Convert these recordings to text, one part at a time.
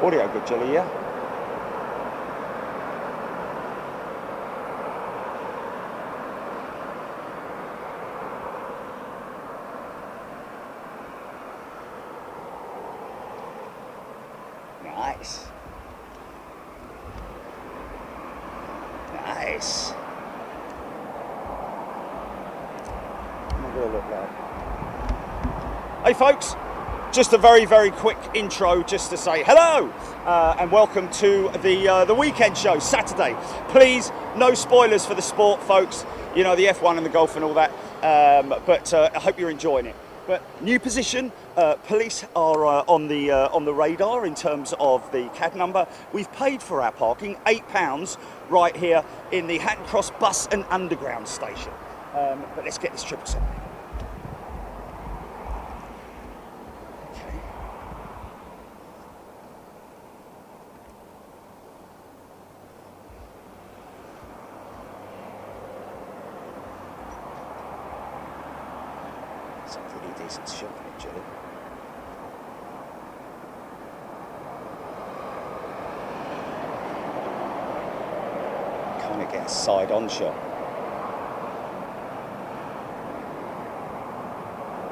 Audio good, Jilly, yeah? Nice. Nice. What will it look like? Hey folks, just a very, very quick intro just to say hello and welcome to the weekend show, Saturday. Please, no spoilers for the sport, folks. You know, the F1 and the golf and all that, but I hope you're enjoying it. But new position, police are on the radar in terms of the CAD number. We've paid for our parking, £8 right here in the Hatton Cross Bus and Underground station. But let's get this 777. Okay. It's a pretty decent shot, actually. Kind of get a side-on shot.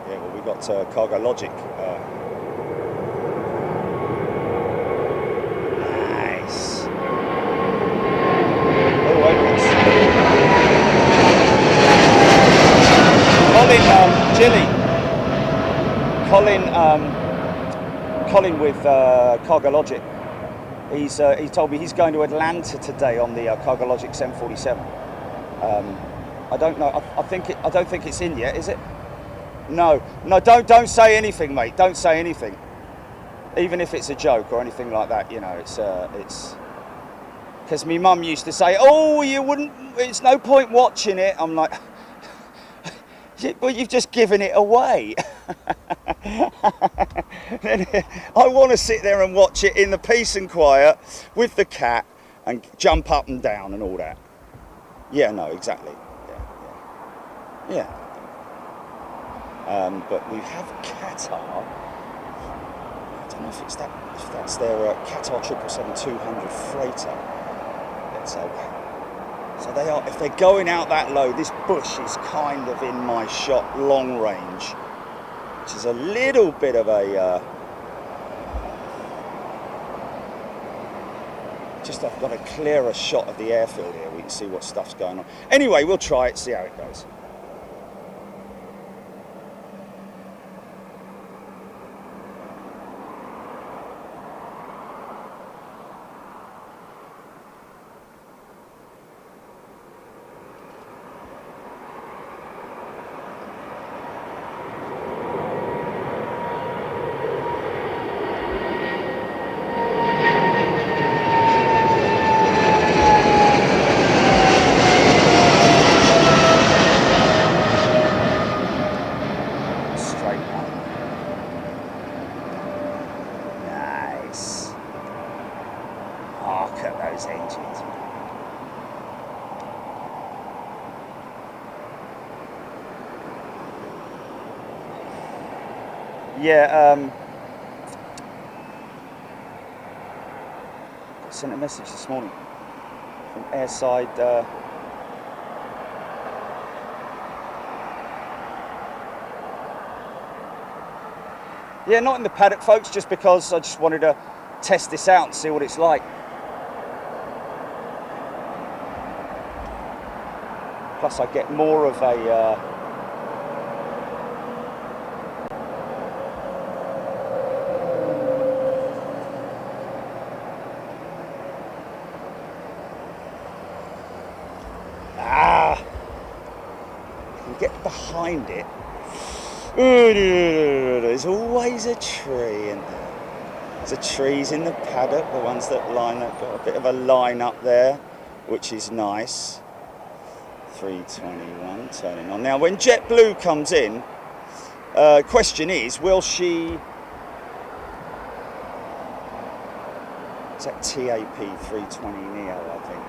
Yeah, well, we've got Cargo Logic. Nice. Oh, wait a minute. Colin with Cargo Logic. He told me he's going to Atlanta today on the Cargo Logic 747. I don't know. I don't think it's in yet, is it? No. Don't say anything, mate. Don't say anything. Even if it's a joke or anything like that, you know. It's because my mum used to say, "Oh, you wouldn't. It's no point watching it." I'm like, well, you've just given it away. I want to sit there and watch it in the peace and quiet with the cat and jump up and down and all that. Yeah, no, exactly. Yeah. But we have Qatar. I don't know if that's their Qatar 777-200 freighter. Let's hope. So they are. If they're going out that low, this bush is kind of in my shot, long range, which is a little bit of a. Just I've got a clearer shot of the airfield here. We can see what stuff's going on. Anyway, we'll try it, see how it goes. Yeah, I sent a message this morning from airside. Yeah, not in the paddock, folks, just because I just wanted to test this out and see what it's like. Plus, I get more of a. Get behind it. There's always a tree, and there's trees in the paddock, the ones that line up, got a bit of a line up there, which is nice. 321 turning on. Now when JetBlue comes in, question is, will she, is that TAP 320 Neo, I think,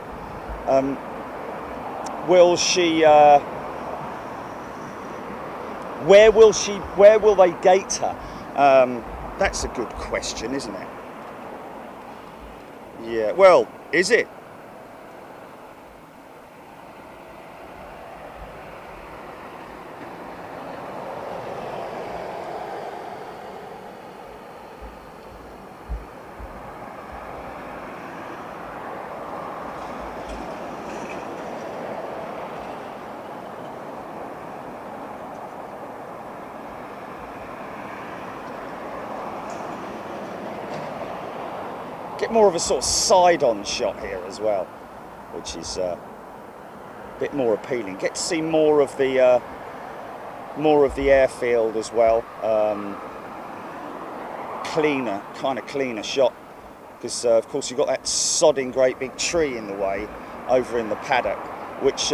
will she, where will they gate her? That's a good question, isn't it? Yeah, well, is it? Get more of a sort of side-on shot here as well, which is a bit more appealing. Get to see more of the airfield as well. Cleaner shot, because of course you've got that sodding great big tree in the way over in the paddock, which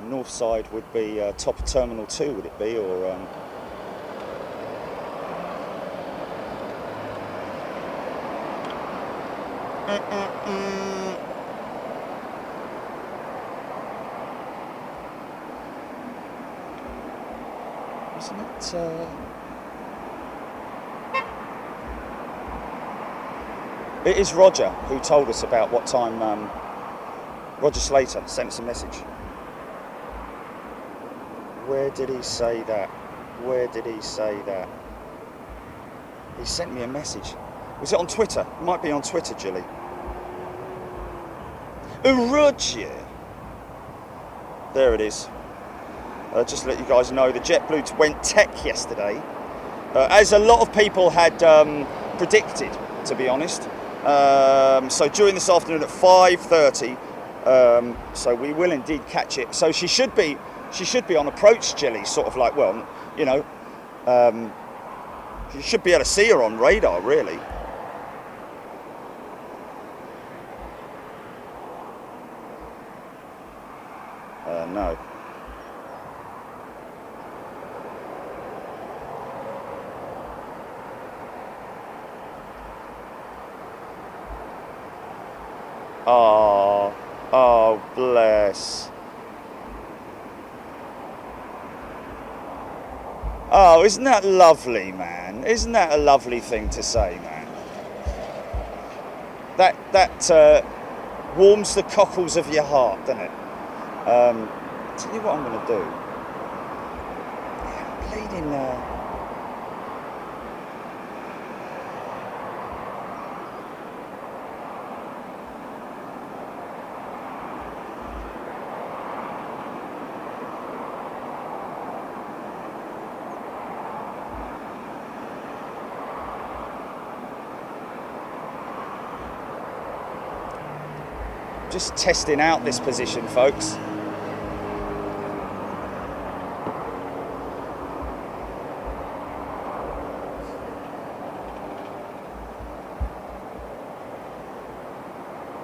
north side would be top of Terminal 2, would it be, or isn't it? It is Roger who told us about what time. Roger Slater sent us a message. Where did he say that? Where did he say that? He sent me a message. Was it on Twitter? It might be on Twitter, Jilly. Roger. There it is. Just to let you guys know, the JetBlue went tech yesterday, as a lot of people had predicted, to be honest. So during this afternoon at 5:30, so we will indeed catch it. So she should be on approach, Jilly, sort of like, well, you know, you should be able to see her on radar, really. No. Oh, bless. Oh, isn't that lovely, man? Isn't that a lovely thing to say, man? That warms the cockles of your heart, doesn't it? Tell you what I'm going to do. Yeah, bleeding. Just testing out this position, folks.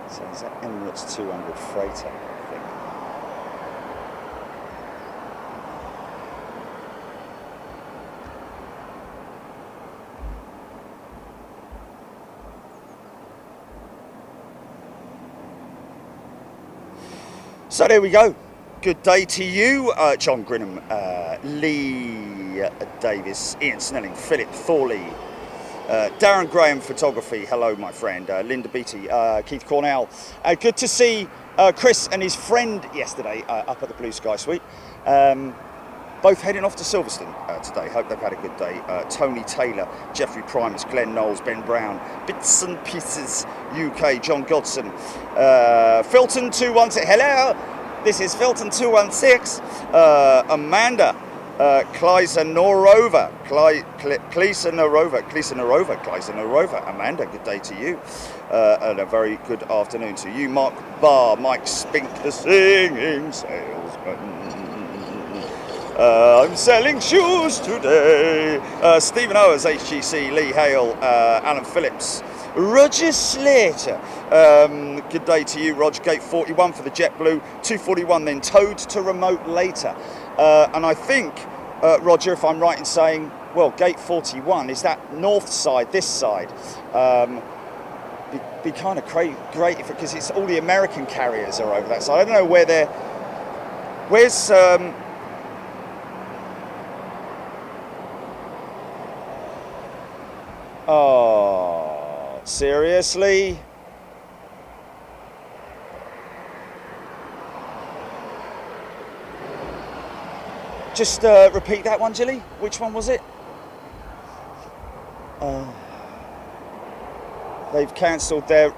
So is that Emirates 200 freighter, I think. So there we go. Good day to you, John Grinham, Lee Davis, Ian Snelling, Philip Thorley, Darren Graham Photography, hello my friend, Linda Beattie, Keith Cornell. Good to see Chris and his friend yesterday up at the Blue Sky Suite. Both heading off to Silverstone today. Hope they've had a good day. Tony Taylor, Jeffrey Primus, Glenn Knowles, Ben Brown, Bits and Pieces UK, John Godson, Filton 216. Hello, this is Filton 216. Amanda, Kleisenorova, Amanda, good day to you, and a very good afternoon to you. Mark Barr, Mike Spink, the singing salesman. I'm selling shoes today. Stephen Owers, HGC, Lee Hale, Alan Phillips, Roger Slater. Good day to you, Roger. Gate 41 for the JetBlue, 241 then towed to remote later. And I think, Roger, if I'm right in saying, well, gate 41, is that north side, this side? Be kind of great if, because it's all the American carriers are over that side. I don't know where they're, Oh, seriously? Just repeat that one, Jilly. Which one was it? They've cancelled their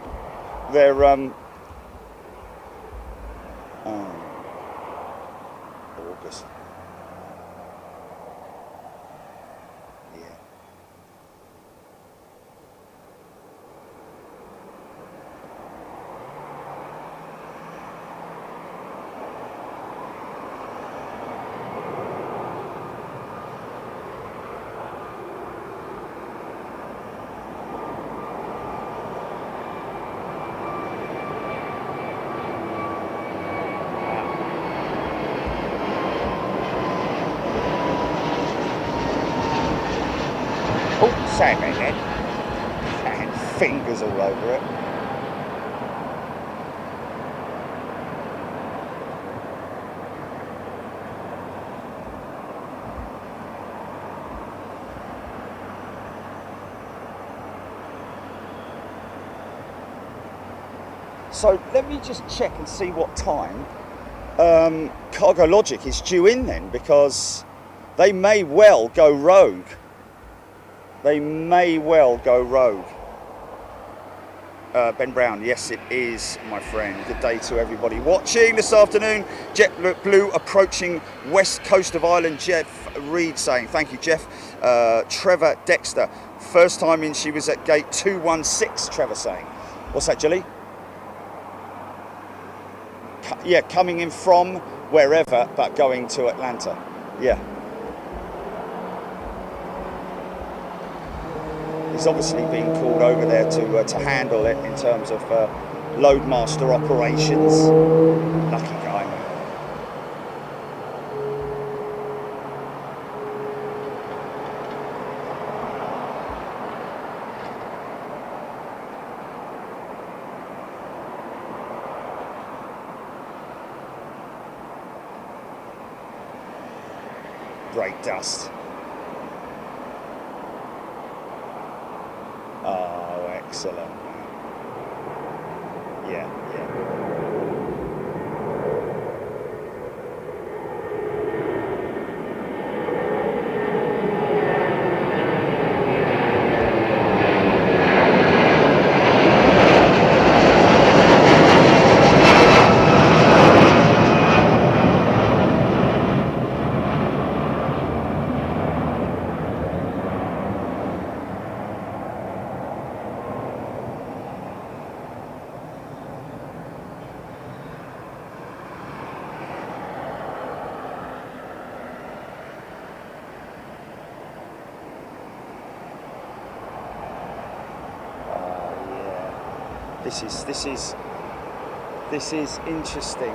August. Yeah. Oh, sorry about that. And fingers all over it. So let me just check and see what time Cargo Logic is due in then, because they may well go rogue. They may well go rogue. Ben Brown, yes it is, my friend. Good day to everybody watching this afternoon. JetBlue approaching west coast of Ireland. Jeff Reed saying, thank you, Jeff. Trevor Dexter, first time in, she was at gate 216, Trevor saying. What's that, Jilly? Yeah, coming in from wherever, but going to Atlanta. Yeah. He's obviously been called over there to handle it in terms of loadmaster operations. Lucky guy, man. Great dust. Oh, excellent. Yeah, yeah. This is interesting.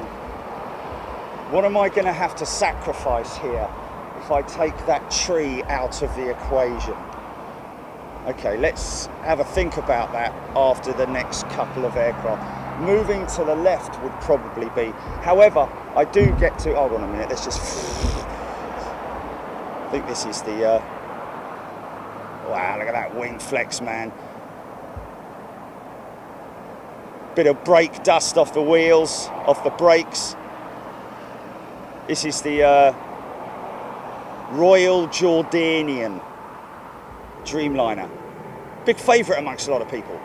What am I going to have to sacrifice here if I take that tree out of the equation? Okay, let's have a think about that after the next couple of aircraft. Moving to the left would probably be. However, I do get to. Hold on a minute. Let's just. I think this is the. Wow! Look at that wing flex, man. Bit of brake dust off the wheels, off the brakes. This is the Royal Jordanian Dreamliner. Big favourite amongst a lot of people.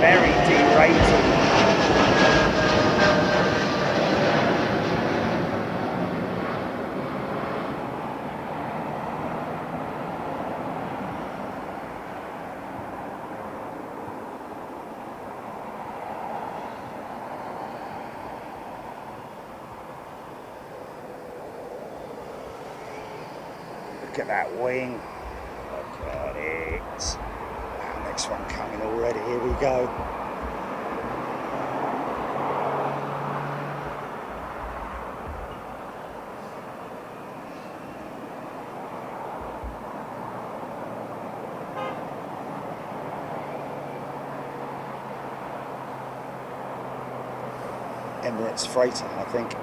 Very derated. Look at that wing. Look at it. Wow, next one coming already. Here we go. Emirates freighter, I think.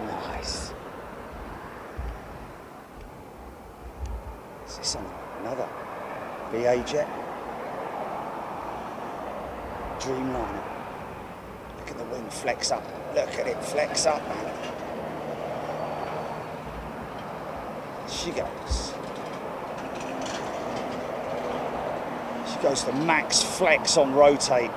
Nice. Is this another BA jet? Dreamliner. Look at the wing flex up. Look at it flex up, man. She goes. She goes to max flex on rotate.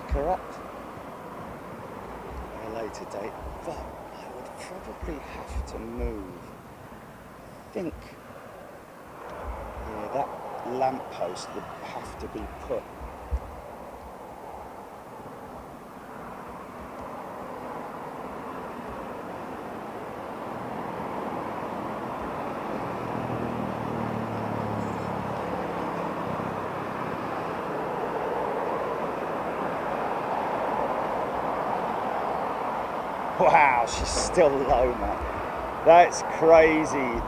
Her up at a later date, but I would probably have to move. I think, yeah, that lamppost would have to be put. Wow, she's still low, man. That's crazy.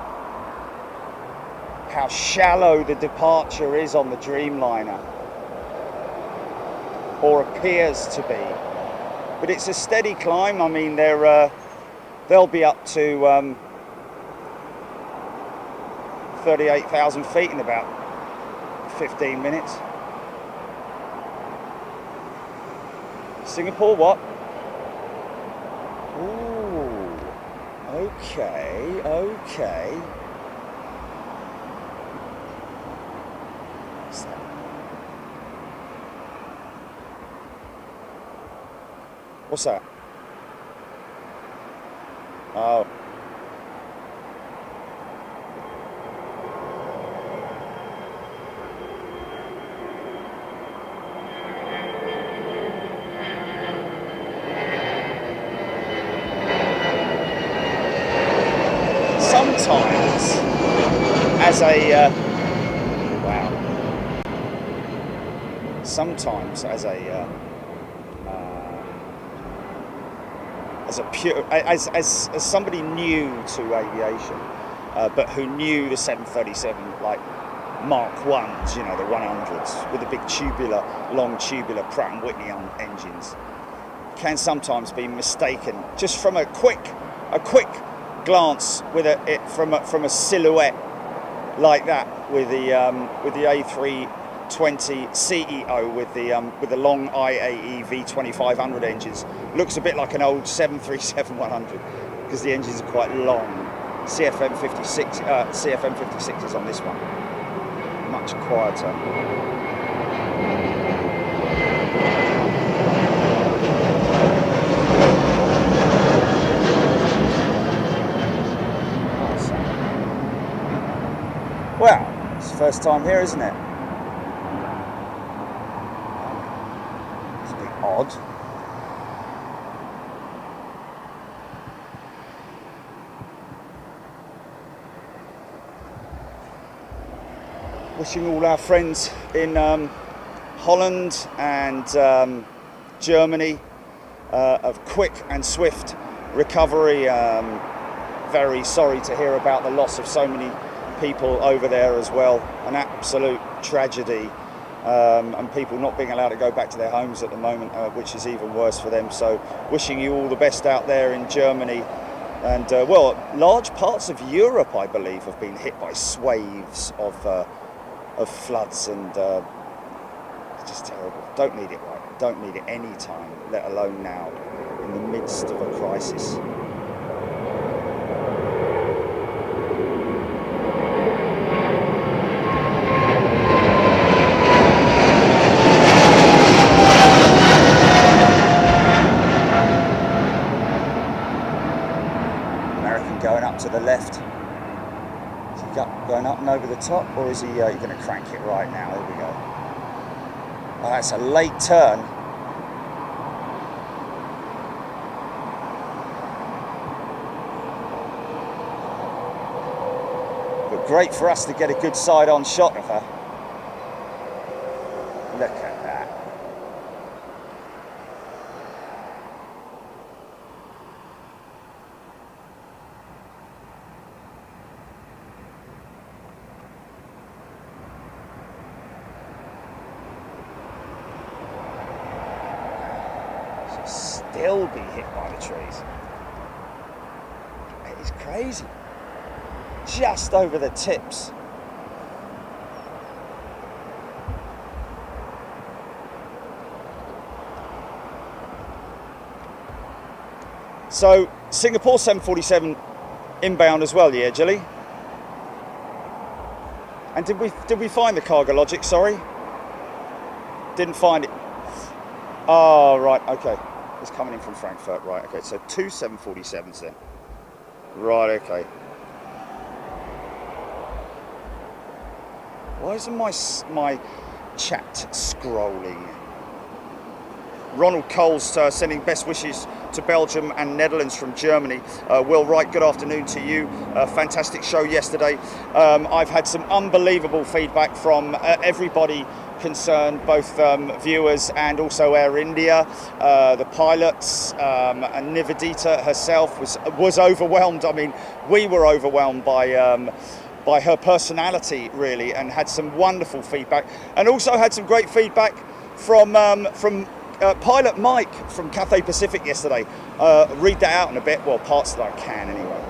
How shallow the departure is on the Dreamliner, or appears to be. But it's a steady climb. I mean, they'll be up to 38,000 feet in about 15 minutes. Singapore, what? Okay, okay. What's that? What's that? Oh. Sometimes, as a sometimes as somebody new to aviation, but who knew the 737 like Mark 1s, you know, the 100s with the big tubular, long tubular Pratt and Whitney engines, can sometimes be mistaken just from a quick glance with from a silhouette like that with the A320 CEO with the long IAE V2500 engines. Looks a bit like an old 737-100 because the engines are quite long. CFM56s on this one, much quieter. Well, it's the first time here, isn't it? It's a bit odd. wishing all our friends in Holland and Germany a quick and swift recovery. Very sorry to hear about the loss of so many people over there as well. An absolute tragedy, and people not being allowed to go back to their homes at the moment, which is even worse for them. So wishing you all the best out there in Germany. And well, large parts of Europe, I believe, have been hit by swathes of floods, and it's just terrible. Don't need it right. Don't need it any time, let alone now, in the midst of a crisis. Going up to the left. Is he going up and over the top, or is he going to crank it right now? Here we go. Oh, that's a late turn. But great for us to get a good side-on shot of her. Look at that. Still be hit by the trees. It is crazy. Just over the tips. So Singapore 747 inbound as well, yeah, Jilly? And did we find the Cargologic? Sorry, didn't find it. Oh, right, okay. It's coming in from Frankfurt, right, okay, so 2 747s then. Right, okay. Why isn't my chat scrolling? Ronald Coles sending best wishes to Belgium and Netherlands from Germany. Will Wright, good afternoon to you. Fantastic show yesterday. I've had some unbelievable feedback from everybody concerned, both viewers and also Air India. The pilots, and Nivedita herself was overwhelmed. I mean, we were overwhelmed by her personality, really, and had some wonderful feedback, and also had some great feedback from Pilot Mike from Cathay Pacific yesterday. Read that out in a bit, well, parts that I can anyway.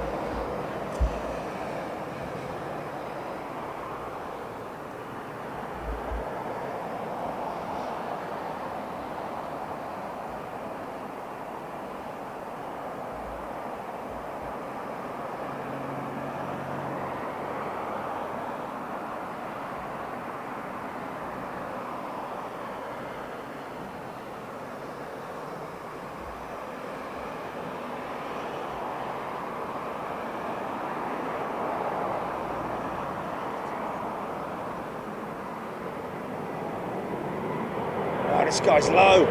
This guy's low.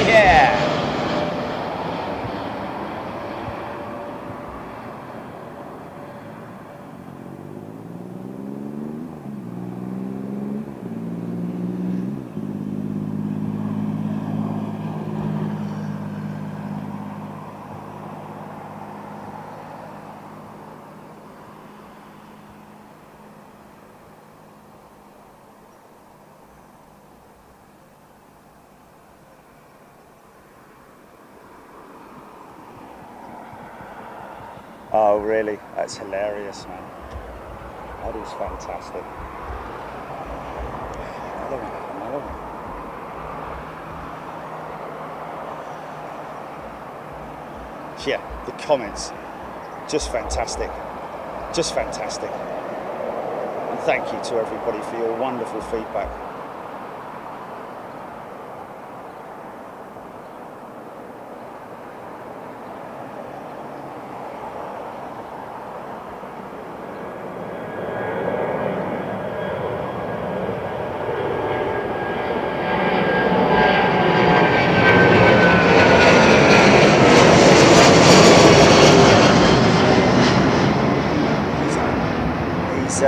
Yeah. Oh, really? That's hilarious, man. That is fantastic. Another one. Yeah, the comments, just fantastic. Just fantastic. And thank you to everybody for your wonderful feedback. He's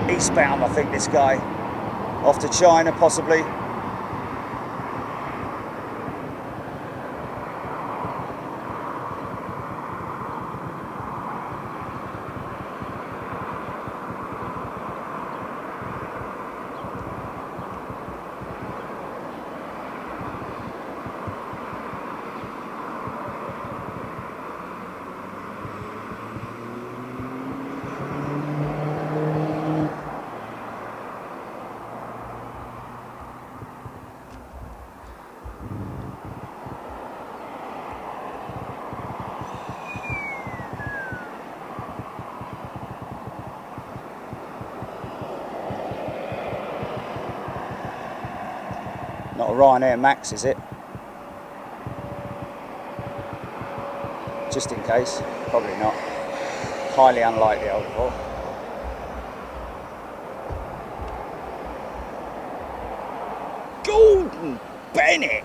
eastbound, I think, this guy. Off to China, possibly. Not a Ryanair Max, is it? Just in case. Probably not. Highly unlikely, I would have thought. Gordon Bennett!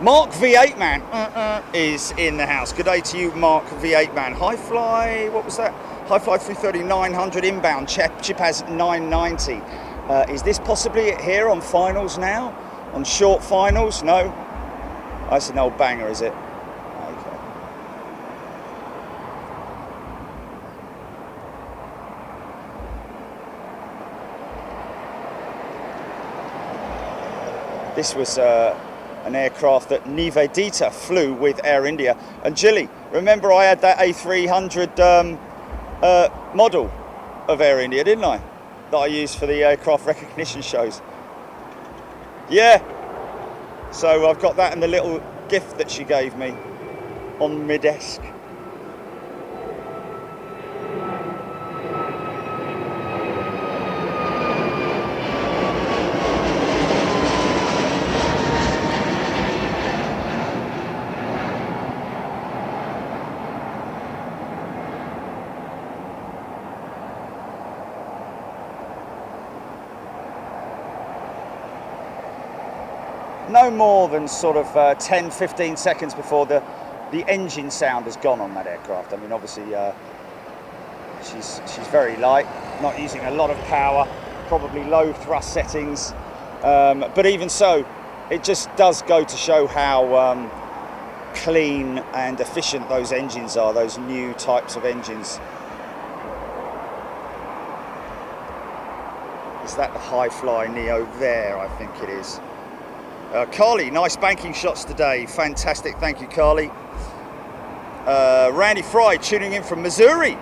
Mark V8 Man is in the house. Good day to you, Mark V8 Man. High Fly, what was that? High Fly 330 900 inbound. Chip has 990. Is this possibly it here on finals now? On short finals? No. That's an old banger, is it? Okay. This was an aircraft that Nivedita flew with Air India. And Gilly, remember I had that A300 model of Air India, didn't I? That I used for the aircraft recognition shows. Yeah. So I've got that and the little gift that she gave me on my desk. No more than sort of 10-15 seconds before the engine sound has gone on that aircraft. I mean, obviously she's very light, not using a lot of power, probably low thrust settings, but even so, it just does go to show how clean and efficient those engines are, those new types of engines. Is that the High Fly Neo there? I think it is. Carly, nice banking shots today. Fantastic, thank you, Carly. Randy Fry tuning in from Missouri.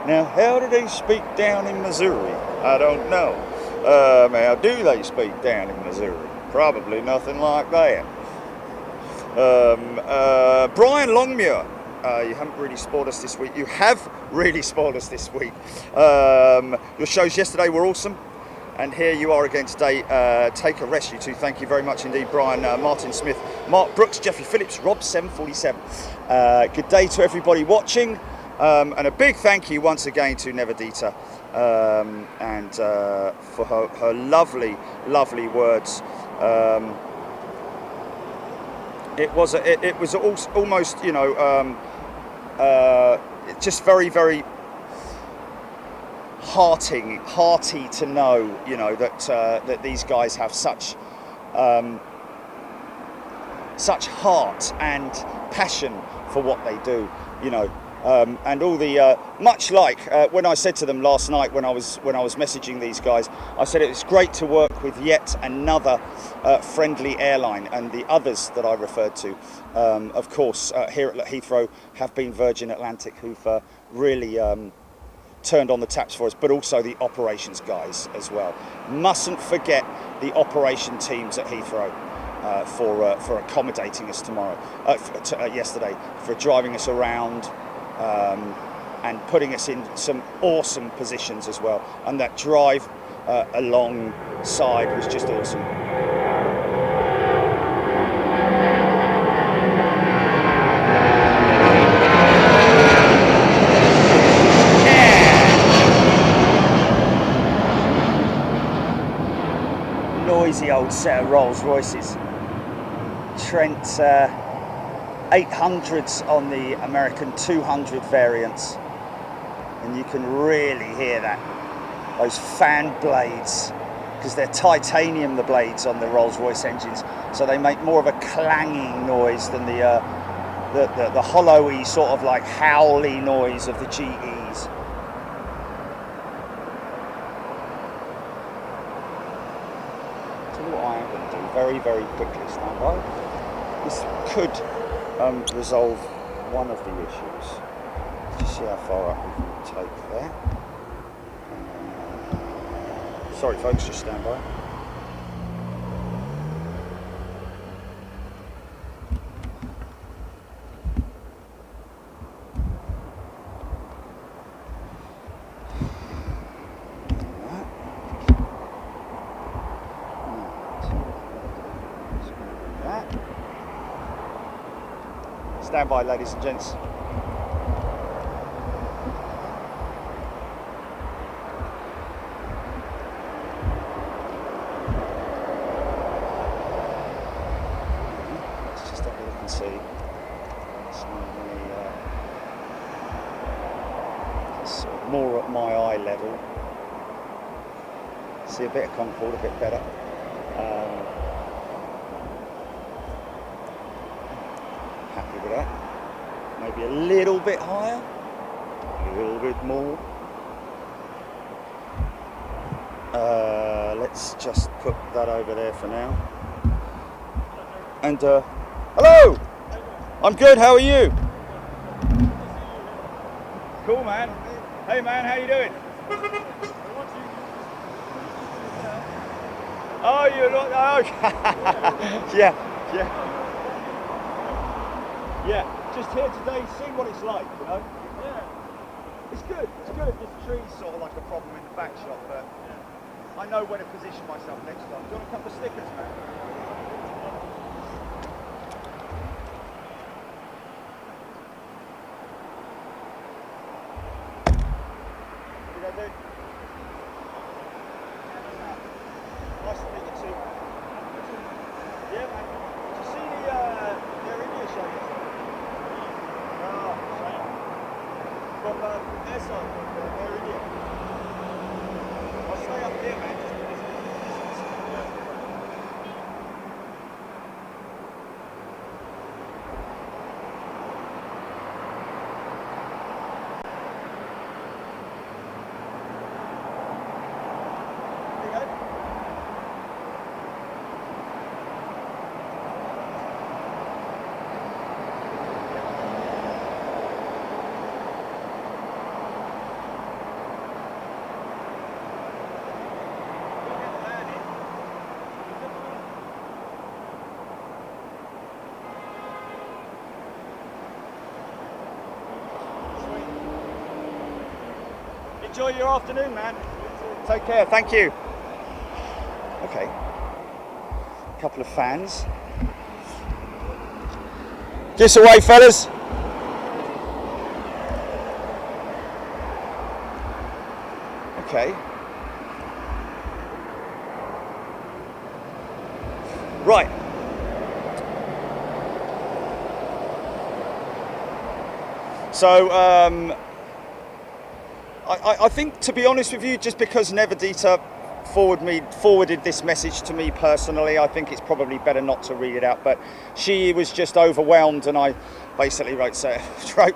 Now, how do they speak down in Missouri? I don't know. How do they speak down in Missouri? Probably nothing like that. Brian Longmuir, you haven't really spoiled us this week. You have really spoiled us this week. Your shows yesterday were awesome. And here you are again today. Take a rest, you two. Thank you very much indeed, Brian, Martin Smith, Mark Brooks, Jeffrey Phillips, Rob747. Good day to everybody watching. And a big thank you once again to Nivedita and for her lovely, lovely words. It was almost, you know, just very, very hearty to know, you know, that these guys have such heart and passion for what they do, you know, and all the much like when I said to them last night when I was messaging these guys, I said it was great to work with yet another friendly airline, and the others that I referred to, of course, here at Heathrow have been Virgin Atlantic, who've really turned on the taps for us, but also the operations guys as well. Mustn't forget the operation teams at Heathrow for accommodating us yesterday, for driving us around and putting us in some awesome positions as well. And that drive alongside was just awesome. Noisy old set of Rolls Royces. Trent 800s on the American 200 variants, and you can really hear that, those fan blades, because they're titanium, the blades on the Rolls-Royce engines, so they make more of a clanging noise than the hollowy sort of like howly noise of the GEs. Tell you what I am going to do very, very quickly, stand by. This could resolve one of the issues. Just see how far up we can take that. Sorry folks, just stand by. Stand by, ladies and gents. Let's just have a look and see. It's more at my eye level. See a bit of Concorde, a bit better. Happy with that. Maybe a little bit higher, a little bit more. Let's just put that over there for now. And hello! I'm good, how are you? Cool, man. Hey man, how you doing? Oh, you're not, oh, yeah. Yeah, just here today, seeing what it's like, you know? Yeah. It's good. This tree's sort of like a problem in the back shop, but I know where to position myself next time. Do you want a couple of stickers, man? What did I do? Nice to meet you too. Yeah, man. Did you see the Air India show yesterday? From airside, Air India. I'll stay up here, man. There you go. Enjoy your afternoon, man. Take care, thank you. Okay. A couple of fans. This away, fellas. Okay. Right. So, I think, to be honest with you, just because Nivedita forwarded this message to me personally, I think it's probably better not to read it out. But she was just overwhelmed, and I basically wrote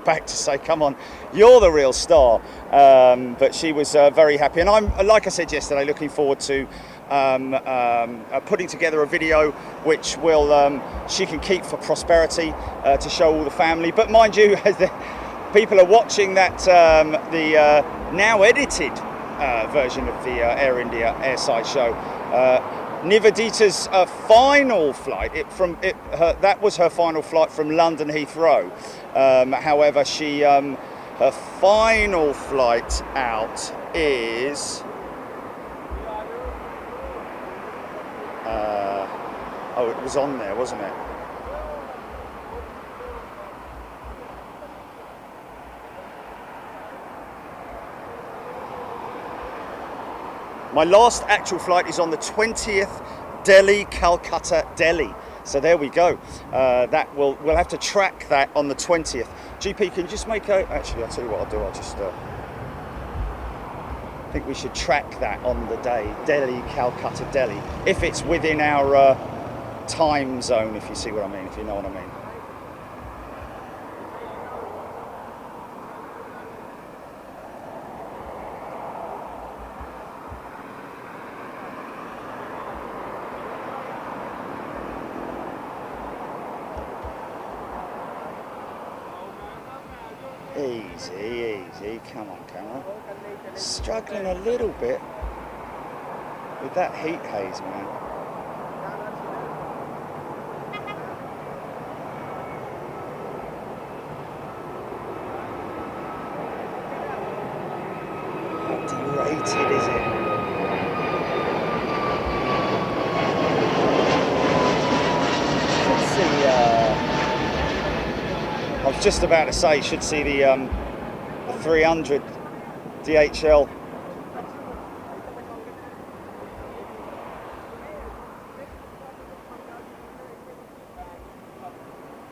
back to say, "Come on, you're the real star." But she was very happy, and I'm, like I said yesterday, looking forward to putting together a video which will she can keep for prosperity to show all the family. But mind you, as the people are watching that the now edited version of the Air India airside show, Nivedita's final flight, that was her final flight from London Heathrow. However, she her final flight out is oh, it was on there, wasn't it? My last actual flight is on the 20th, Delhi, Calcutta, Delhi. So there we go. That we'll have to track that on the 20th. GP, can you just make a? Actually, I'll tell you what I'll do. I'll just. I think we should track that on the day. Delhi, Calcutta, Delhi. If it's within our time zone, if you see what I mean, if you know what I mean. Easy, easy, come on camera. Struggling a little bit with that heat haze, man. How derated is it? Should see, I was just about to say, should see the 300 DHL.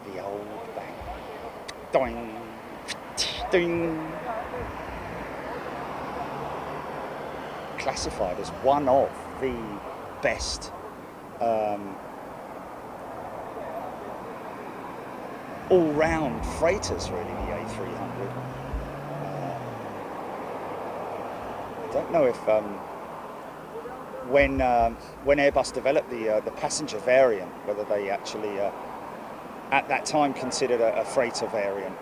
The old bang. Doing. Ding. Classified as one of the best all-round freighters, really, the A300. I don't know if when Airbus developed the passenger variant, whether they actually at that time considered a freighter variant,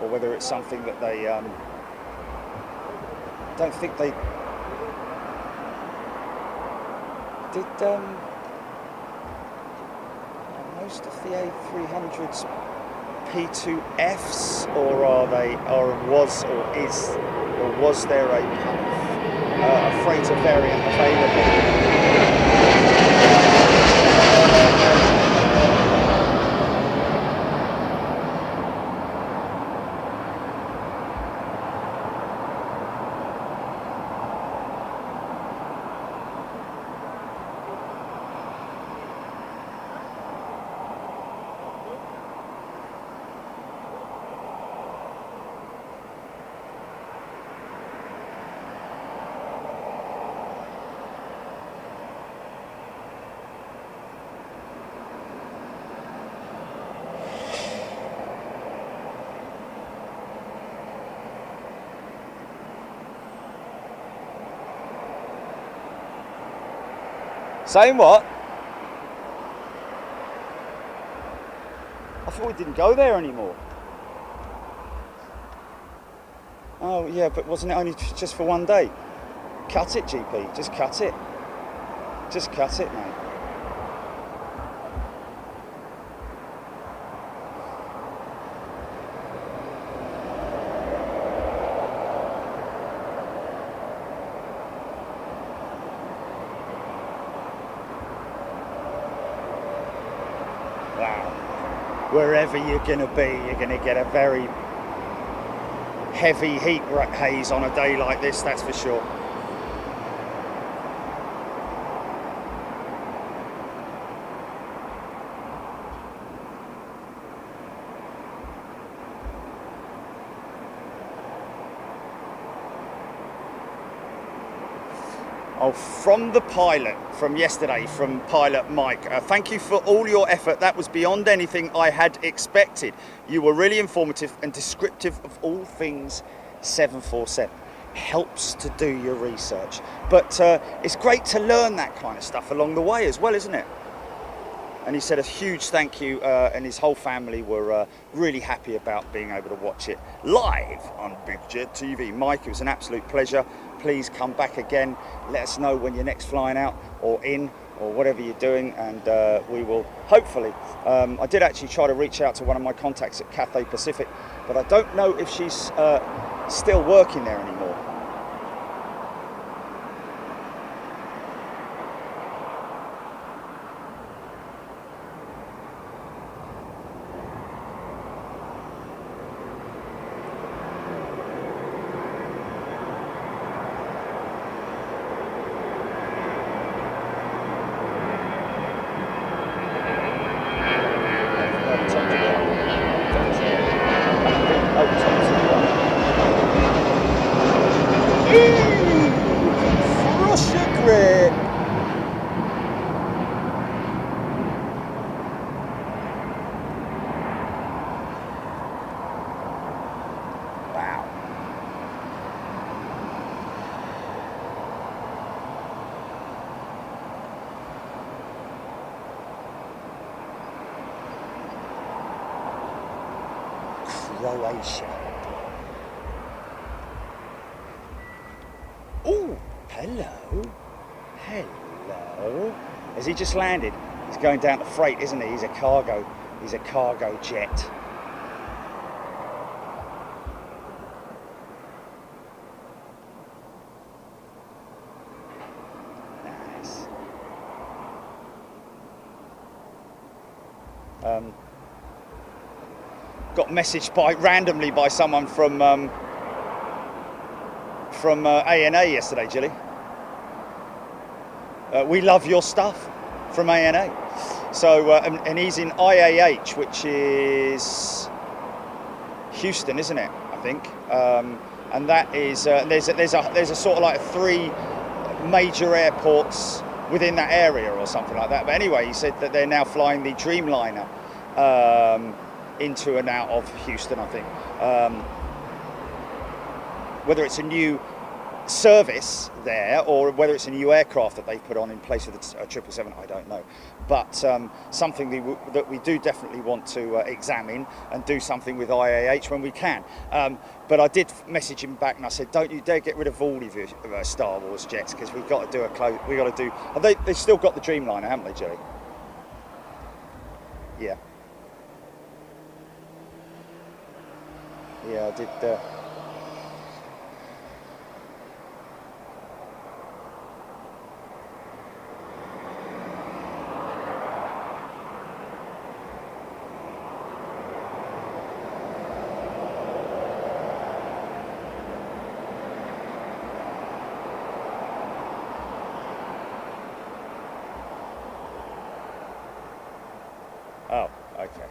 or whether it's something that they don't think they did. Most of the A300s P2Fs, or are they, or was there a freighter variant available? Saying what? I thought we didn't go there anymore. Oh yeah, but wasn't it only just for one day? Cut it, GP. Just cut it. Just cut it, mate. Wow. Wherever you're going to be, you're going to get a very heavy heat haze on a day like this, that's for sure. Oh, from the pilot, from yesterday, from pilot Mike, thank you for all your effort. That was beyond anything I had expected. You were really informative and descriptive of all things 747. Helps to do your research. But it's great to learn that kind of stuff along the way as well, isn't it? And he said a huge thank you, and his whole family were really happy about being able to watch it live on Big Jet TV. Mike, it was an absolute pleasure. Please come back again. Let us know when you're next flying out or in or whatever you're doing, and we will hopefully. I did actually try to reach out to one of my contacts at Cathay Pacific, but I don't know if she's still working there anymore. Croatia. Oh, hello. Hello. Has he just landed? He's going down to freight, isn't he? He's a cargo jet. Nice. Got messaged randomly by someone from ANA yesterday, Gilly. We love your stuff from ANA. So, and he's in IAH, which is Houston, isn't it? I think. And that is there's a sort of like 3 major airports within that area or something like that. But anyway, he said that they're now flying the Dreamliner into and out of Houston, I think. Whether it's a new service there or whether it's a new aircraft that they've put on in place of the 777, I don't know. But something that we do definitely want to examine and do something with IAH when we can. But I did message him back and I said, don't you dare get rid of all of your Star Wars jets, because we've got to do they've still got the Dreamliner, haven't they, Jerry? Yeah. Yeah, I did. Oh, okay.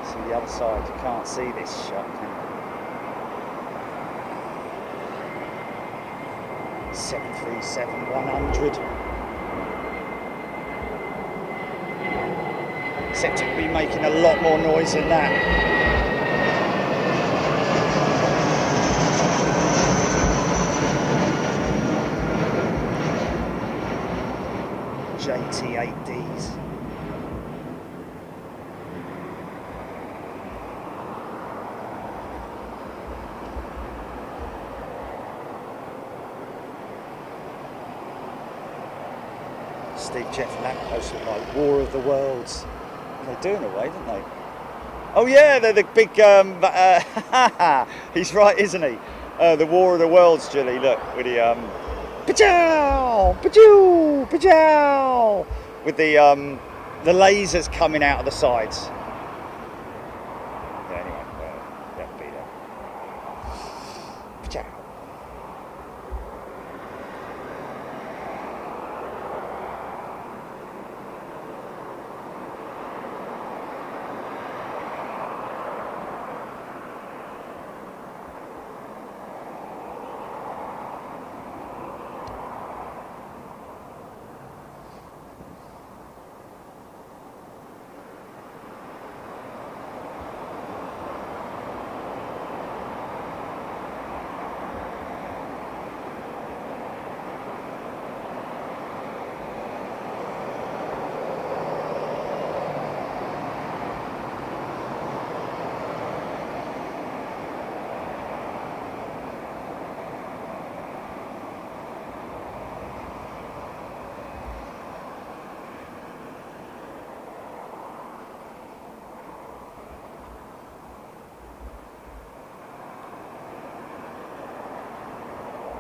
See the other side, you can't see this shot, can you? 737-100. Except it would be making a lot more noise than that. JT8Ds. Steve Jeff Lamppost look like War of the Worlds. They're doing away, didn't they? Oh yeah, they're the big. He's right, isn't he? The War of the Worlds, Gilly. Look with the pachow, pachow, pachow, with the lasers coming out of the sides. Yeah, anyway, that'd be there. Pachow.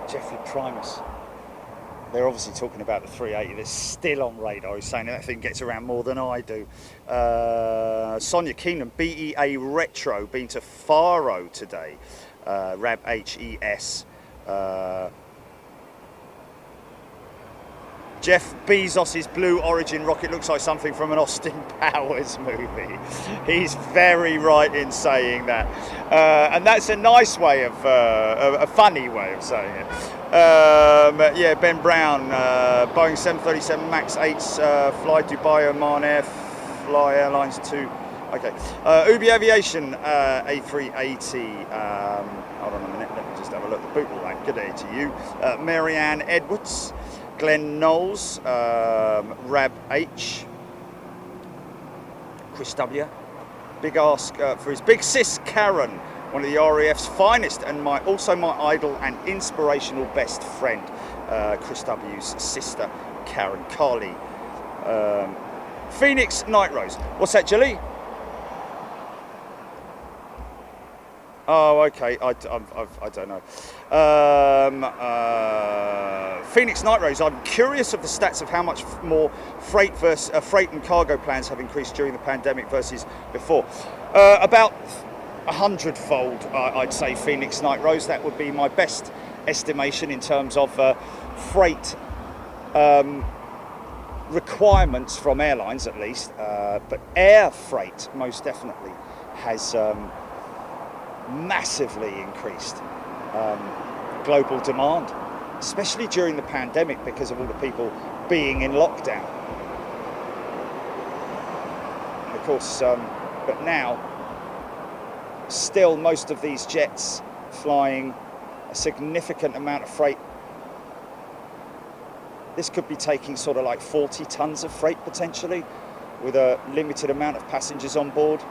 Jeffrey Primus. They're obviously talking about the 380 that's still on radar. He's saying that thing gets around more than I do. Sonia Keenan, BEA Retro, been to Faro today. Rab HES. Jeff Bezos's Blue Origin rocket looks like something from an Austin Powers movie. He's very right in saying that. And that's a nice way of, a funny way of saying it. Yeah, Ben Brown, Boeing 737 MAX 8s, fly Dubai, Oman Air, fly airlines to Okay. Ubi Aviation A380. Hold on a minute. Let me just have a look. The boot all that. Good day to you. Marianne Edwards, Glenn Knowles, Rab H, Chris W. Big ask for his big sis Karen, one of the RAF's finest, and also my idol and inspirational best friend, Chris W's sister Karen Carly. Phoenix Night Rose. What's that, Julie? Oh, okay. I don't know. Phoenix Night Rose. I'm curious of the stats of how much more freight and cargo plans have increased during the pandemic versus before. About 100-fold, I'd say. Phoenix Night Rose. That would be my best estimation in terms of freight requirements from airlines, at least. But air freight most definitely has massively increased global demand, especially during the pandemic because of all the people being in lockdown. And of course, but now, still most of these jets flying a significant amount of freight. This could be taking sort of like 40 tons of freight potentially, with a limited amount of passengers on board.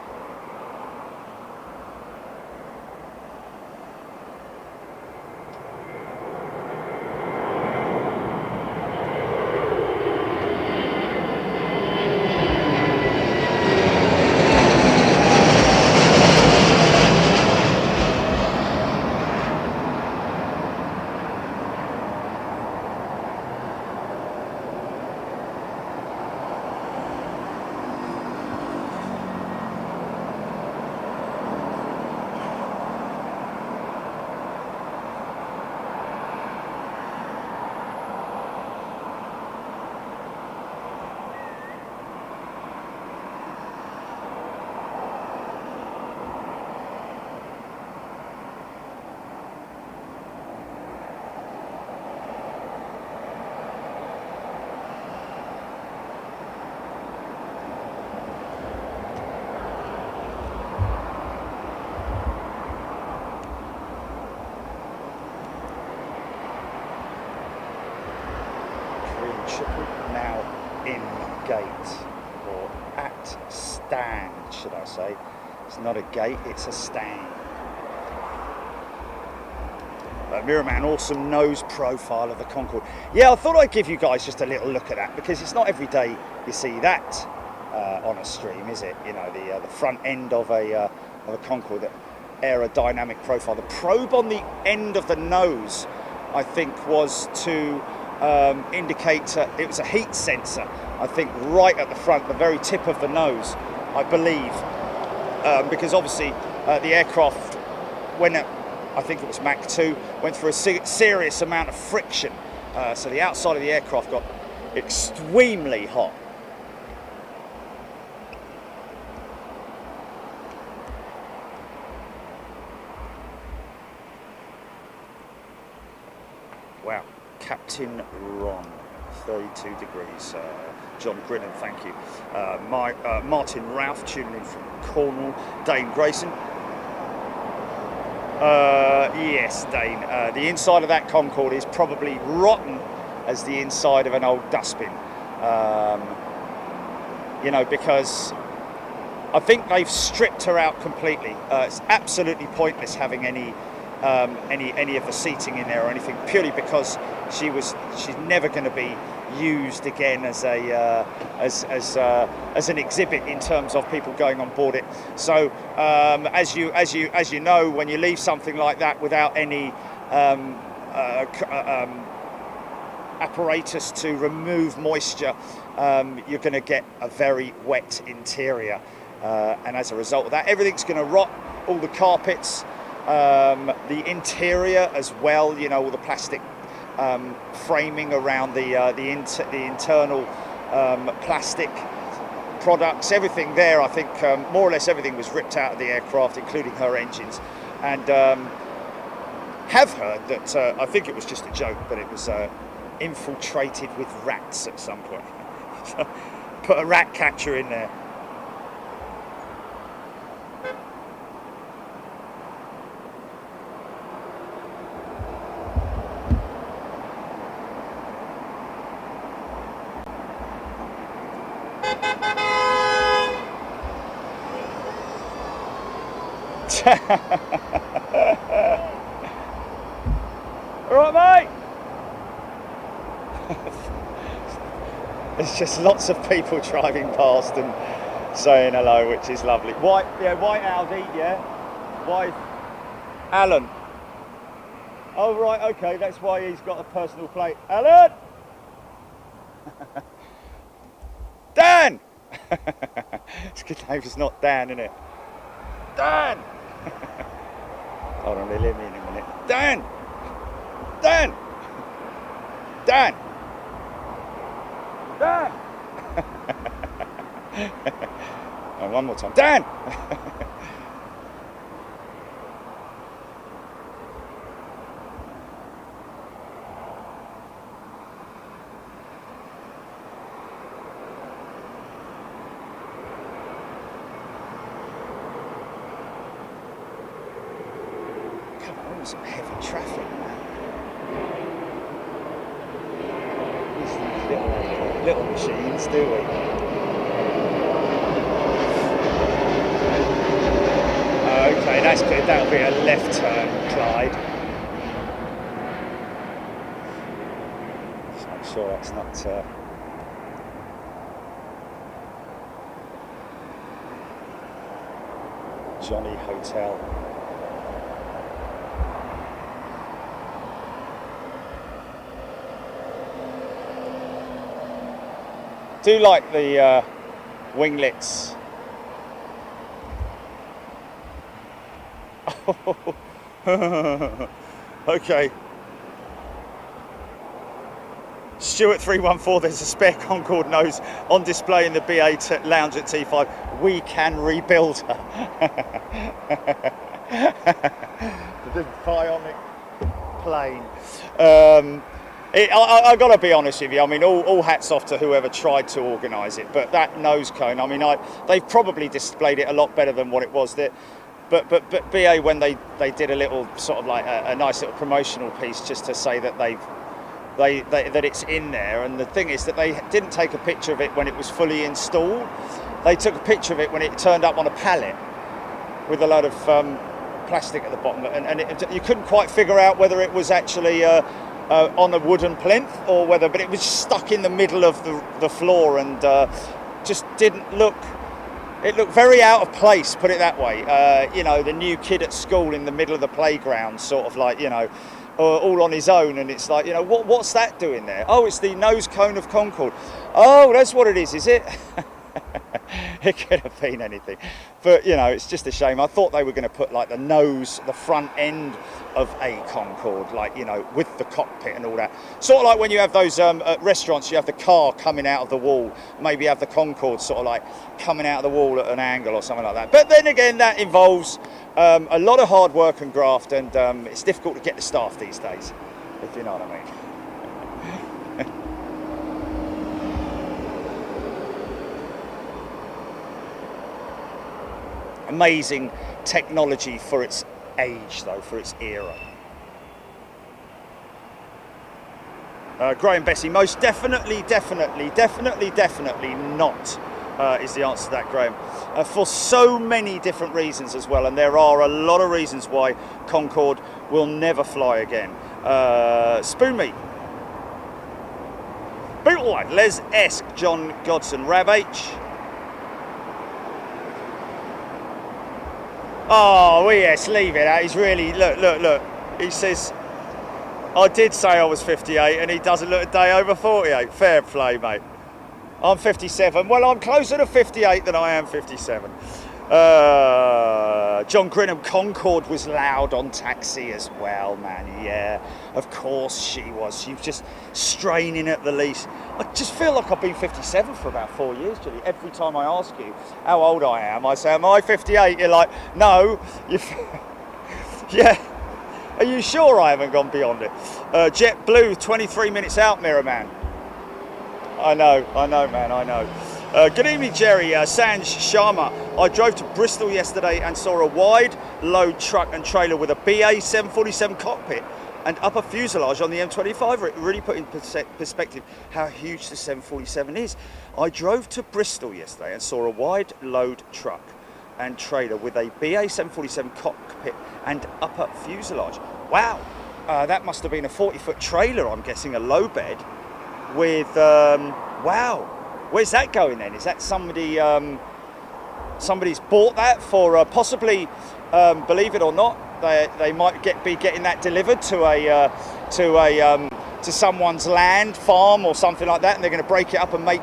Now in gate, or at stand, should I say. It's not a gate, it's a stand. Mirrorman, awesome nose profile of the Concorde. Yeah, I thought I'd give you guys just a little look at that, because it's not every day you see that on a stream, is it? You know, the front end of a Concorde, the aerodynamic profile. The probe on the end of the nose, I think, was to indicate it was a heat sensor, I think, right at the front, the very tip of the nose, I believe, because obviously the aircraft, when I think it was Mach 2, went through a serious amount of friction, so the outside of the aircraft got extremely hot. Wow. Captain Ron, 32 degrees. John Grinnan, thank you. Martin Ralph tuning in from Cornwall. Dane Grayson. Yes, Dane. The inside of that Concorde is probably rotten as the inside of an old dustbin. You know, because I think they've stripped her out completely. It's absolutely pointless having any of the seating in there or anything, purely because she's never going to be used again as an exhibit in terms of people going on board it. So as you know, when you leave something like that without any apparatus to remove moisture, you're going to get a very wet interior, and as a result of that, everything's going to rot. All the carpets, the interior as well, you know, all the plastic framing around the internal plastic products, everything there. I think more or less everything was ripped out of the aircraft, including her engines, and have heard that I think it was just a joke, but it was infiltrated with rats at some point. So, put a rat catcher in there. All right, mate. There's just lots of people driving past and saying hello, which is lovely. White Audi, yeah. White Alan. Oh right, okay, that's why he's got a personal plate. Alan. Dan. It's a good name. It's not Dan, isn't it? Dan. Hold on, let me in a minute. Dan. Dan. Dan. Dan! And one more time. Dan! Come on, some heavy traffic, man. These little machines, do we? Okay, that's good. That'll be a left turn, Clyde. Just make sure that's not. Johnny Hotel. Do like the winglets. Okay. Stuart 314, there's a spare Concorde nose on display in the BA lounge at T5. We can rebuild her. The bionic plane. I got to be honest with you. I mean, all hats off to whoever tried to organise it. But that nose cone, I mean, they've probably displayed it a lot better than what it was. But BA, when they did a little sort of like a nice little promotional piece just to say that that it's in there. And the thing is that they didn't take a picture of it when it was fully installed. They took a picture of it when it turned up on a pallet with a load of plastic at the bottom, and you couldn't quite figure out whether it was actually on a wooden plinth or whether, but it was stuck in the middle of the floor and just didn't look. It looked very out of place, put it that way. You know, the new kid at school in the middle of the playground, sort of like, you know, all on his own, and it's like, you know, what's that doing there? Oh, it's the nose cone of Concorde. Oh, that's what it is it? It could have been anything, but you know, it's just a shame. I thought they were going to put like the front end of a Concorde, like, you know, with the cockpit and all that. Sort of like when you have those at restaurants, you have the car coming out of the wall. Maybe you have the Concorde sort of like coming out of the wall at an angle or something like that. But then again, that involves a lot of hard work and graft, and it's difficult to get the staff these days, if you know what I mean. Amazing technology for its age, though, for its era. Graham Bessie, most definitely not, is the answer to that, Graham. For so many different reasons as well, and there are a lot of reasons why Concorde will never fly again. Spoon Meat. Bootlight, Les Esk, John Godson, Rab H. Oh, well, yes, leave it out. He's really, look. He says, I did say I was 58 and he doesn't look a day over 48. Fair play, mate. I'm 57. Well, I'm closer to 58 than I am 57. John Grinham, Concorde was loud on Taxi as well, man. Yeah, of course she was. She was just straining at the leash. I just feel like I've been 57 for about 4 years, Julie. Every time I ask you how old I am, I say, am I 58? You're like, no. Yeah. Are you sure I haven't gone beyond it? Jet Blue, 23 minutes out, Mirror Man. I know, man, I know. Good evening, Jerry. Sanj Sharma. I drove to Bristol yesterday and saw a wide load truck and trailer with a BA 747 cockpit and upper fuselage on the M25. It really put in perspective how huge the 747 is. I drove to Bristol yesterday and saw a wide load truck and trailer with a BA 747 cockpit and upper fuselage. Wow, that must have been a 40-foot trailer, I'm guessing, a low bed with, wow, where's that going then? Is that somebody, somebody's bought that for possibly, believe it or not, they might be getting that delivered to to someone's land, farm or something like that, and they're going to break it up and make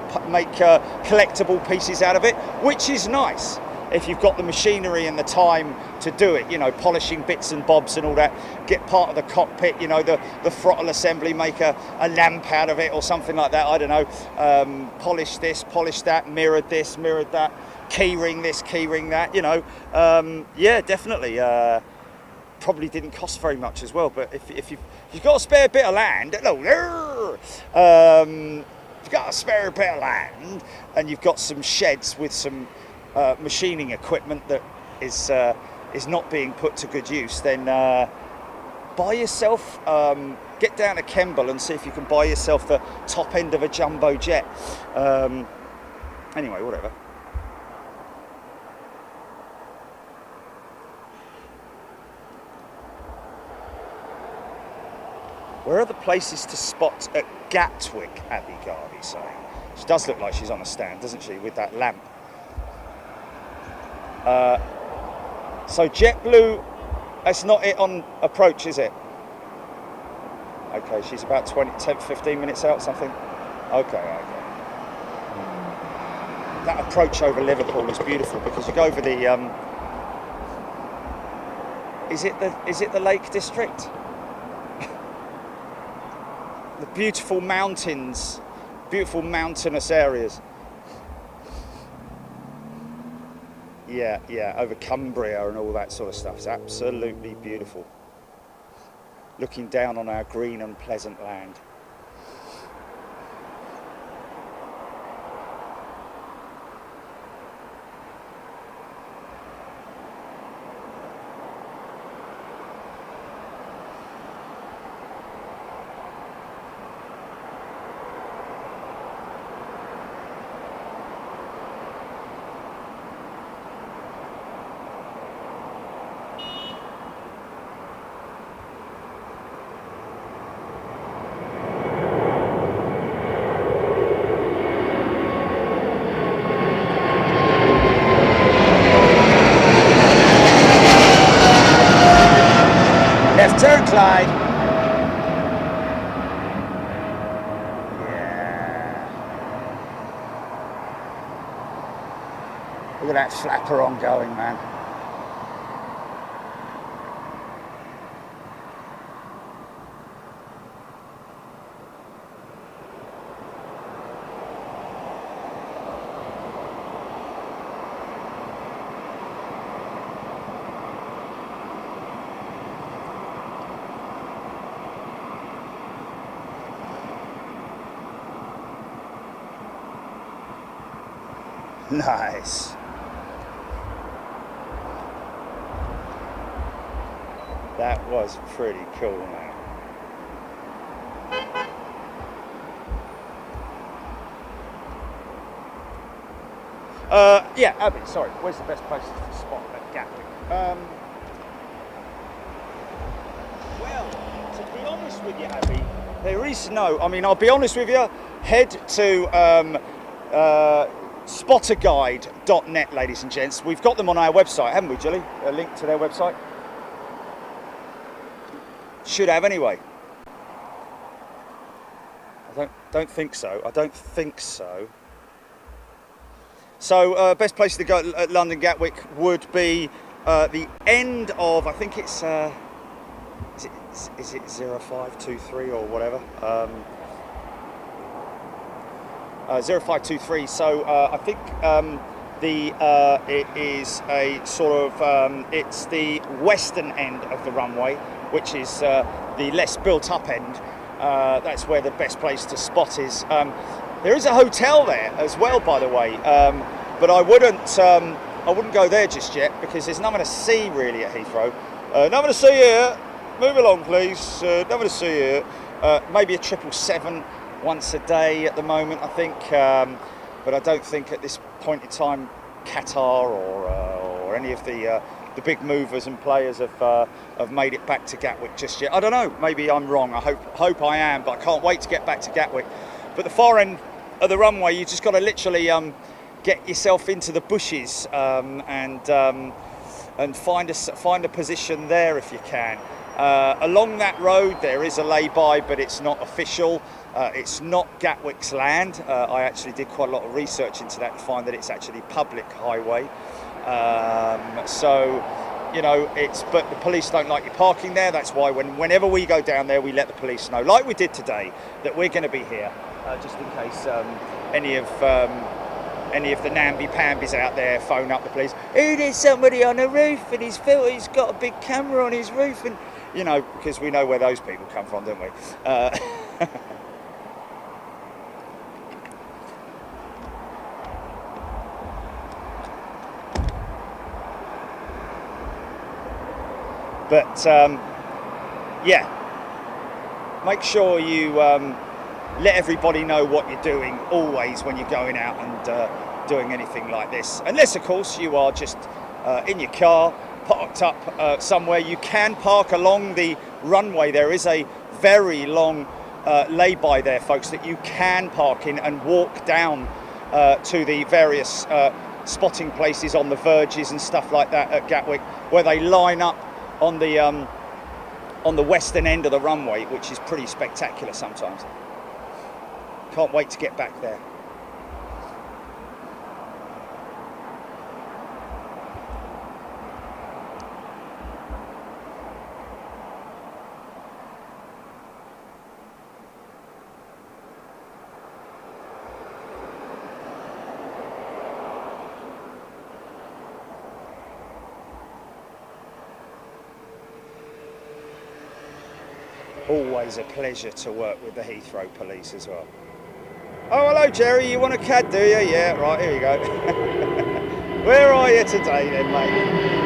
collectible pieces out of it, which is nice if you've got the machinery and the time to do it, you know, polishing bits and bobs and all that, get part of the cockpit, you know, the throttle assembly, make a lamp out of it or something like that, I don't know, polish this, polish that, mirrored this, mirrored that, keyring this, keyring that, you know, yeah, definitely. Probably didn't cost very much as well, but if you've got a spare bit of land, if you've got a spare bit of land and you've got some sheds with some machining equipment that is not being put to good use, then buy yourself, get down to Kemble and see if you can buy yourself the top end of a jumbo jet. Anyway, whatever. Where are the places to spot at Gatwick, Abby Garvey saying? She does look like she's on a stand, doesn't she, with that lamp? So JetBlue, that's not it on approach, is it? Okay, she's about 15 minutes out, something. Okay. That approach over Liverpool is beautiful because you go over the, is it the Lake District? The beautiful mountains, beautiful mountainous areas. Yeah, over Cumbria and all that sort of stuff. It's absolutely beautiful. Looking down on our green and pleasant land. Turn, Clyde. Yeah. Look at that flapper on going, man. Nice. That was pretty cool, man. Yeah, Abby, sorry. Where's the best place to spot at Gatwick? Well, to be honest with you, Abby, there is no. I mean, I'll be honest with you. Head to spotterguide.net, ladies and gents. We've got them on our website, haven't we, Julie? A link to their website. Should have anyway. I don't think so. I don't think so. So best place to go at London Gatwick would be the end of, I think it's is it 0523 or whatever. 0523. So I think it is a sort of it's the western end of the runway, which is the less built up end. That's where the best place to spot is. There is a hotel there as well, by the way, but I wouldn't go there just yet because there's nothing to see really at Heathrow. Nothing to see here. Move along, please. Nothing to see here. Maybe a 777 once a day at the moment, I think, but I don't think at this point in time Qatar or or any of the big movers and players have made it back to Gatwick just yet. I don't know. Maybe I'm wrong. I hope I am, but I can't wait to get back to Gatwick. But the far end of the runway, you just got to literally get yourself into the bushes and find a position there if you can. Along that road there is a lay-by, but it's not official. It's not Gatwick's land. I actually did quite a lot of research into that to find that it's actually public highway. So, you know, but the police don't like you parking there. That's why whenever we go down there, we let the police know, like we did today, that we're going to be here, just in case any of the namby-pambies out there phone up the police. Oh, there's somebody on the roof and he's got a big camera on his roof, and you know, because we know where those people come from, don't we? But yeah, make sure you let everybody know what you're doing always when you're going out and doing anything like this. Unless, of course, you are just in your car, parked up somewhere. You can park along the runway. There is a very long lay-by there, folks, that you can park in and walk down to the various spotting places on the verges and stuff like that at Gatwick, where they line up on the western end of the runway, which is pretty spectacular sometimes. Can't wait to get back there. Always a pleasure to work with the Heathrow police as well. Oh, hello, Jerry. You want a cad, do you? Yeah, right, here you go. Where are you today then, mate?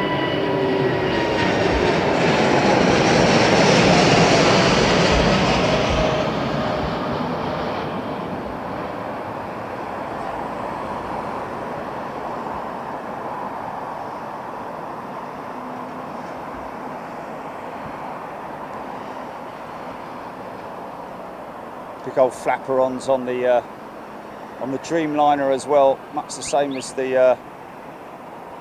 Big old flaperons on the Dreamliner as well, much the same as the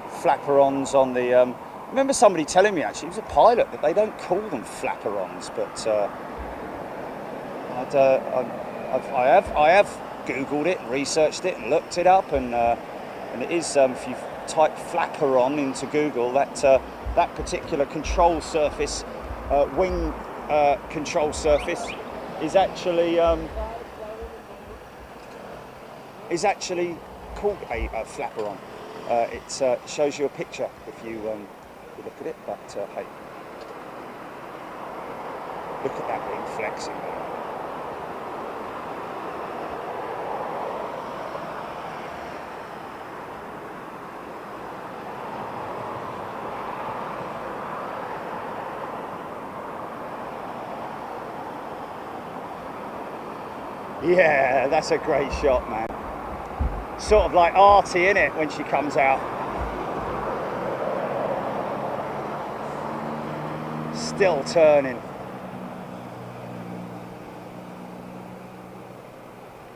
flaperons on the. I remember somebody telling me, actually, he was a pilot, that they don't call them flaperons, but I have Googled it and researched it and looked it up, and it is, if you type flaperon into Google, that particular control surface, wing control surface, is actually called a flaperon. It shows you a picture if you look at it, but hey, look at that wing flexing. Yeah, that's a great shot, man. Sort of like Artie, innit, when she comes out. Still turning.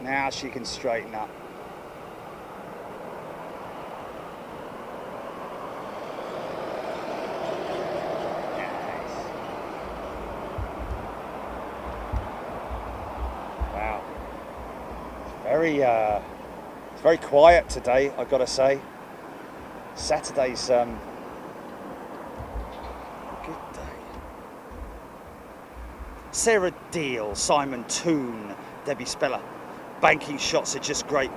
Now she can straighten up. Wow. It's very quiet today, I've got to say. Saturday's good day. Sarah Deal, Simon Toon, Debbie Speller. Banking shots are just great.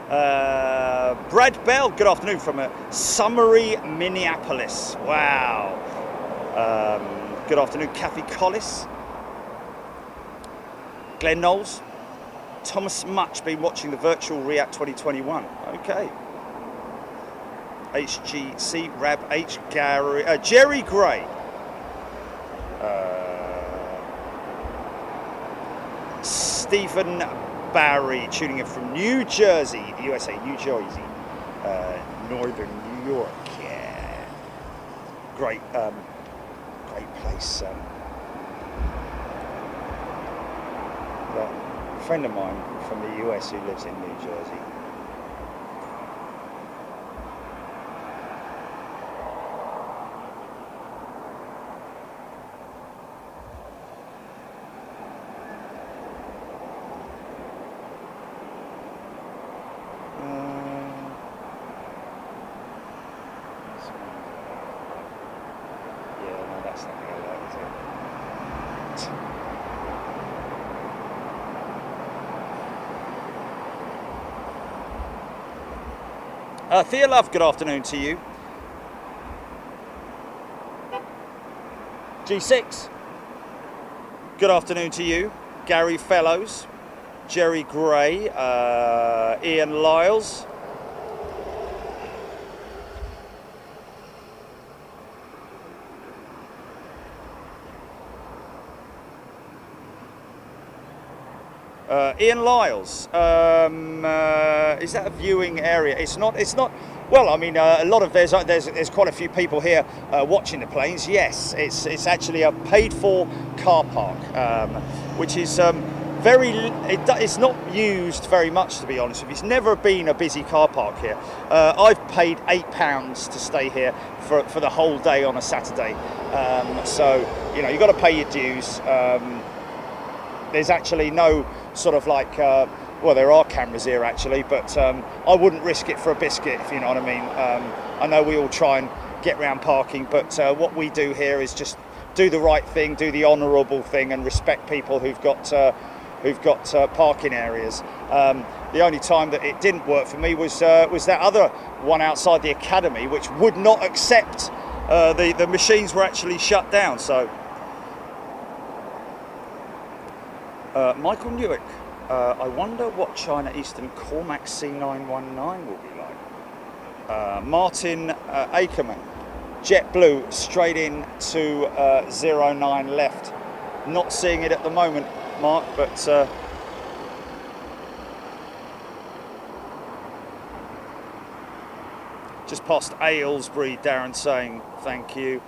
Brad Bell, good afternoon from Summery, Minneapolis. Wow. Good afternoon, Kathy Collis. Glenn Knowles. Thomas Much, been watching the virtual React 2021. Okay. HGC, Rab H, Gary, Jerry Gray. Stephen Barry, tuning in from New Jersey, USA, New Jersey, Northern New York. Yeah. great great place. A friend of mine from the US who lives in New Jersey. Thea Love, good afternoon to you. G6, good afternoon to you. Gary Fellows, Jerry Gray, Ian Lyles. Ian Lyles, is that a viewing area? It's not. Well, I mean, a lot of there's quite a few people here watching the planes. Yes, it's actually a paid-for car park, which is it's not used very much, to be honest with you. It's never been a busy car park here. I've paid £8 to stay here for the whole day on a Saturday. So you've got to pay your dues. There's actually no sort of like, well, there are cameras here actually, but I wouldn't risk it for a biscuit, if you know what I mean. I know we all try and get around parking, but what we do here is just do the right thing, do the honourable thing, and respect people who've got parking areas. The only time that it didn't work for me was that other one outside the academy, which would not accept the machines were actually shut down. So. Michael Newick, I wonder what China Eastern Cormac C919 will be like. Martin Ackerman, JetBlue straight in to 09 left. Not seeing it at the moment, Mark, but just past Aylesbury, Darren saying thank you.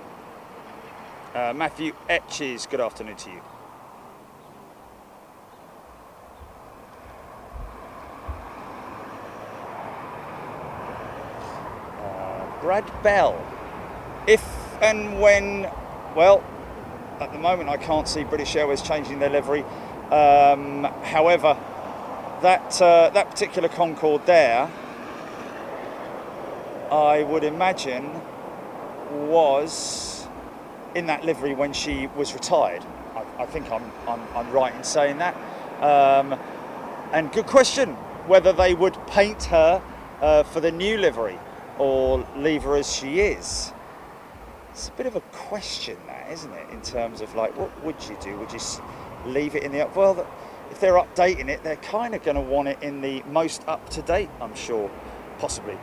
Matthew Etches, good afternoon to you. Brad Bell, if and when, well, at the moment I can't see British Airways changing their livery. However, that particular Concorde there, I would imagine, was in that livery when she was retired. I think I'm right in saying that. And good question, whether they would paint her for the new livery or leave her as she is. It's a bit of a question, that, isn't it, in terms of like, what would you do? Would you leave it in the well, if they're updating it, they're kind of going to want it in the most up-to-date, I'm sure, possibly.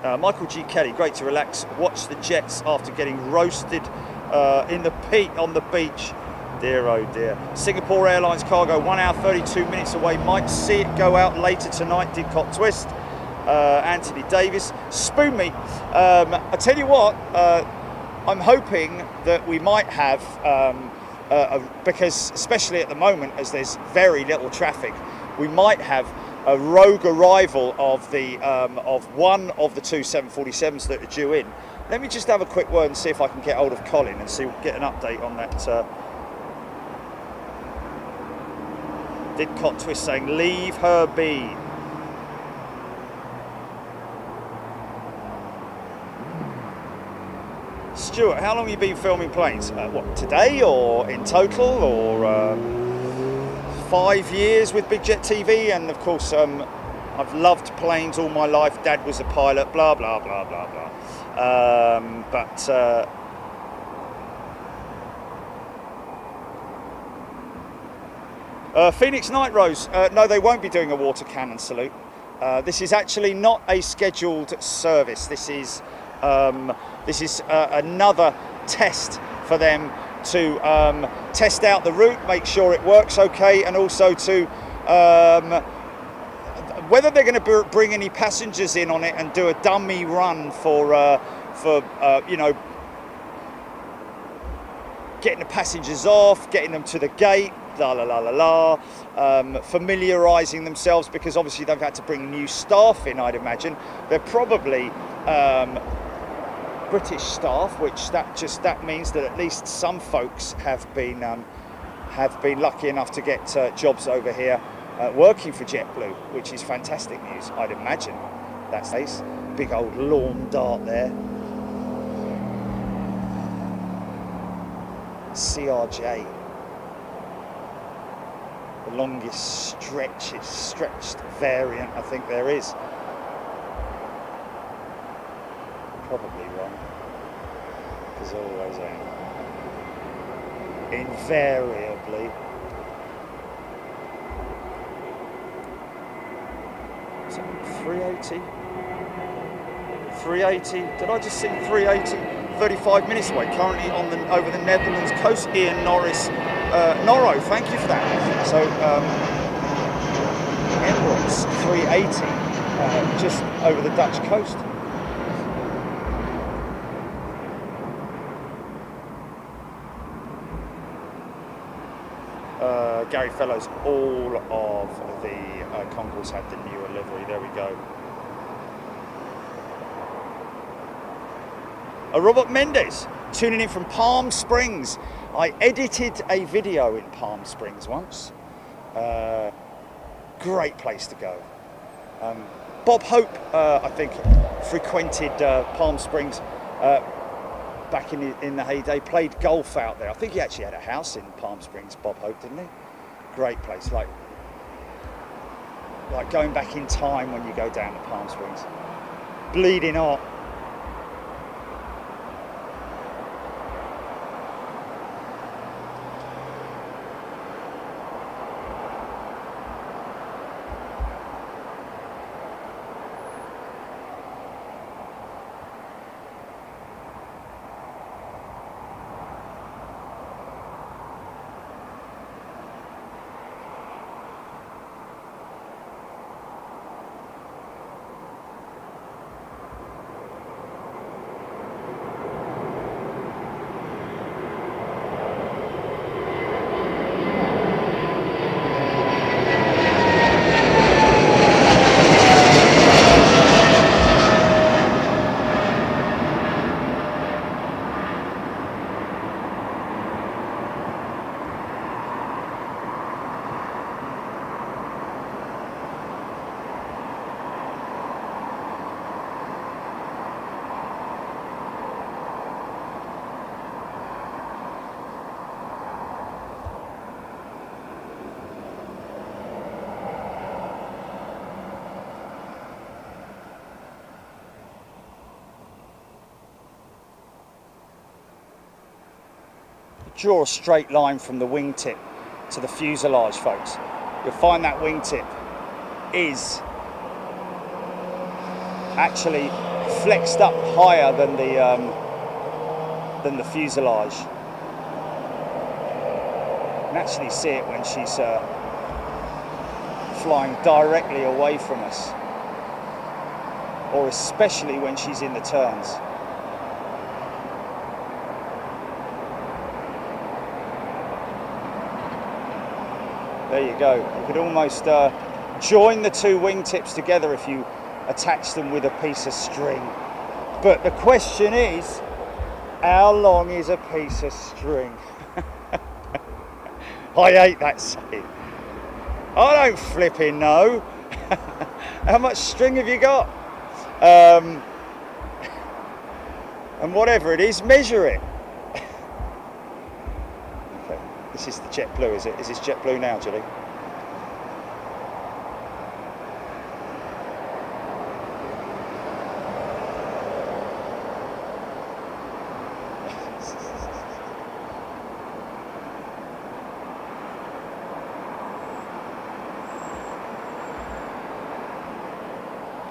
Michael G. Kelly, great to relax, watch the Jets after getting roasted in the peat on the beach. Dear oh dear. Singapore Airlines cargo 1 hour 32 minutes away, might see it go out later tonight. Didcot twist. Anthony Davis, spoon me. I tell you what, I'm hoping that we might have, because especially at the moment, as there's very little traffic, we might have a rogue arrival of the of one of the two 747s that are due in. Let me just have a quick word and see if I can get hold of Colin and see get an update on that. Didcot twist saying, leave her be. Stuart, how long have you been filming planes? What, today or in total, or 5 years with Big Jet TV? And of course, I've loved planes all my life. Dad was a pilot, blah, blah, blah, blah, blah. Phoenix Night Rose, no, they won't be doing a water cannon salute. This is actually not a scheduled service. This is another test for them to test out the route, make sure it works okay, and also to whether they're going to bring any passengers in on it and do a dummy run for getting the passengers off, getting them to the gate, la la la la la, familiarising themselves, because obviously they've had to bring new staff in, I'd imagine. They're probably British staff, which that means that at least some folks have been lucky enough to get jobs over here working for JetBlue, which is fantastic news, I'd imagine. That's nice. Big old lawn dart there. CRJ, the longest stretched variant I think there is. Probably wrong, because I always am. Invariably. Is it 380? 380? Did I just see 380? 35 minutes away, currently over the Netherlands coast. Ian Norris, Norro, thank you for that. So Emirates 380, just over the Dutch coast. Gary Fellows, all of the Concourse had the newer livery. There we go. Robert Mendes, tuning in from Palm Springs. I edited a video in Palm Springs once. Great place to go. Bob Hope, I think, frequented Palm Springs back in the heyday, played golf out there. I think he actually had a house in Palm Springs, Bob Hope, didn't he? Great place, like going back in time when you go down to Palm Springs. Bleeding hot. Draw a straight line from the wingtip to the fuselage, folks. You'll find that wingtip is actually flexed up higher than the fuselage. You can actually see it when she's flying directly away from us, or especially when she's in the turns. There you go. You could almost join the two wingtips together if you attach them with a piece of string. But the question is, how long is a piece of string? I hate that saying. I don't flipping know. How much string have you got? And whatever it is, measure it. This is the JetBlue, is it? Is this JetBlue now, Julie?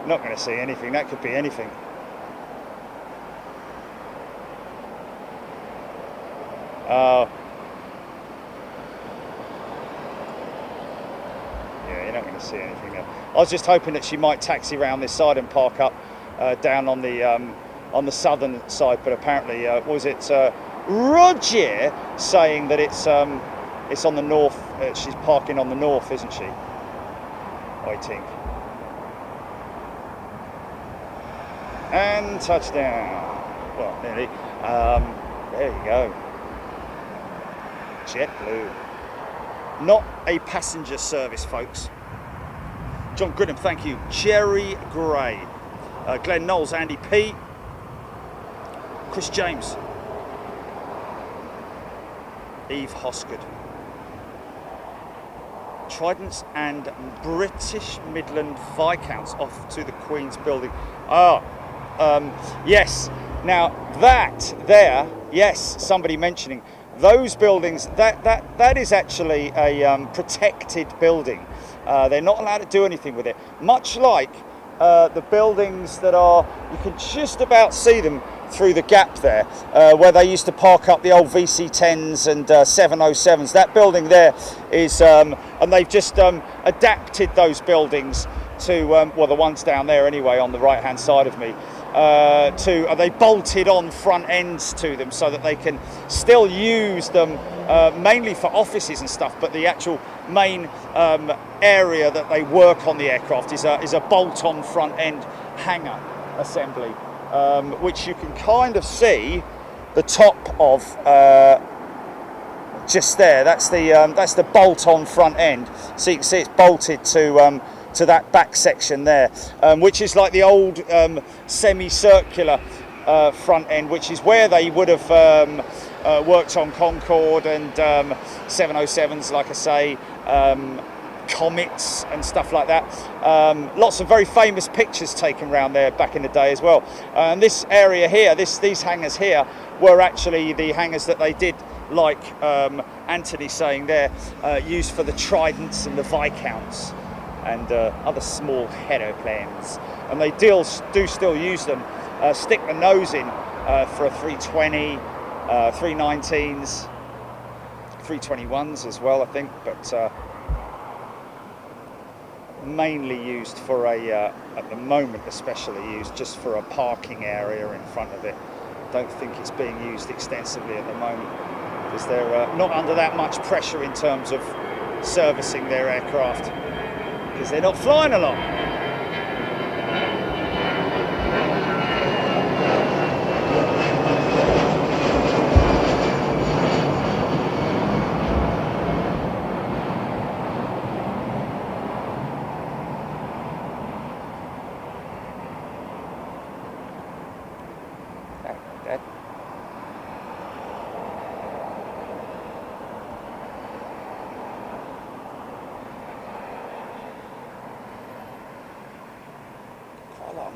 Not going to see anything. That could be anything. See anything there. I was just hoping that she might taxi around this side and park up down on the southern side, but apparently was it Roger saying that it's on the north. She's parking on the north, isn't she? I think. And touchdown. Well, nearly. There you go. JetBlue. Not a passenger service, folks. John Grinham, thank you. Jerry Gray. Glenn Knowles, Andy P. Chris James. Eve Hosgood. Tridents and British Midland Viscounts off to the Queen's Building. Yes. Now that there, yes, somebody mentioning those buildings. That is actually a protected building. They're not allowed to do anything with it. Much like the buildings that are, you can just about see them through the gap there, where they used to park up the old VC10s and 707s. That building there is, and they've just adapted those buildings to, well, the ones down there anyway on the right hand side of me, they bolted on front ends to them so that they can still use them mainly for offices and stuff, but the actual main area that they work on the aircraft is a bolt-on front end hangar assembly, which you can kind of see the top of just there. That's the bolt-on front end. So you can see it's bolted to that back section there, which is like the old semicircular front end, which is where they would have worked on Concorde and 707s, like I say, Comets and stuff like that. Lots of very famous pictures taken around there back in the day as well. And this area here, these hangars here, were actually the hangars that they did, like Anthony saying there, used for the Tridents and the Viscounts and other small aeroplanes. And they do still use them, stick the nose in for a 320, 319s, 321s as well, I think, but mainly used for at the moment especially used just for a parking area in front of it. Don't think it's being used extensively at the moment because they're not under that much pressure in terms of servicing their aircraft because they're not flying a lot.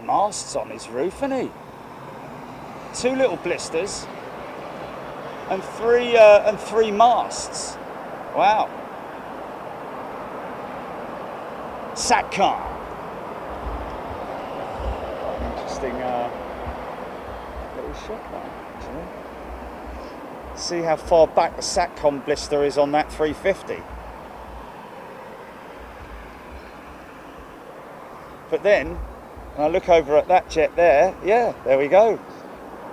Masts on his roof, isn't he? 2 little blisters and three masts. Wow. Satcom. Interesting little shot there, actually. See how far back the Satcom blister is on that 350. But then and I look over at that jet there, yeah, there we go.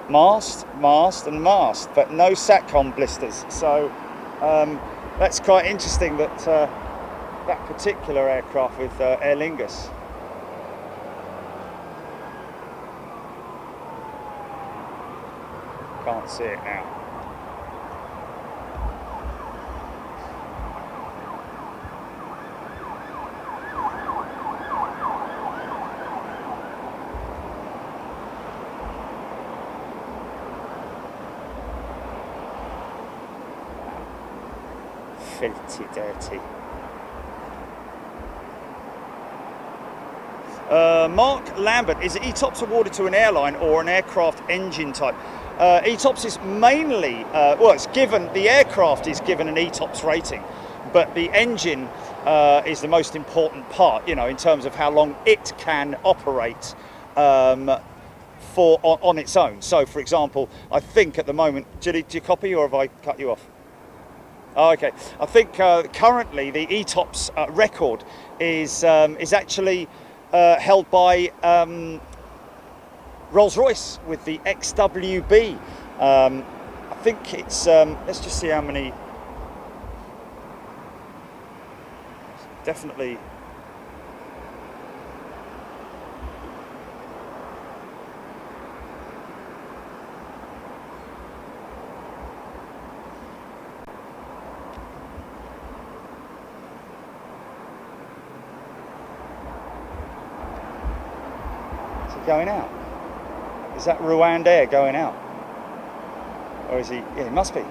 Mast, mast and mast, but no Satcom blisters. So that's quite interesting that that particular aircraft with Aer Lingus. Can't see it now. Filthy dirty. Mark Lambert, is ETOPS awarded to an airline or an aircraft engine type? ETOPS is mainly, well, it's given, the aircraft is given an ETOPS rating, but the engine is the most important part, you know, in terms of how long it can operate on its own. So, for example, I think at the moment, did you copy or have I cut you off? Oh, okay. I think currently the ETOPS record is actually held by Rolls-Royce with the XWB. I think it's, let's just see how many, definitely, is he going out? Is that Rwandair going out? Or is he? Yeah, he must be.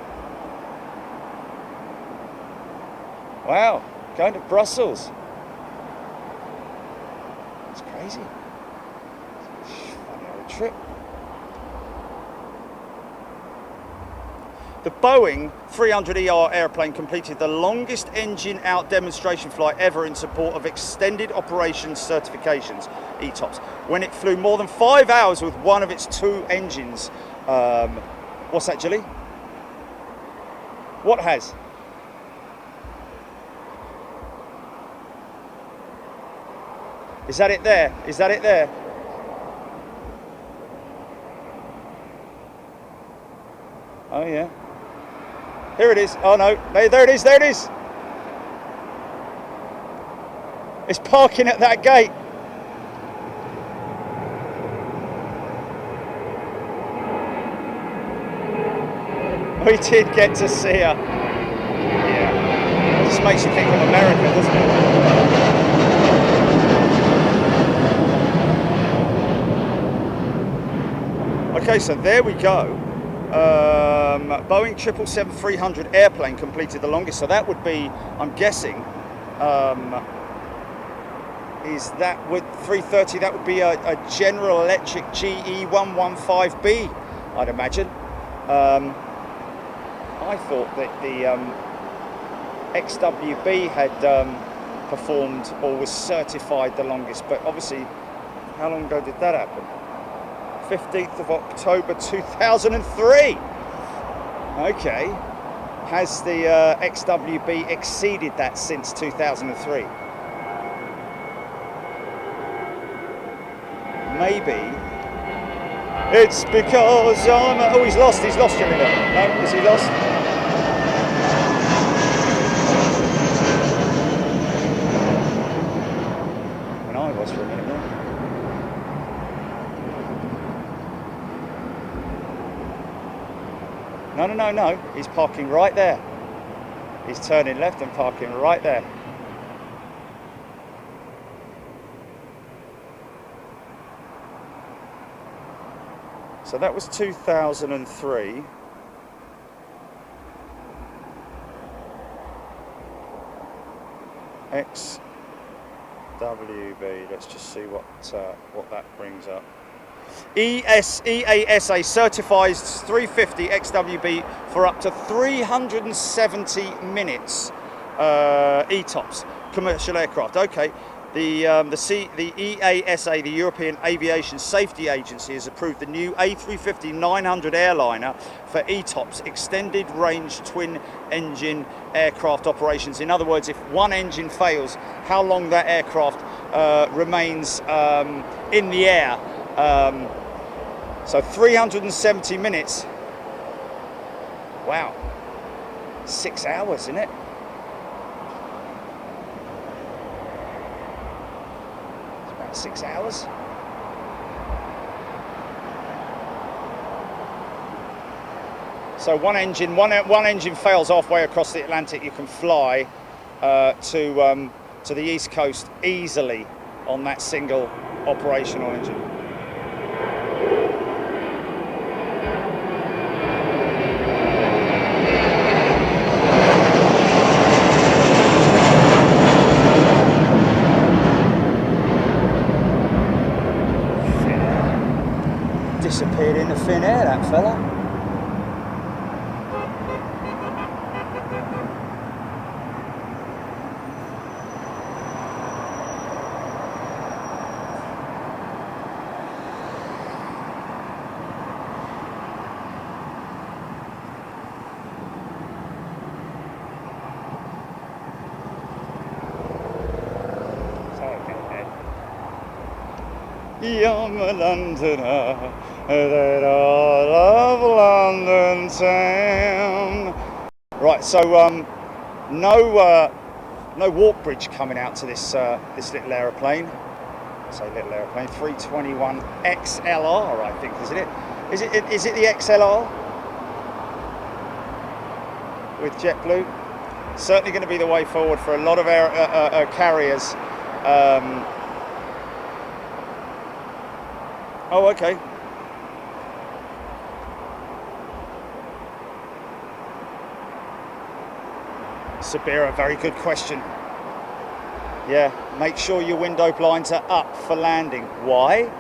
Wow, going to Brussels. It's crazy. Funny old trip. The Boeing 300ER airplane completed the longest engine-out demonstration flight ever in support of Extended Operations Certifications, ETOPS, when it flew more than 5 hours with one of its 2 engines. What's that, Julie? What has? Is that it there? Is that it there? Oh, yeah. Here it is. Oh, no. There it is. There it is. It's parking at that gate. We did get to see her. Yeah. It just makes you think of America, doesn't it? Okay, so there we go. Boeing 777-300 airplane completed the longest. So that would be, I'm guessing, is that with 330? That would be a General Electric GE115B, I'd imagine. I thought that the XWB had performed or was certified the longest, but obviously, how long ago did that happen? 15th of October 2003. Okay. Has the XWB exceeded that since 2003? Maybe. It's because I'm... Oh, he's lost, Julian. No, is he lost? And I was for a minute there. No. He's parking right there. He's turning left and parking right there. So that was 2003. XWB, let's just see what that brings up. EASA certifies 350 XWB for up to 370 minutes ETOPS commercial aircraft. Okay, the EASA, the European Aviation Safety Agency, has approved the new A350-900 airliner for ETOPS, extended range twin engine aircraft operations. In other words, if one engine fails, how long that aircraft remains in the air. So 370 minutes. Wow. 6 hours, isn't it? It's about 6 hours. So one engine fails halfway across the Atlantic. You can fly to the East Coast easily on that single operational engine. Disappeared into thin air, that fella. I'm a Londoner, that all of London town. Right, so no walk bridge coming out to this this little aeroplane. Say little aeroplane, 321 XLR, I think, isn't it? Is it the XLR with JetBlue? Certainly going to be the way forward for a lot of carriers. Oh, okay. Sabira, very good question. Yeah, make sure your window blinds are up for landing. Why?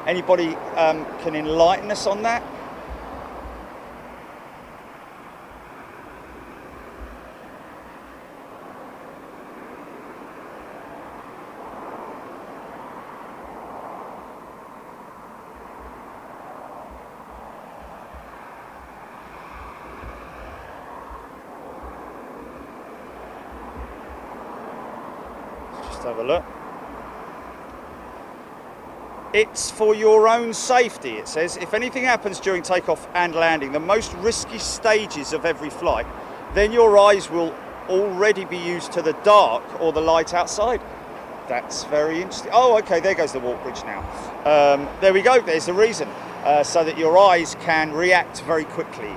Anybody can enlighten us on that? Have a look. It's for your own safety, it says. If anything happens during takeoff and landing, the most risky stages of every flight, then your eyes will already be used to the dark or the light outside. That's very interesting. Oh, okay, there goes the walk bridge now. There we go, there's the reason. So that your eyes can react very quickly.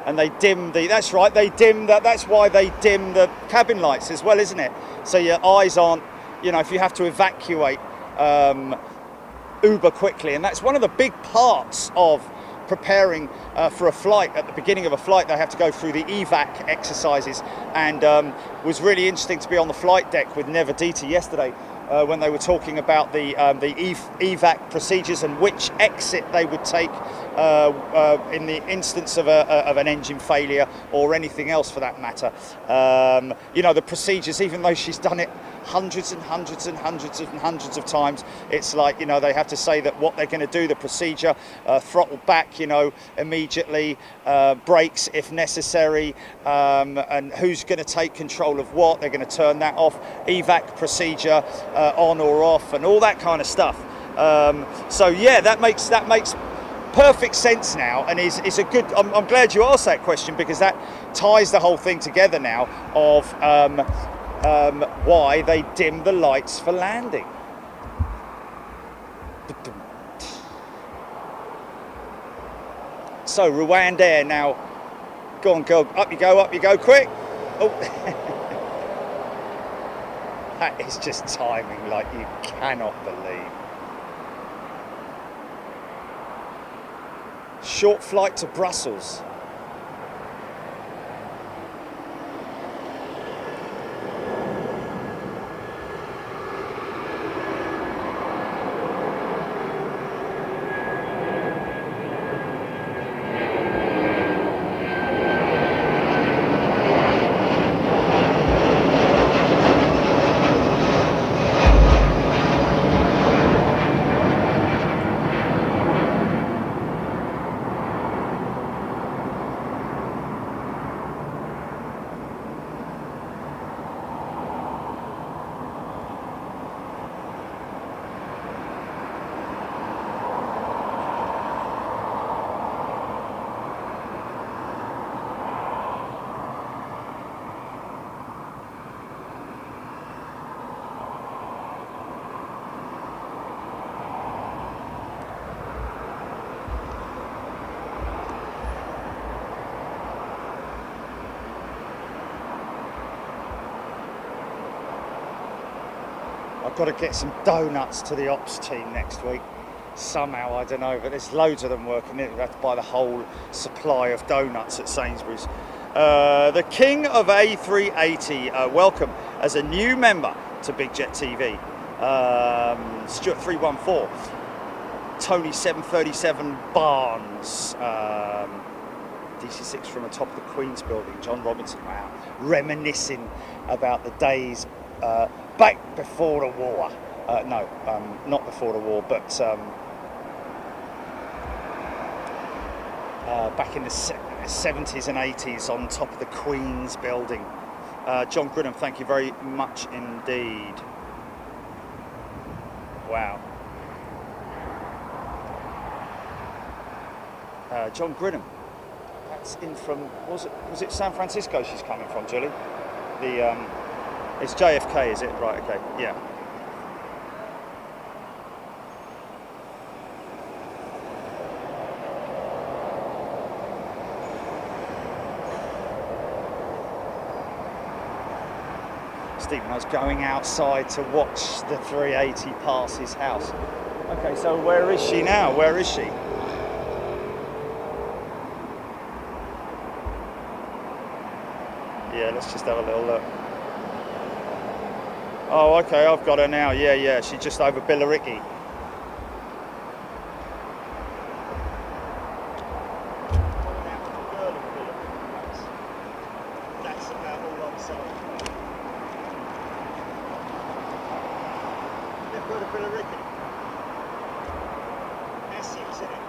And they dim that's right, they dim that's why they dim the cabin lights as well, isn't it? So your eyes aren't, you know, if you have to evacuate uber quickly. And that's one of the big parts of preparing for a flight. At the beginning of a flight, they have to go through the evac exercises, and was really interesting to be on the flight deck with Nevedita yesterday when they were talking about the evac procedures and which exit they would take in the instance of an engine failure or anything else for that matter. You know, the procedures, even though she's done it hundreds and hundreds and hundreds and hundreds of times, it's like, you know, they have to say that what they're going to do, the procedure, throttle back, you know, immediately, brakes if necessary, and who's going to take control of what, they're going to turn that off, evac procedure on or off, and all that kind of stuff. So yeah, that makes perfect sense now, and is a good. I'm glad you asked that question, because that ties the whole thing together now of why they dim the lights for landing. So Rwandair now, go on girl, up you go, quick. Oh. That is just timing like you cannot believe. Short flight to Brussels. I've got to get some donuts to the ops team next week. Somehow, I don't know, but there's loads of them working. We have to buy the whole supply of donuts at Sainsbury's. The King of A380, welcome as a new member to Big Jet TV. Stuart 314, Tony 737 Barnes, DC6 from the top of the Queen's building, John Robinson, wow, reminiscing about the days back before the war. No, not before the war, but back in the 70s and 80s on top of the Queen's building. John Grinham, thank you very much indeed. Wow. John Grinham. That's in from, was it San Francisco she's coming from, Julie? It's JFK, is it? Right, okay, yeah. Stephen, I was going outside to watch the 380 pass his house. Okay, so where is she now? Where is she? Yeah, let's just have a little look. Oh, okay, I've got her now. Yeah, she's just over Billericay. That's about all I'm saying. They've got a Billericay. Essex, isn't it?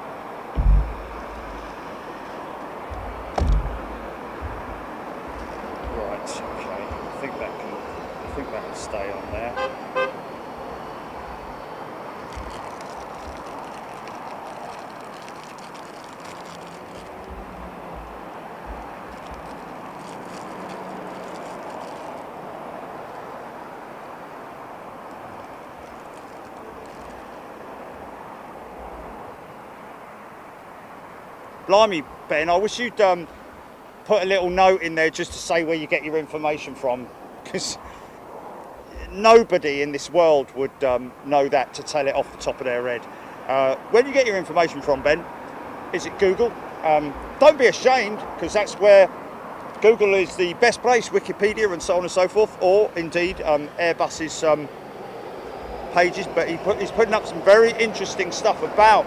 Right, okay. I think that can stay on there. Blimey, Ben, I wish you'd put a little note in there just to say where you get your information from, because nobody in this world would know that to tell it off the top of their head. Where do you get your information from, Ben? Is it Google? Don't be ashamed, because that's where Google is the best place, Wikipedia and so on and so forth, or indeed Airbus's pages, but he's putting up some very interesting stuff about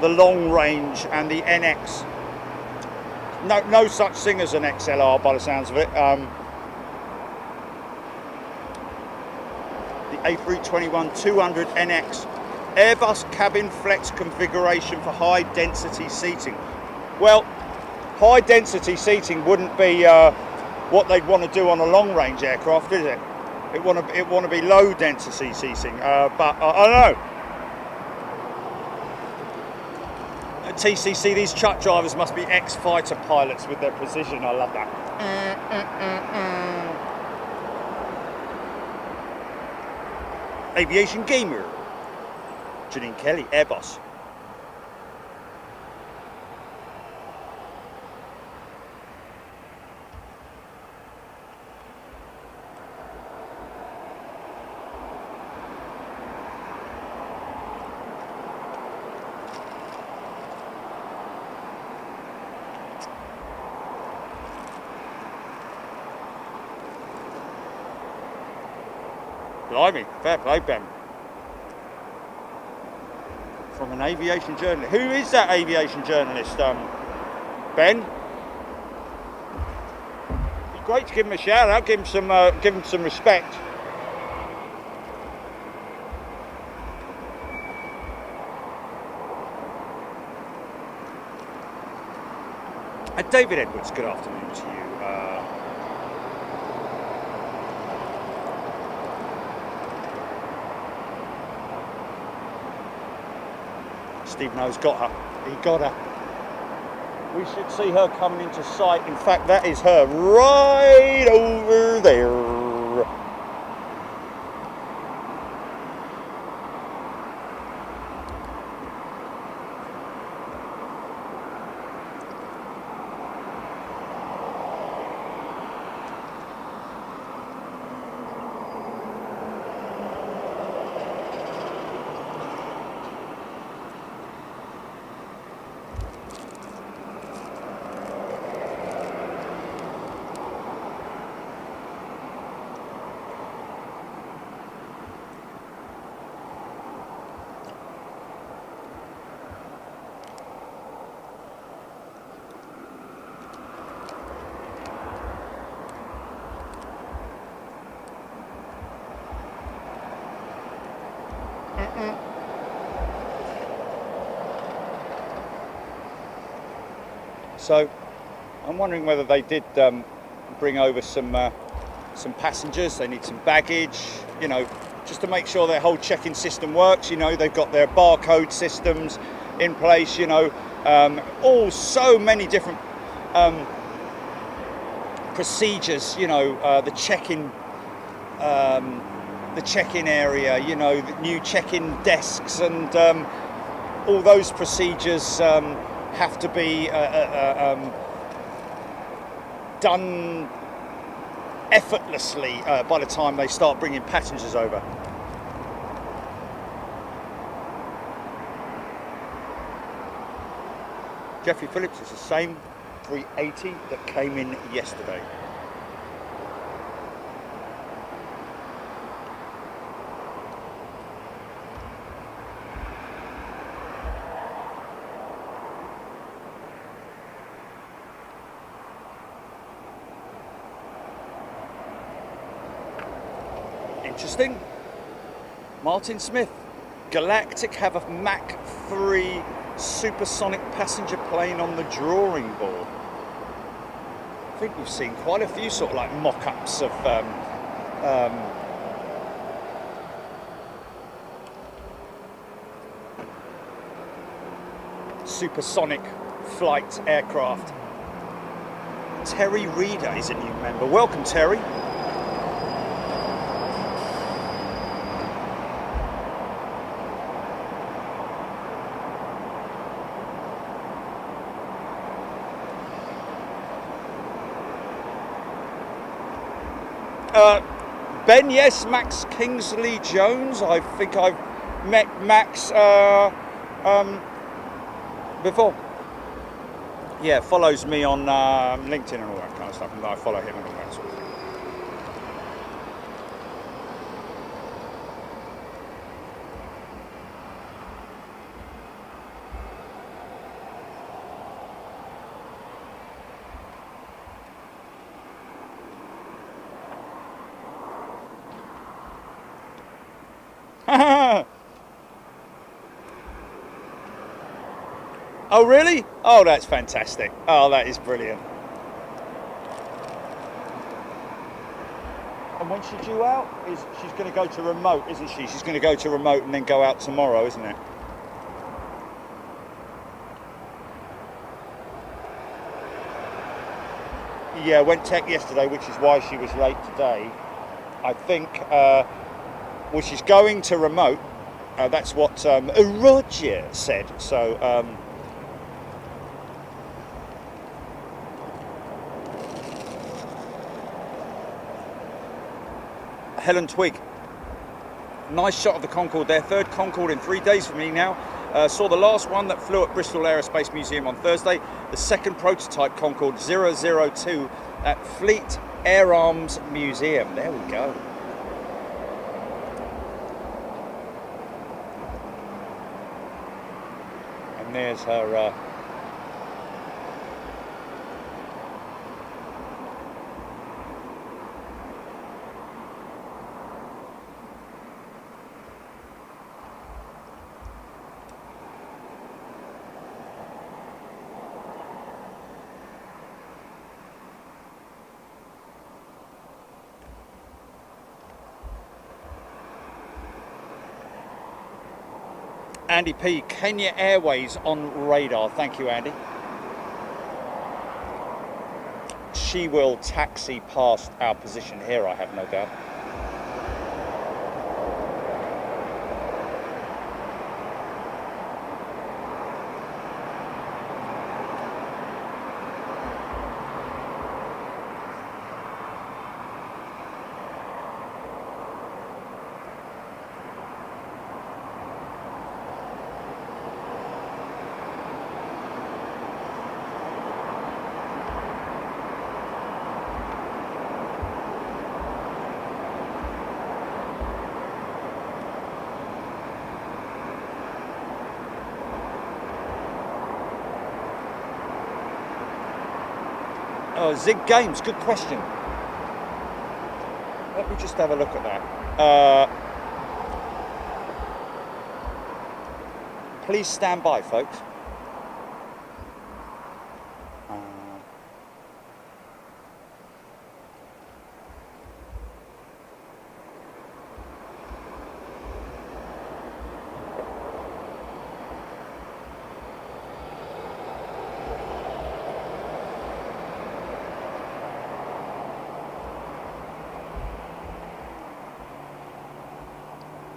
the long range and the NX. No such thing as an XLR by the sounds of it. The A321-200 NX Airbus cabin flex configuration for high density seating. Well, high density seating wouldn't be what they'd want to do on a long range aircraft, is it? It want to be low density seating, but I don't know. At TCC, these truck drivers must be ex-fighter pilots with their precision. I love that. Aviation Gamer. Janine Kelly, Airbus. Blimey, fair play, Ben. From an aviation journalist. Who is that aviation journalist, Ben? It'd be great to give him a shout out, give him some respect. David Edwards, good afternoon to you. Stephen O's got her. He got her. We should see her coming into sight. In fact, that is her right over there. So I'm wondering whether they did bring over some passengers. They need some baggage, you know, just to make sure their whole check-in system works. You know, they've got their barcode systems in place. You know, all so many different procedures, you know, the check-in area, you know, the new check-in desks, and all those procedures have to be done effortlessly by the time they start bringing passengers over. Jeffrey Phillips is the same 380 that came in yesterday. Interesting. Martin Smith, Galactic have a Mach 3 supersonic passenger plane on the drawing board. I think we've seen quite a few sort of like mock-ups of supersonic flight aircraft. Terry Reader is a new member. Welcome, Terry. Ben, yes, Max Kingsley Jones. I think I've met Max before. Yeah, follows me on LinkedIn and all that kind of stuff, and I follow him and all that sort of thing. Oh really? Oh, that's fantastic. Oh, that is brilliant. And when's she due out? She's going to go to remote, isn't she? She's going to go to remote and then go out tomorrow, isn't it? Yeah, went tech yesterday, which is why she was late today. I think, well, she's going to remote. That's what Roger said. So, Helen Twigg, nice shot of the Concorde there. Third Concorde in 3 days for me now. Saw the last one that flew at Bristol Aerospace Museum on Thursday. The second prototype Concorde 002 at Fleet Air Arms Museum. There we go. And there's her Andy P, Kenya Airways on radar. Thank you, Andy. She will taxi past our position here, I have no doubt. Oh, Zig Games, good question. Let me just have a look at that. Please stand by, folks.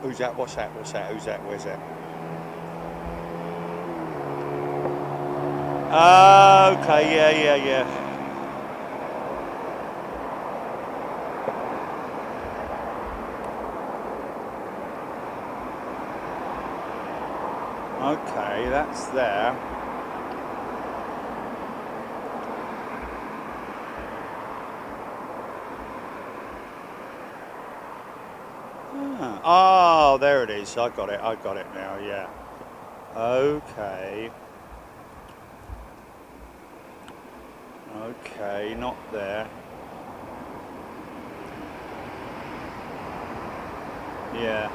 Who's that? What's that? What's that? Who's that? Where's that? Okay, yeah. Okay, that's there. Oh, there it is. I got it now, yeah. Okay. Okay, not there. Yeah.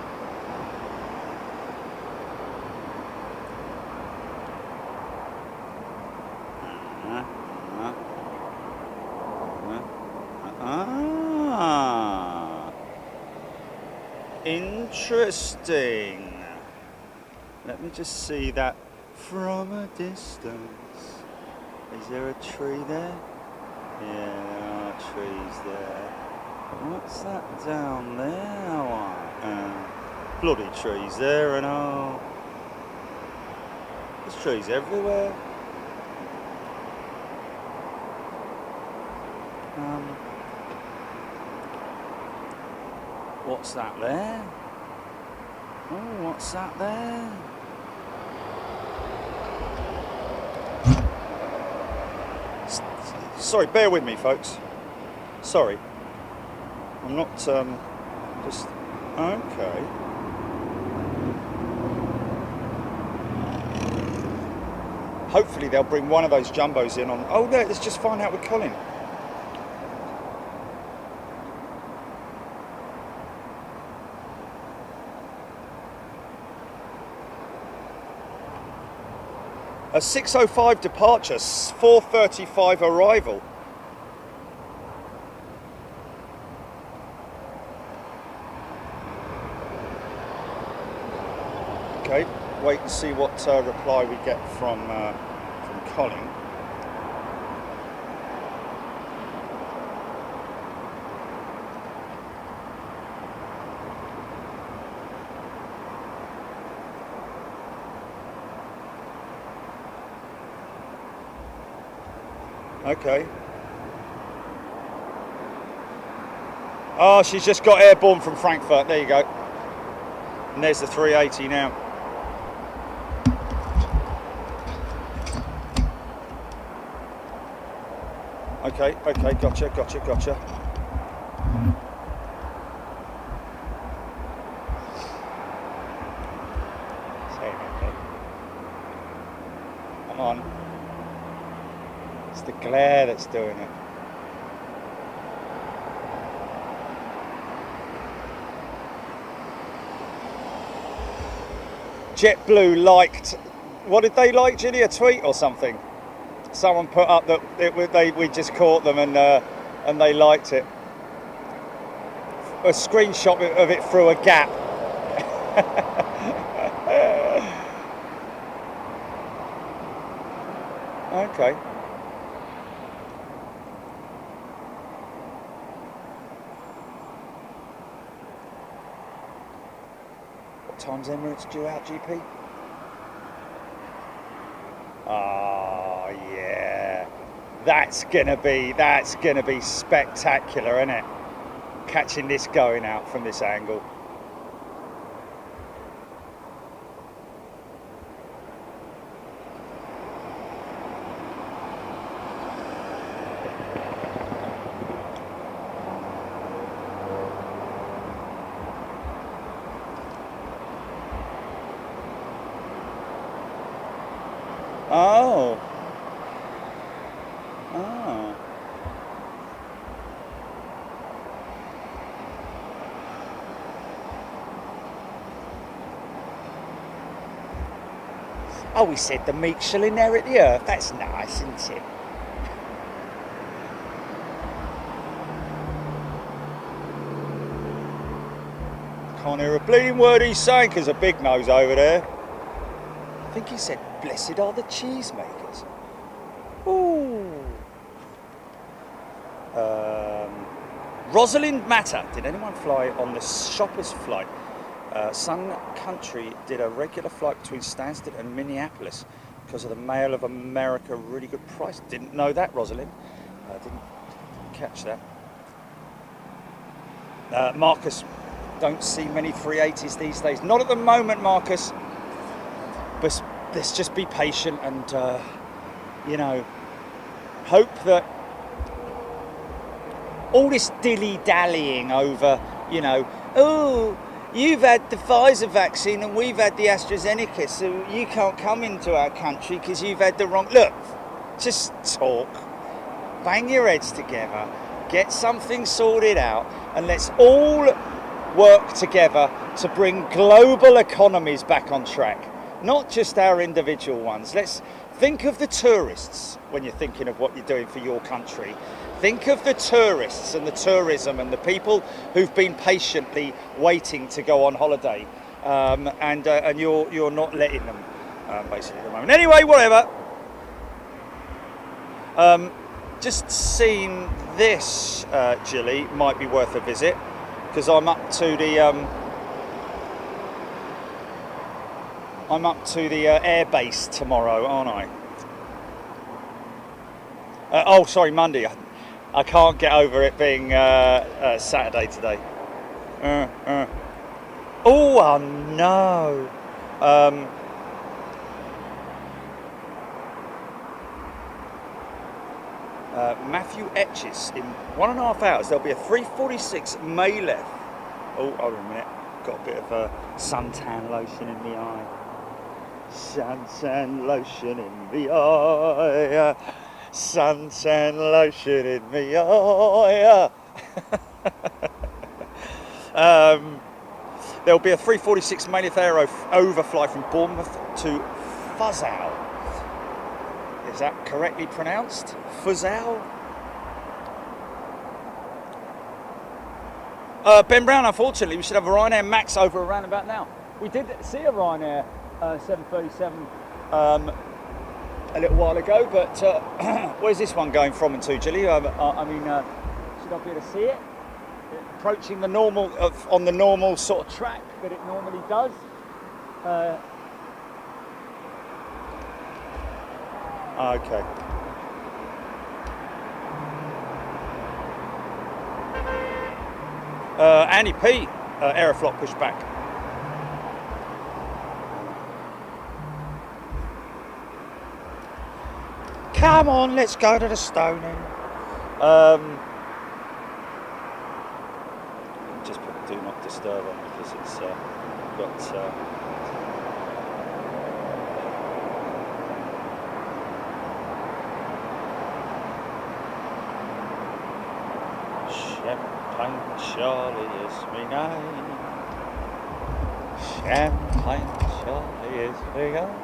Interesting. Let me just see that from a distance. Is there a tree there? Yeah, there are trees there. What's that down there? Bloody trees there and all. There's trees everywhere. What's that there? Oh, what's that there? Sorry, bear with me, folks. Sorry. I'm not, just... Okay. Hopefully they'll bring one of those jumbos in on... Oh, let's just find out with Colin. A 6:05 departure, 4:35 arrival. Okay, wait and see what reply we get from Colin. Okay. Oh, she's just got airborne from Frankfurt. There you go. And there's the 380 now. Okay, gotcha. Come on. It's the glare that's doing it. JetBlue liked, what did they like, Ginny? A tweet or something? Someone put up that we just caught them and they liked it. A screenshot of it through a gap. Okay. What time's Emirates due out, GP? Oh yeah, that's gonna be spectacular, isn't it? Catching this going out from this angle. Oh. Oh. Oh, we said the meek shall inherit the earth. That's nice, isn't it? Can't hear a bleeding word he's saying because a big nose over there. I think he said, blessed are the cheesemakers. Ooh. Rosalind Matter. Did anyone fly on the shopper's flight? Sun Country did a regular flight between Stansted and Minneapolis because of the Mail of America really good price. Didn't know that, Rosalind. Didn't catch that. Marcus, don't see many 380s these days. Not at the moment, Marcus. But let's just be patient and, you know, hope that all this dilly-dallying over, you know, oh, you've had the Pfizer vaccine and we've had the AstraZeneca, so you can't come into our country because you've had the wrong... Look, just talk. Bang your heads together. Get something sorted out and let's all work together to bring global economies back on track. Not just our individual ones. Let's think of the tourists when you're thinking of what you're doing for your country. Think of the tourists and the tourism and the people who've been patiently waiting to go on holiday, and you're not letting them, basically at the moment. Anyway, whatever. Just seen this, Jilly, might be worth a visit because I'm up to the air base tomorrow, aren't I? Oh, sorry, Monday. I can't get over it being Saturday today. Oh no. Matthew Etches, in 1.5 hours there'll be a 346 Mayleth. Oh, hold on a minute. Got a bit of suntan lotion in the eye. Suntan lotion in the eye. Suntan lotion in the eye. There'll be a 346 Mayleth Aero overfly from Bournemouth to Fuzhou. Is that correctly pronounced? Fuzhou? Ben Brown, unfortunately, we should have a Ryanair Max over around about now. We did see a Ryanair 737 a little while ago, but where's this one going from and to, Gilly? I mean, should I be able to see it? Approaching the normal, on the normal sort of track that it normally does. Okay. Andy P, Aeroflot pushed back. Come on, let's go to the Stoning. Just put do not disturb on because it's got. Champagne Charlie is me name. Champagne Charlie is me name.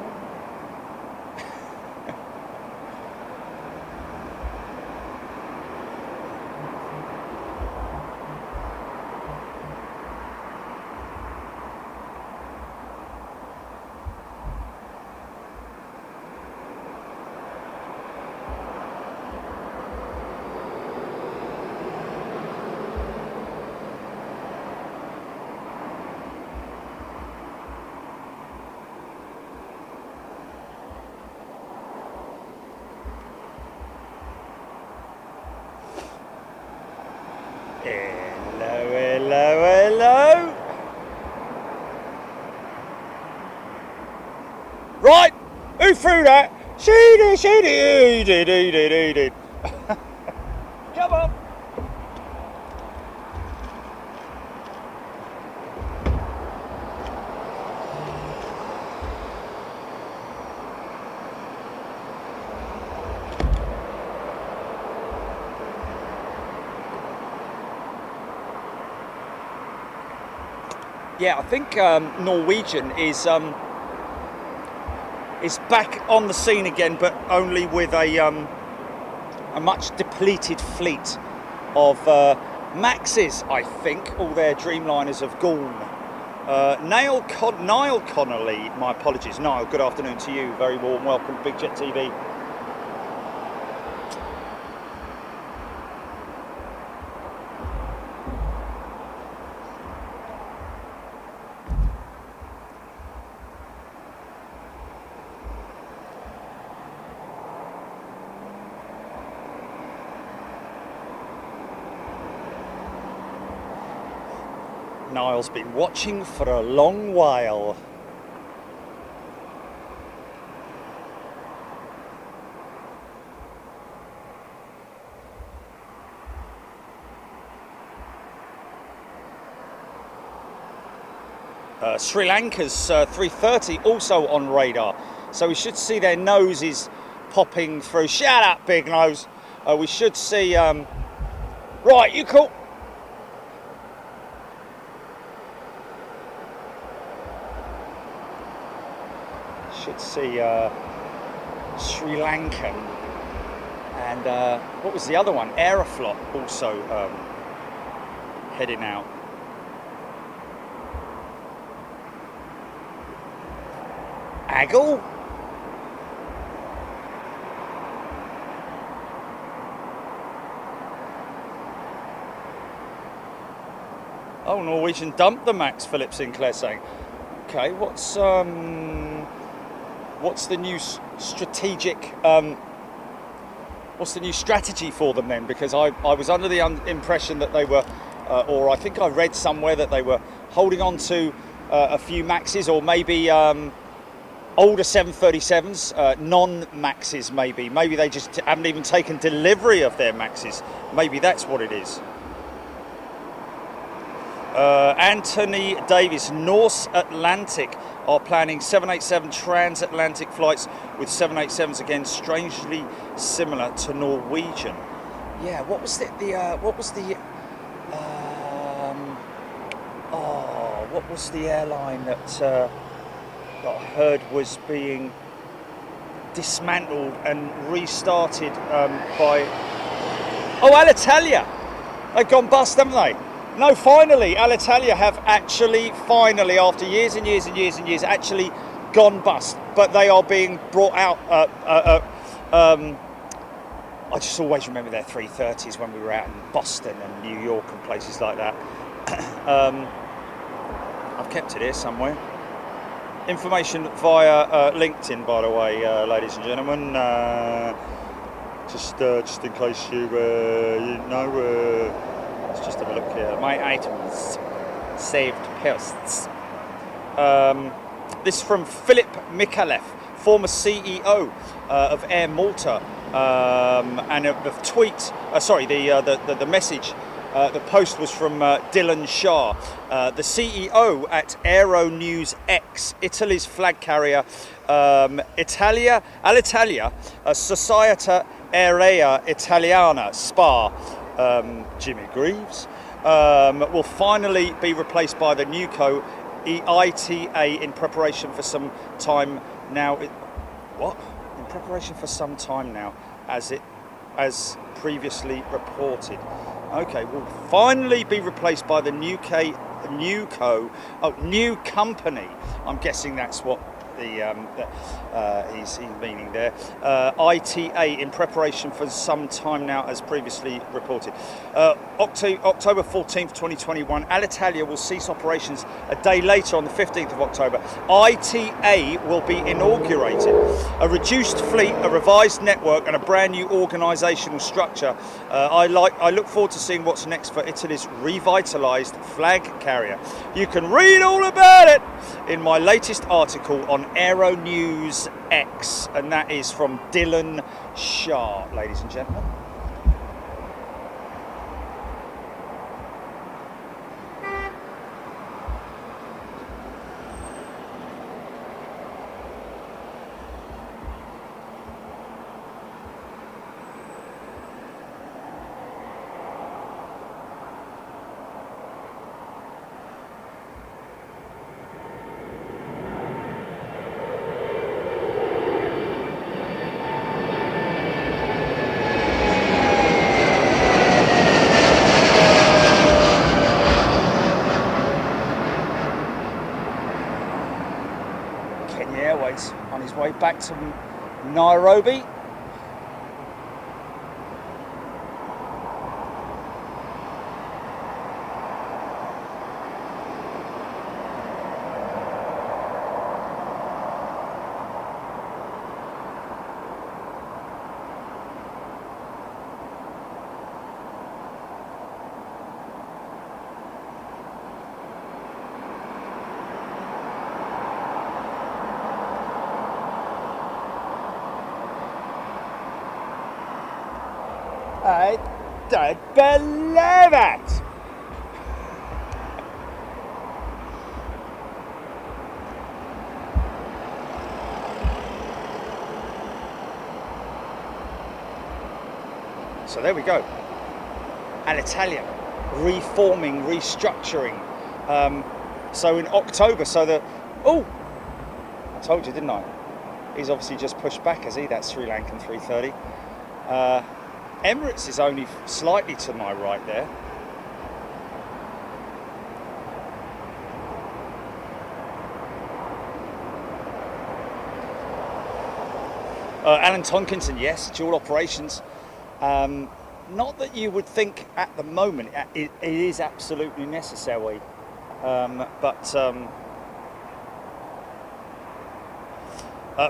Hello. Right, who threw that? She did. Come on. Yeah, I think Norwegian is back on the scene again, but only with a much depleted fleet of Maxes. I think all their Dreamliners have gone. Niall Connolly, my apologies. Niall, good afternoon to you. Very warm welcome, Big Jet TV. Niall's been watching for a long while. Sri Lanka's 3:30 also on radar, so we should see their noses popping through. Shut up, big nose. We should see. Right, you cool. Should see Sri Lankan and what was the other one? Aeroflot also heading out. Aggle? Oh, Norwegian dumped the Max, Philip Sinclair saying. Okay, what's the new strategic? What's the new strategy for them then? Because I was under the impression that they were, or I think I read somewhere that they were holding on to a few Maxes, or maybe older 737s, non-Maxes maybe. Maybe they just haven't even taken delivery of their Maxes. Maybe that's what it is. Anthony Davis, Norse Atlantic are planning 787 transatlantic flights with 787s again, strangely similar to Norwegian. Yeah, what was what was the airline that I heard was being dismantled and restarted by Alitalia. They've gone bust, haven't they? No, finally, Alitalia have actually, after years and years and years and years, actually gone bust. But they are being brought out. I just always remember their 330s when we were out in Boston and New York and places like that. I've kept it here somewhere. Information via LinkedIn, by the way, ladies and gentlemen. Just in case you know. Let's just have a look here. My items, saved posts. This is from Philip Mikalev, former CEO of Air Malta, and the tweet. The message. The post was from Dylan Shah, the CEO at Aeronews X, Italy's flag carrier. Alitalia, Società Aerea Italiana, SPA. Jimmy Greaves will finally be replaced by the NewCo EITA in preparation for some time now. In preparation for some time now, as previously reported. Okay, will finally be replaced by the new company. I'm guessing that's what he's meaning there. ITA in preparation for some time now, as previously reported. October 14th, 2021, Alitalia will cease operations a day later on the 15th of October. ITA will be inaugurated. A reduced fleet, a revised network and a brand new organisational structure. I look forward to seeing what's next for Italy's revitalised flag carrier. You can read all about it in my latest article on Aeronews X, and that is from Dylan Shah, ladies and gentlemen. On his way back to Nairobi. I don't believe it! So there we go. Alitalia reforming, restructuring. So in October, oh, I told you, didn't I? He's obviously just pushed back, has he? That Sri Lankan 330. Emirates is only slightly to my right there. Alan Tonkinson, yes, dual operations. Not that you would think at the moment it is absolutely necessary,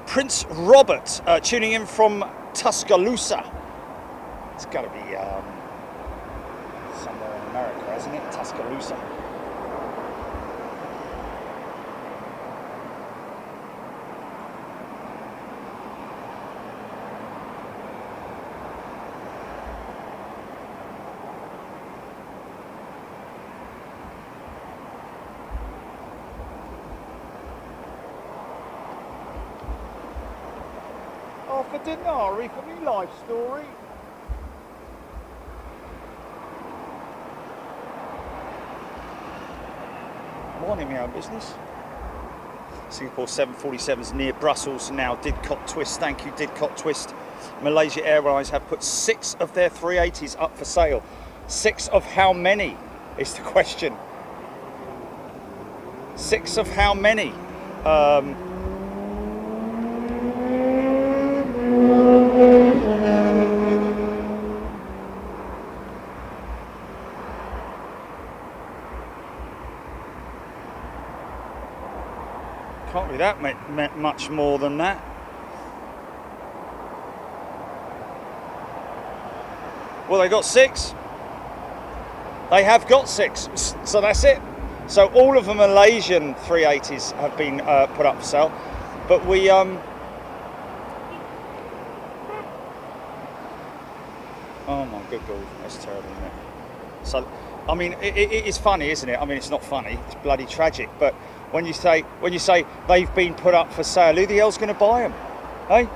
Prince Robert tuning in from Tuscaloosa. It's got to be somewhere in America, hasn't it? Tuscaloosa. For Denari for me life story. Minding my own business. Singapore 747s near Brussels now. Didcot Twist, thank you Didcot Twist. Malaysia Airlines have put 6 of their 380s up for sale. 6 of how many is the question. 6 of how many? Can't be that much more than that. Well, they got 6. They have got 6, so that's it. So all of the Malaysian 380s have been put up for sale, but we oh my good God, that's terrible, isn't it? So I mean, it is funny, isn't it? I mean, it's not funny, it's bloody tragic, but when you say they've been put up for sale, who the hell's going to buy them? Hey.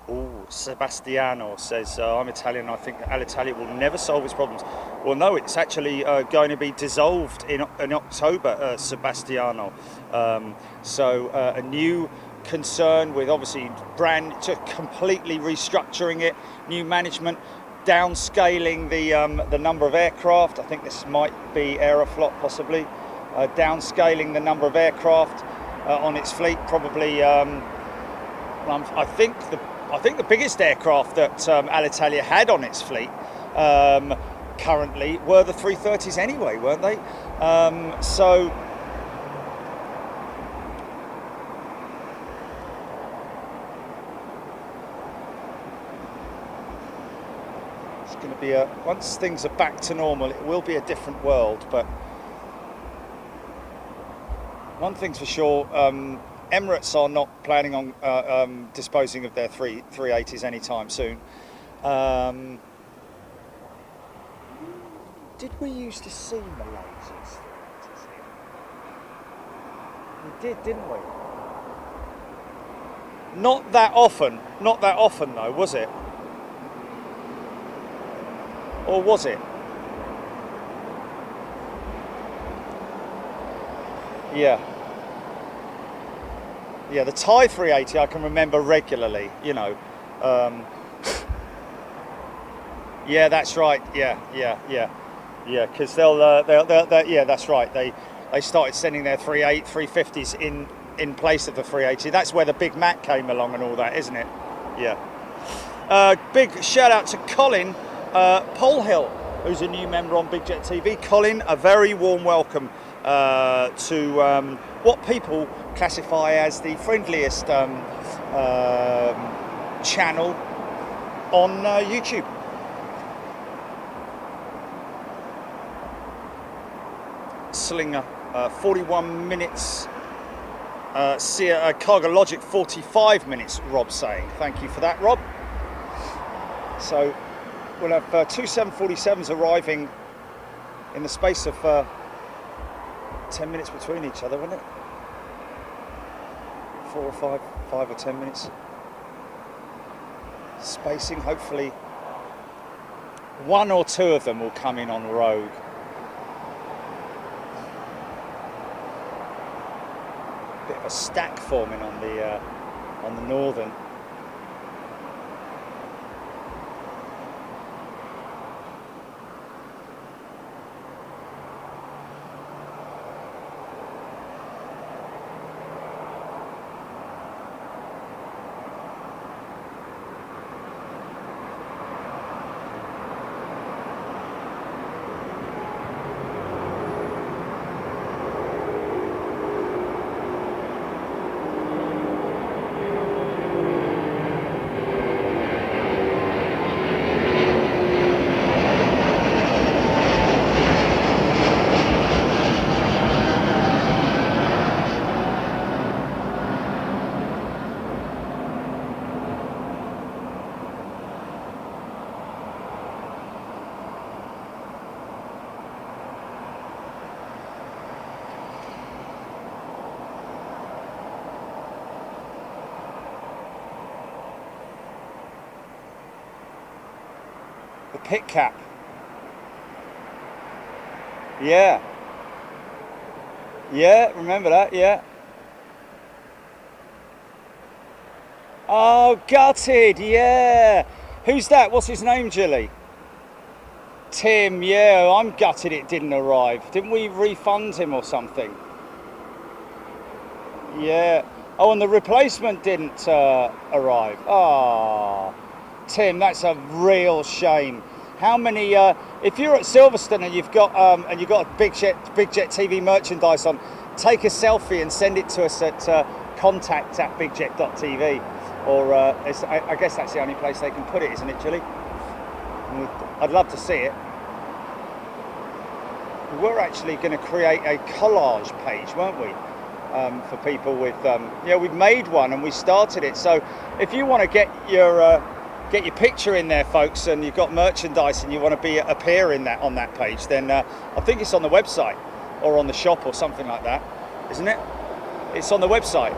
Oh, Sebastiano says, I'm Italian, I think that Alitalia will never solve its problems. Well, no, it's actually going to be dissolved in October, Sebastiano. So a new concern with obviously completely restructuring it, new management, downscaling the number of aircraft. I think this might be Aeroflot possibly, downscaling the number of aircraft on its fleet. Probably, I think the biggest aircraft that Alitalia had on its fleet currently were the 330s anyway, weren't they? So. Going to be once things are back to normal, it will be a different world, but one thing's for sure, Emirates are not planning on disposing of their 380s anytime soon. Did we used to see Malaysia's 380s here? We did, didn't we? Not that often though, was it? Or was it? Yeah. Yeah, the Thai 380 I can remember regularly, you know. Yeah, that's right. Yeah, because they'll yeah, that's right. They started sending their 350s in place of the 380. That's where the Big Mac came along and all that, isn't it? Yeah. Big shout out to Colin Polhill, who's a new member on Big Jet TV. Colin, a very warm welcome to what people classify as the friendliest channel on YouTube. Gunslinger 41 minutes. Cargo Logic 45 minutes, Rob's saying. Thank you for that, Rob. So we'll have two 747s arriving in the space of 10 minutes between each other, wouldn't it? 4 or 5 or 10 minutes. Spacing, hopefully one or two of them will come in on Rogue. Bit of a stack forming on the Northern. The pit cap. Yeah. Yeah, remember that, yeah. Oh, gutted, yeah. Who's that? What's his name, Jilly? Tim, yeah, I'm gutted it didn't arrive. Didn't we refund him or something? Yeah. Oh, and the replacement didn't arrive. Ah. Tim, that's a real shame. How many? If you're at Silverstone and you've got a Big Jet TV merchandise on, take a selfie and send it to us at contact@bigjet.tv, or I guess that's the only place they can put it, isn't it, Julie? I'd love to see it. We were actually going to create a collage page, weren't we? For people with, we've made one and we started it. So if you want to get your picture in there, folks, and you've got merchandise and you want to appear in that on that page, then I think it's on the website or on the shop or something like that, isn't it? It's on the website.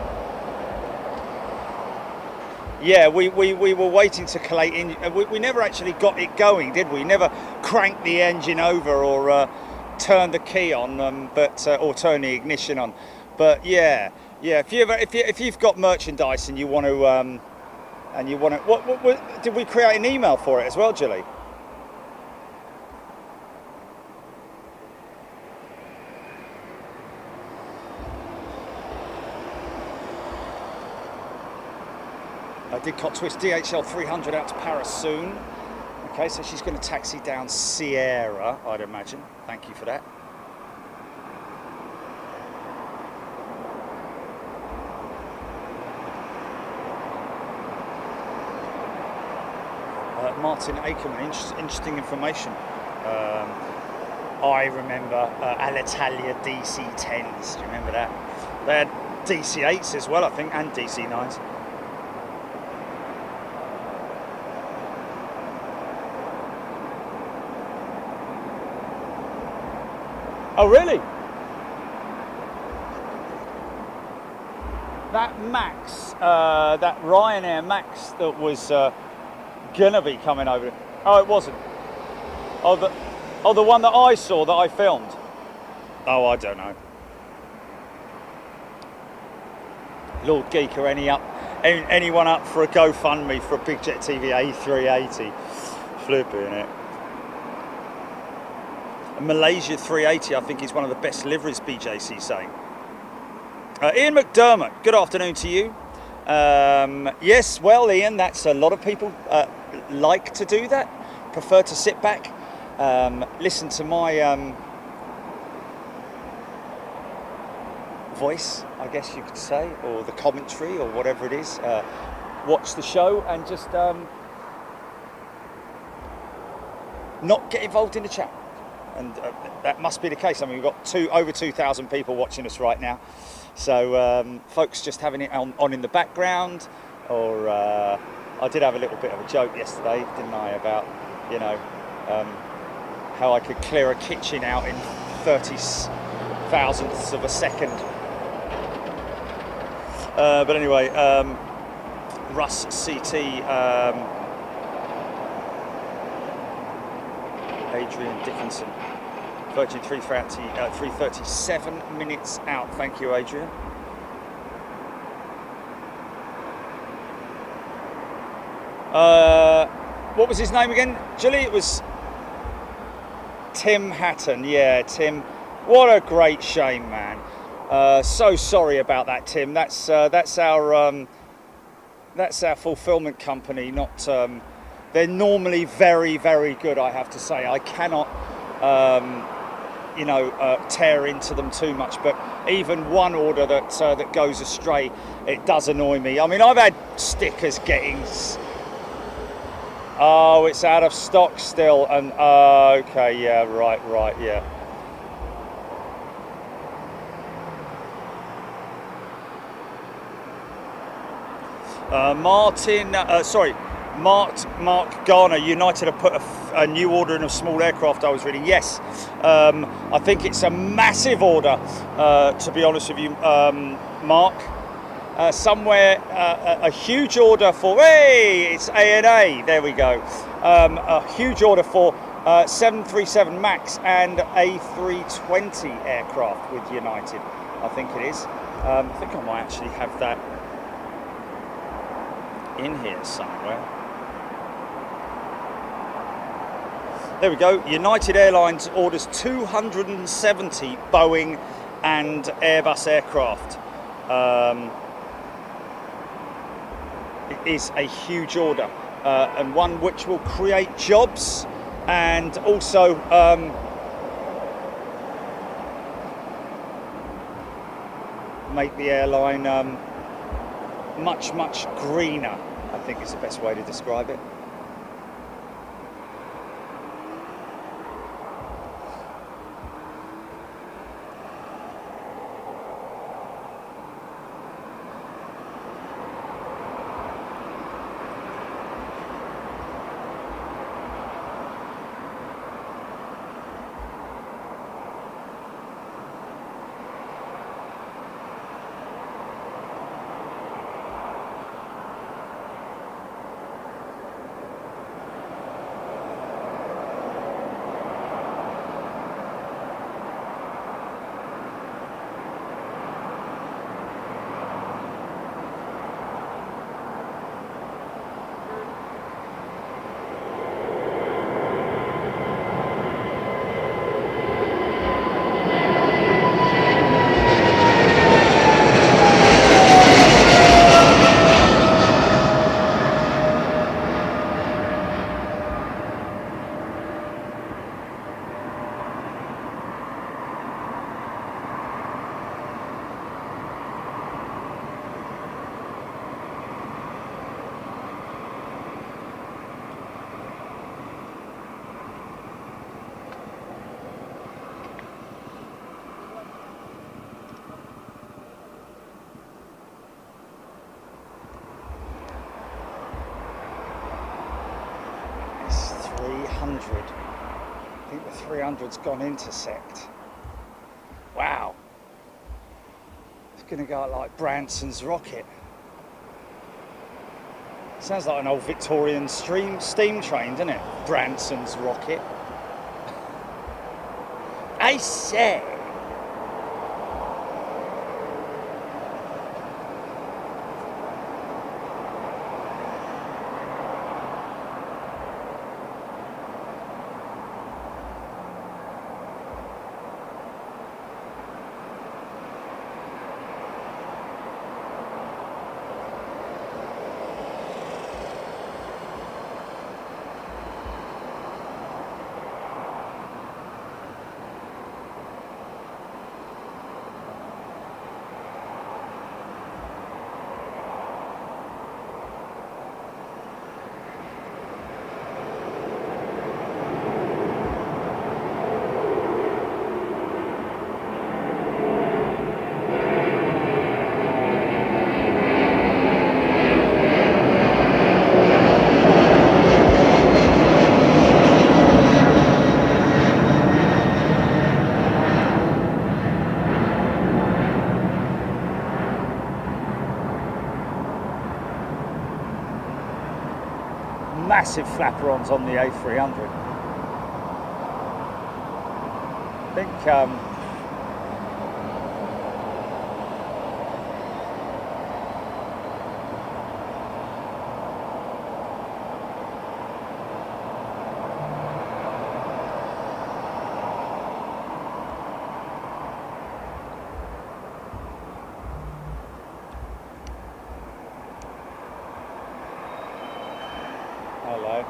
Yeah, we were waiting to collate in. We never actually got it going, did we? Never cranked the engine over or turned the key on, or turn the ignition on. But yeah. If you've got merchandise and you want to, what did we create an email for it as well, Julie? Didcot Twist DHL 300 out to Paris soon. Okay, so she's going to taxi down Sierra, I'd imagine. Thank you for that. Martin Akerman, interesting information. I remember Alitalia DC10s. Do you remember that? They had DC8s as well, I think, and DC9s. Oh, really? That Max, that Ryanair Max that was gonna be coming over. Oh, it wasn't. Oh, the one that I saw, that I filmed. Oh, I don't know. Lord Geeker, anyone up for a GoFundMe for a Big Jet TV A380? Flipping it. A Malaysia 380, I think, is one of the best liveries, BJC saying. Ian McDermott, good afternoon to you. Yes, well, Ian, that's a lot of people like to do that, prefer to sit back, listen to my voice, I guess you could say, or the commentary, or whatever it is, watch the show and just not get involved in the chat. And that must be the case. I mean, we've got over 2,000 people watching us right now. So folks just having it on in the background, or I did have a little bit of a joke yesterday, didn't I, about, you know, how I could clear a kitchen out in 30 thousandths of a second. But anyway, Russ CT, Adrian Dickinson, Virgin 337 minutes out. Thank you, Adrian. What was his name again, Julie? It was Tim Hatton. Yeah, Tim. What a great shame, man. So sorry about that, Tim. That's our fulfillment company. Not they're normally very, very good, I have to say. I cannot tear into them too much, but even one order that goes astray, it does annoy me. I mean, I've had stickers getting, oh, it's out of stock still, and okay, yeah, right, yeah. Mark Garner, United have put a new order in of small aircraft, I was reading. Yes, I think it's a massive order, to be honest with you, Mark. A huge order for, hey, it's ANA, there we go. A huge order for 737 MAX and A320 aircraft with United, I think it is. I think I might actually have that in here somewhere. There we go. United Airlines orders 270 Boeing and Airbus aircraft. It is a huge order, and one which will create jobs and also make the airline much, much greener, I think is the best way to describe it. I think the 300's gone intersect. Wow. It's going to go out like Branson's rocket. Sounds like an old Victorian steam train, doesn't it? Branson's rocket. I say. massive flaperons on the A300. I think hello.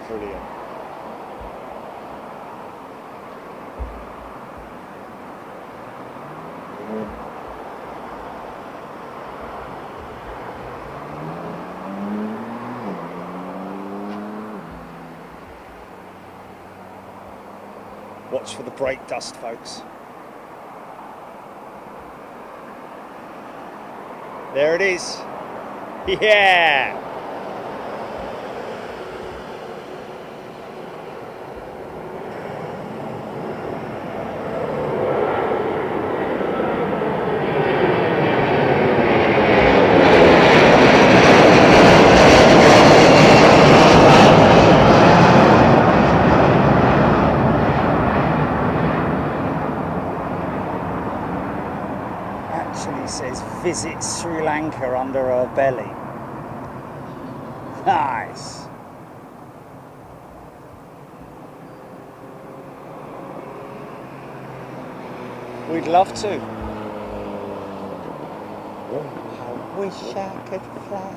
Brilliant. Watch for the brake dust, folks. There it is. Yeah. Actually says visit Sri Lanka under her belly. Nice. We'd love to. I wish I could fly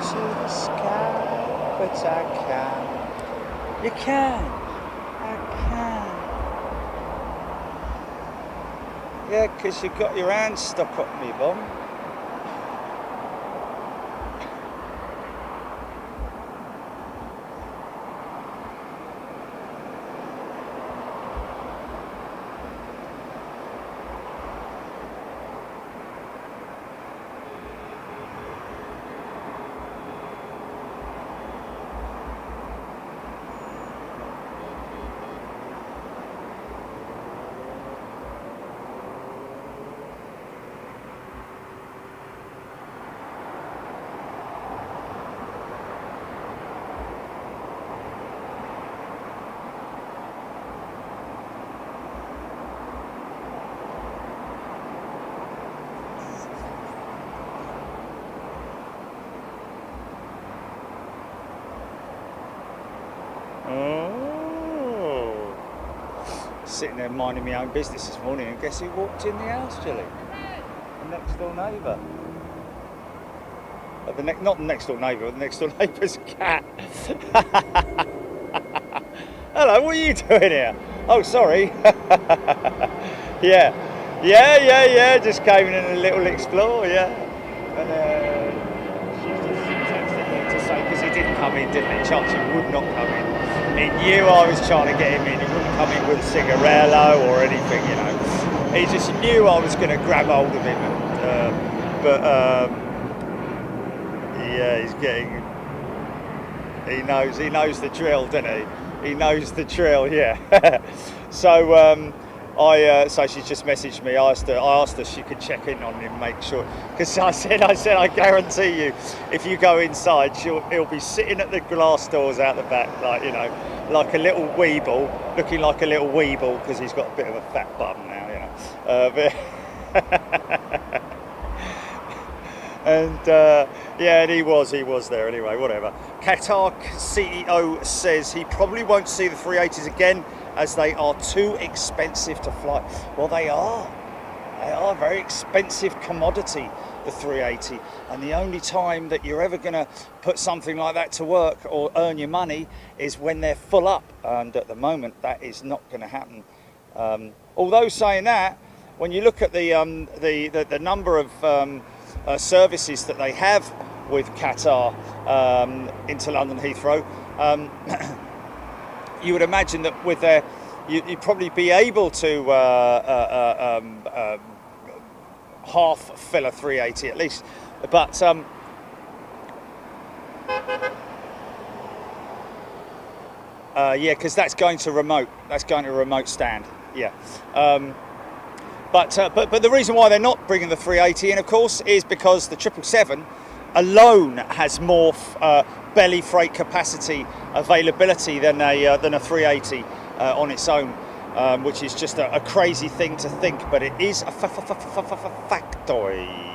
to the sky, but I can't. You can. I can. Yeah, 'cause you got your hand stuck up me bum. Oh. Sitting there minding my own business this morning, and guess who walked in the house, Jilly? The next door neighbour. Not the next door neighbour, the next door neighbour's cat. Hello, what are you doing here? Oh, sorry. Yeah, just came in a little explore, yeah. And she's just texted me to say, because he didn't come in, didn't he? Chance he would not come in. He knew I was trying to get him in. He wouldn't come in with a cigarello or anything, you know. He just knew I was going to grab hold of him. Yeah, he's getting... He knows the drill, doesn't he? He knows the drill, yeah. So she just messaged me. I asked her if she could check in on him, make sure. Because I said, I guarantee you, if you go inside, he'll be sitting at the glass doors out the back, like, you know, like a little weeble, looking like a little weeble, because he's got a bit of a fat bum now, you know. And he was there anyway, whatever. Qatar CEO says he probably won't see the 380s again as they are too expensive to fly. Well, they are. They are a very expensive commodity, the 380. And the only time that you're ever going to put something like that to work or earn your money is when they're full up. And at the moment, that is not going to happen. Although saying that, when you look at the number of services that they have with Qatar into London Heathrow, you would imagine that with their, you'd probably be able to half fill a 380 at least. But Yeah, because that's going to remote. That's going to a remote stand. Yeah. But the reason why they're not bringing the 380 in, of course, is because the 777 alone has more belly freight capacity availability than a 380 on its own, which is just a crazy thing to think, but it is a factoid.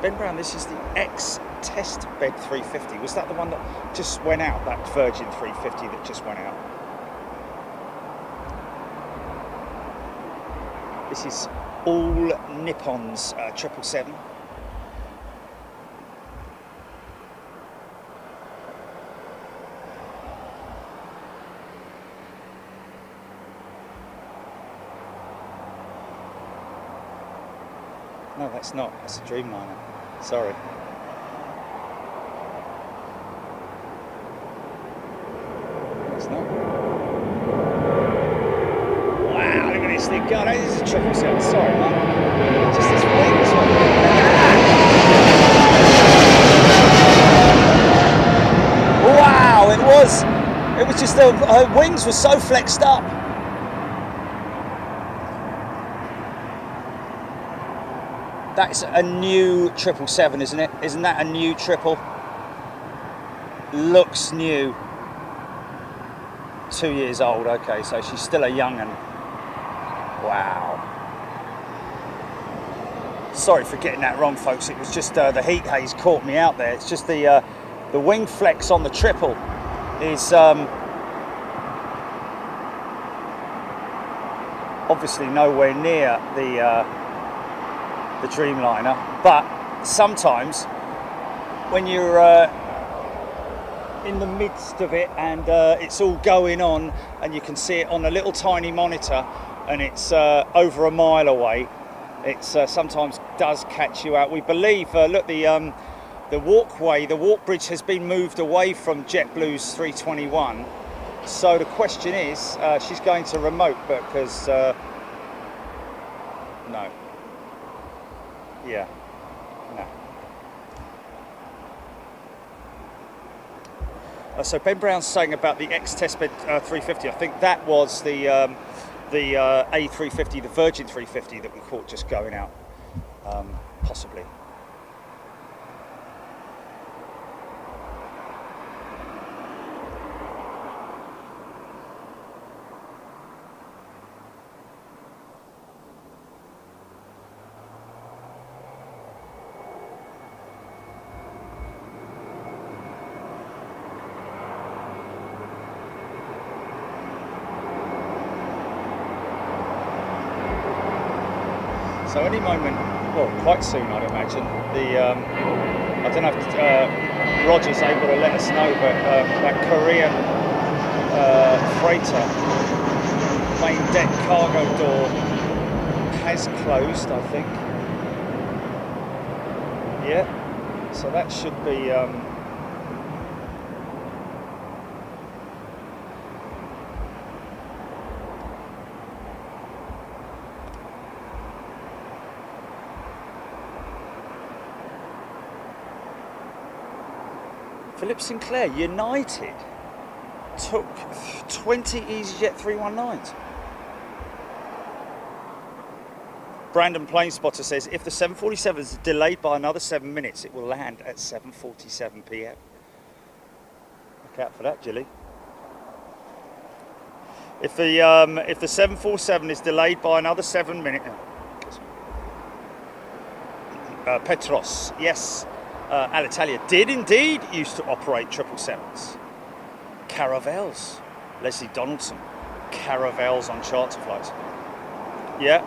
Ben Brown, this is the ex-test bed 350. Was that the one that just went out, that Virgin 350 that just went out? This is all Nippon's 777. No, that's not. That's a Dreamliner. Sorry. It's not. Wow, look at this thing. God, this is a 777. Sorry, man. Just this wings one. Wow, it was just her wings were so flexed up. That's a new 777, isn't it? Isn't that a new triple? Looks new. 2 years old, okay, so she's still a young'un. Wow. Sorry for getting that wrong, folks. It was just the heat haze caught me out there. It's just the wing flex on the triple is obviously nowhere near the Dreamliner, but sometimes when you're in the midst of it and it's all going on and you can see it on a little tiny monitor and it's over a mile away, it sometimes does catch you out. We believe, look, the walkway, the walk bridge has been moved away from JetBlue's 321, so the question is, she's going to remote, but because no. Yeah, no. So Ben Brown's saying about the ex-testbed 350. I think that was the A350, the Virgin 350 that we caught just going out, possibly. So any moment, well, quite soon, I'd imagine. I don't know if Roger's able to let us know, but that Korean freighter main deck cargo door has closed, I think. Yeah, so that should be. Philip Sinclair, United took 20 EasyJet 319s. Brandon Planespotter says, if the 747 is delayed by another 7 minutes, it will land at 7:47 p.m. Look out for that, Jilly. If the 747 is delayed by another 7 minutes, Petros, yes. Alitalia did indeed used to operate 777s. Caravels, Leslie Donaldson, Caravels on charter flights. Yeah.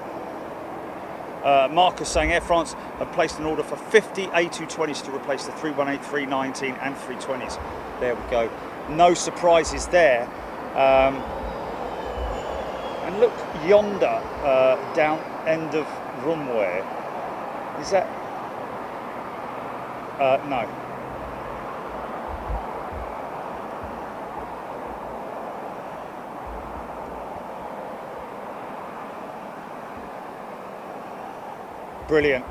Marcus saying Air France have placed an order for 50 A220s to replace the 318, 319 and 320s. There we go. No surprises there. And look yonder, down end of runway. Is that? No. Brilliant.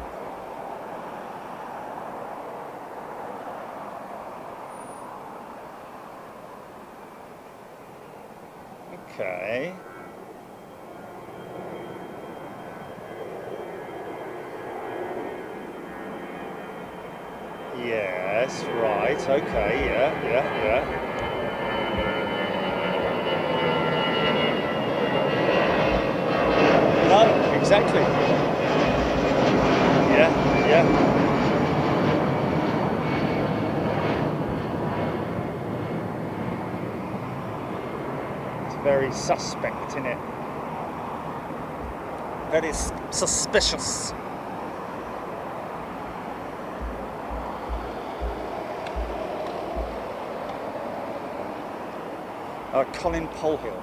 Okay. Yes, right, okay, yeah. No, exactly. Yeah. It's very suspect, isn't it? Very suspicious. Colin Polhill.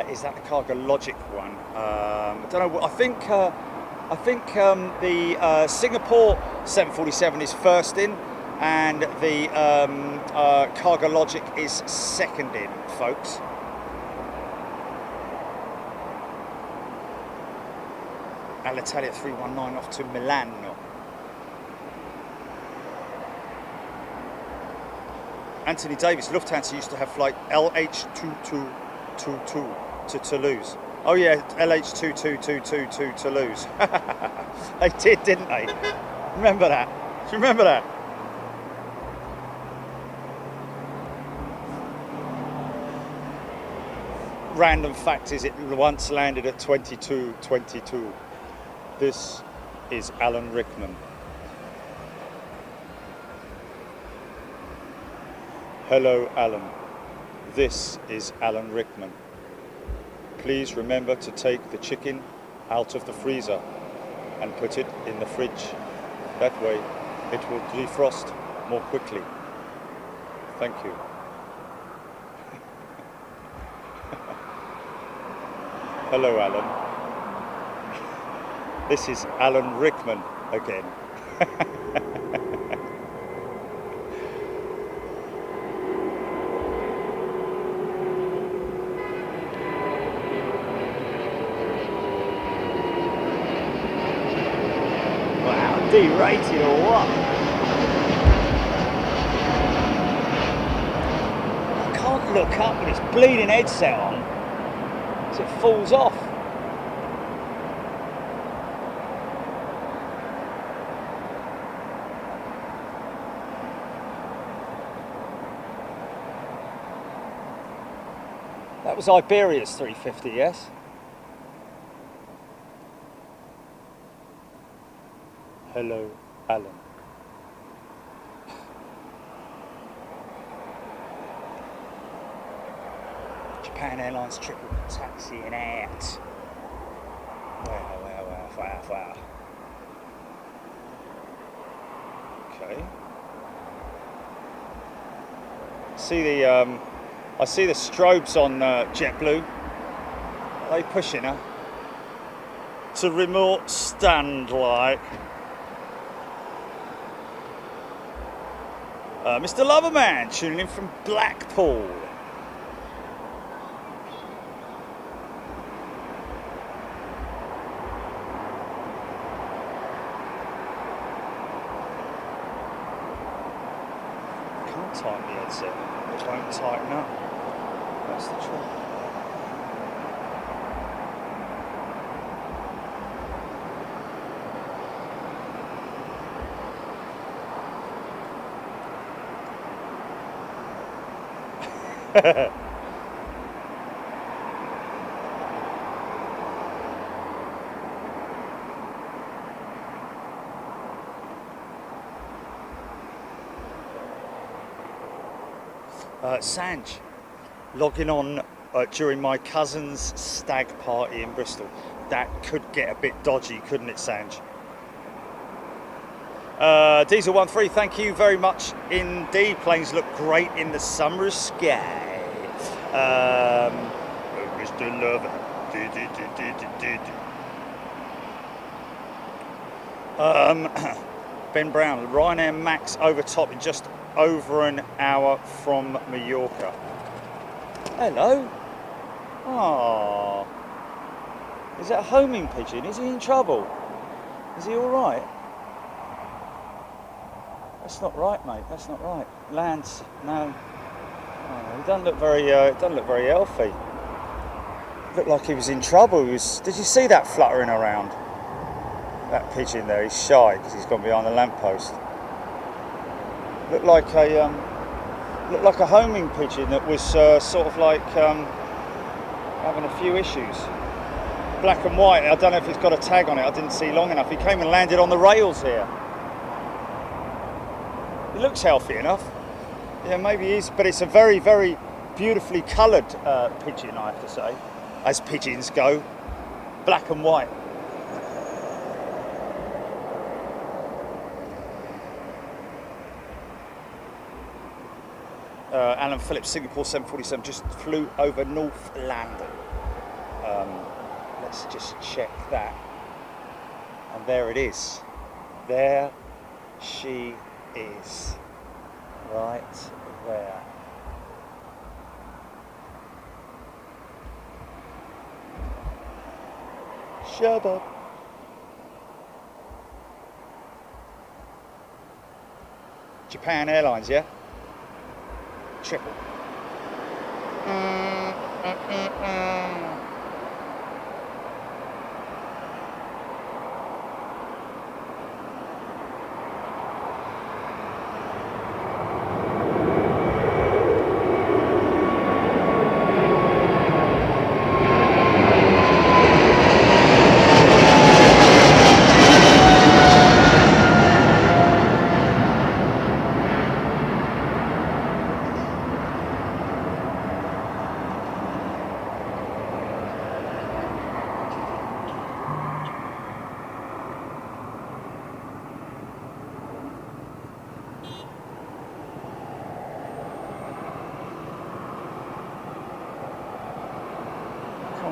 Is that the Cargo Logic one? I don't know. I think the Singapore 747 is first in, and the Cargo Logic is second in, folks. Alitalia 319 off to Milano. Anthony Davis, Lufthansa used to have flight LH2222 to Toulouse. Oh yeah, LH2222 to Toulouse. They did, didn't they? Remember that? Do you remember that? Random fact is it once landed at 2222. This is Alan Rickman. Hello, Alan. This is Alan Rickman. Please remember to take the chicken out of the freezer and put it in the fridge. That way it will defrost more quickly. Thank you. Hello, Alan. This is Alan Rickman again. D-rated or what? I can't look up with this bleeding headset on, so it falls off. That was Iberia's 350, yes? Hello, Alan. Japan Airlines triple taxiing out. Wow. Okay. I see the strobes on JetBlue. Are they pushing her to remote stand like? Mr. Loverman tuning in from Blackpool. Can't tighten the headset. It won't tighten up. That's the truth. Sanj, logging on during my cousin's stag party in Bristol. That could get a bit dodgy, couldn't it, Sanj? Diesel13, thank you very much indeed. Planes look great in the summer sky. Mr. Lover. Ben Brown, Ryanair Max over top in just over an hour from Mallorca. Hello. Ah, is that a homing pigeon? Is he in trouble? Is he all right? That's not right, mate. That's not right. Lance, no. Oh, he doesn't look very. It doesn't look very healthy. Looked like he was in trouble. Did you see that fluttering around? That pigeon there, he's shy because he's gone behind the lamppost. Looked like a homing pigeon that was sort of like having a few issues. Black and white. I don't know if it's got a tag on it. I didn't see long enough. He came and landed on the rails here. He looks healthy enough. Yeah, maybe he is, but it's a very, very beautifully coloured pigeon, I have to say, as pigeons go. Black and white. Alan Phillips, Singapore 747, just flew over North London. Let's just check that. And there it is. There she is. Right there. Shabba. Japan Airlines, yeah? Triple.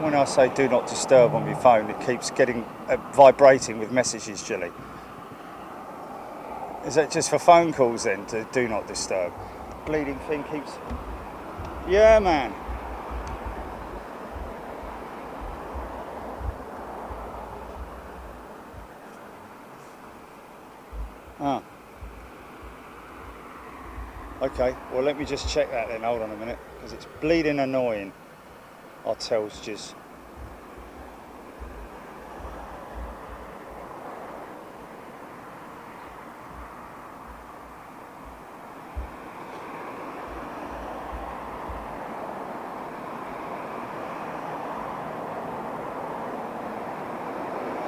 When I say do not disturb on my phone, it keeps getting vibrating with messages, Jilly. Is that just for phone calls then, to do not disturb? Bleeding thing keeps... Yeah, man. Ah. Okay, well let me just check that then, hold on a minute, because it's bleeding annoying. Our Telstas.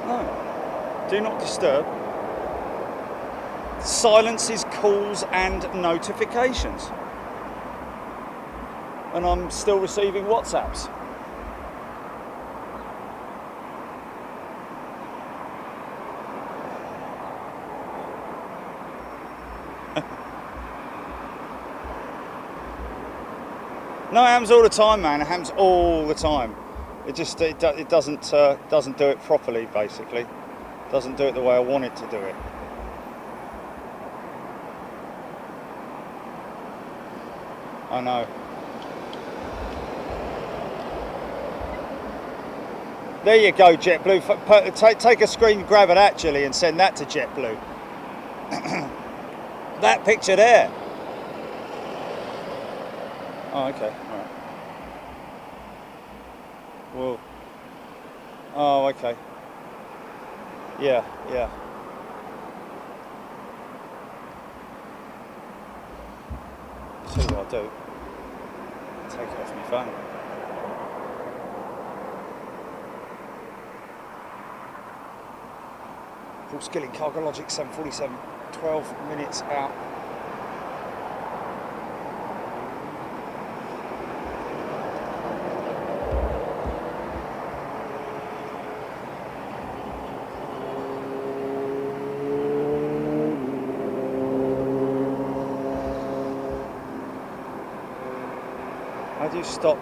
No, do not disturb. Silences calls and notifications. And I'm still receiving WhatsApps. No, hams all the time, man. Hams all the time. It just it doesn't do it properly. Basically, doesn't do it the way I want it to do it. I know. There you go, JetBlue. Take a screen grab of that, Jilly, and send that to JetBlue. That picture there. Oh, okay. All right. Whoa. Oh, okay. Yeah, yeah. See what I'll do. Take it off my phone. Paul Skilling, Cargologic 747, 12 minutes out. How do you stop,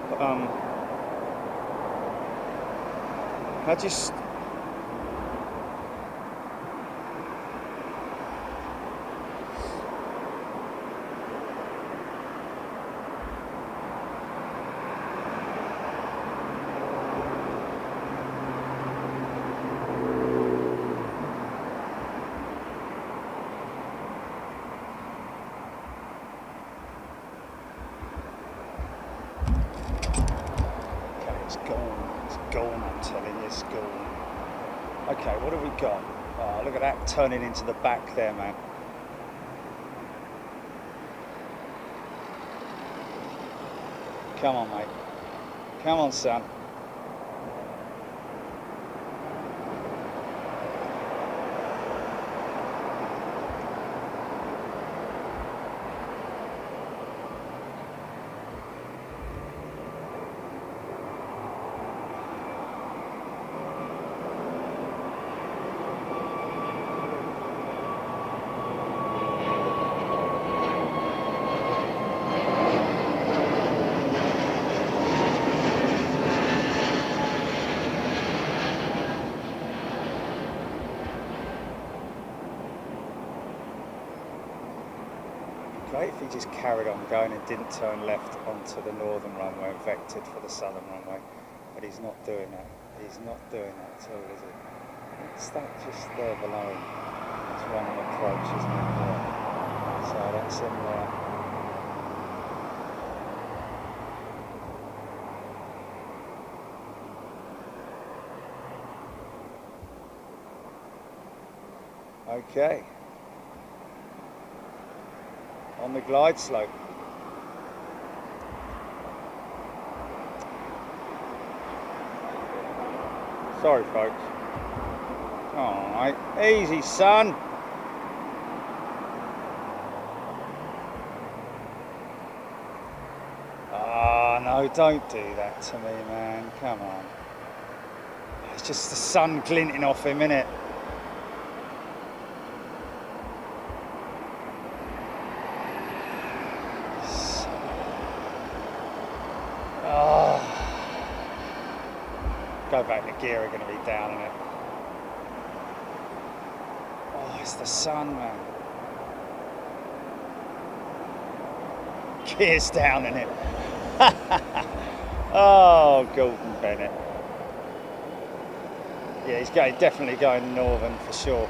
how do you it's gone. Okay, what have we got? Oh, look at that turning into the back there, man. Come on, mate. Come on, son. Great if he just carried on going and didn't turn left onto the northern runway and vectored for the southern runway, but he's not doing that. He's not doing that at all, is he? It's that just there below him. It's running approach, isn't it? Yeah. So that's him there. Okay. On the glide slope. Sorry, folks. Alright, easy, son. Ah, no, don't do that to me, man. Come on. It's just the sun glinting off him, innit? Go back, the gear are going to be down in it. Oh, it's the sun, man. Gear's down in it. Oh, Gordon Bennett. Yeah, he's definitely going northern for sure.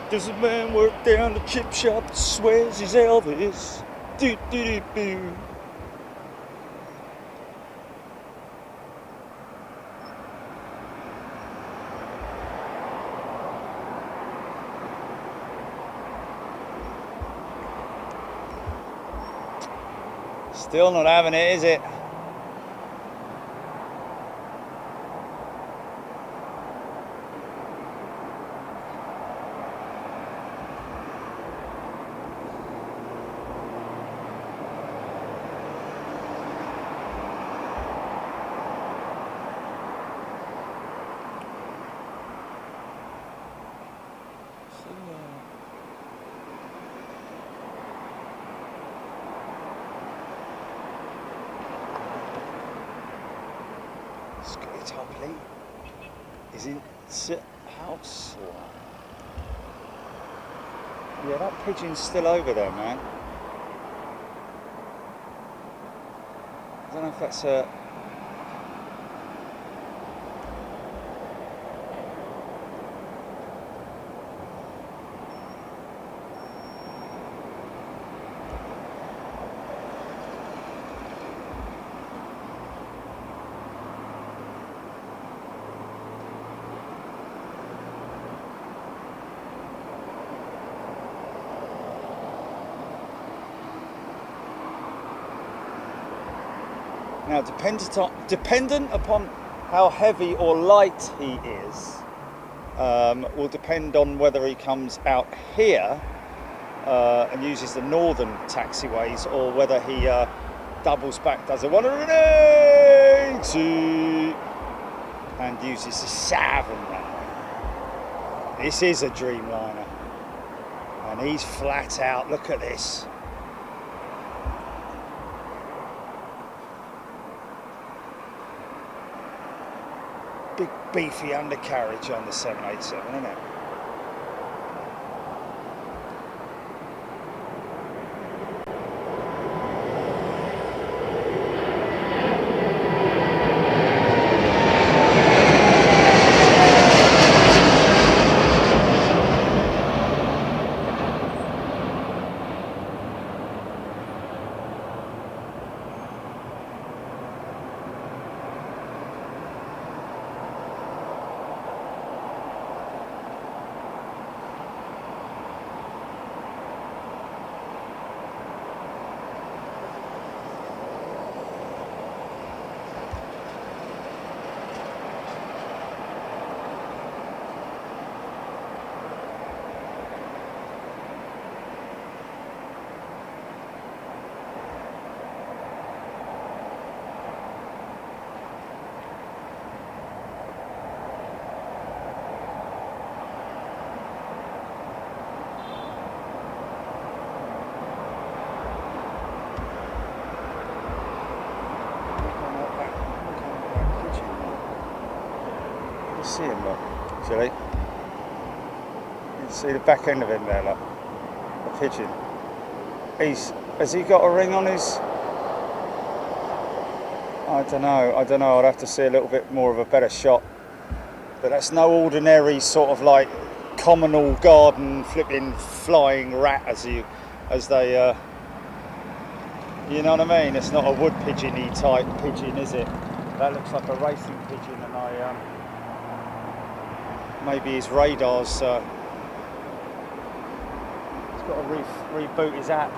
Does a man work down the chip shop, swears he's Elvis? Do do do do. Still not having it, is it? Scotty Topley is in house. Yeah, that pigeon's still over there, man. I don't know if that's a... Now, dependent upon how heavy or light he is, will depend on whether he comes out here and uses the northern taxiways, or whether he doubles back, does a 180 and uses the southern runway. This is a Dreamliner, and he's flat out. Look at this. big beefy undercarriage on the 787, isn't it? See him, look, actually. You can see the back end of him there, look. The pigeon. Has he got a ring on his? I don't know, I'd have to see a little bit more of a better shot. But that's no ordinary sort of like communal garden flipping flying rat as they, you know what I mean? It's not a wood pigeon-y type pigeon, is it? That looks like a racing pigeon, and maybe his radar's he's got to reboot his app.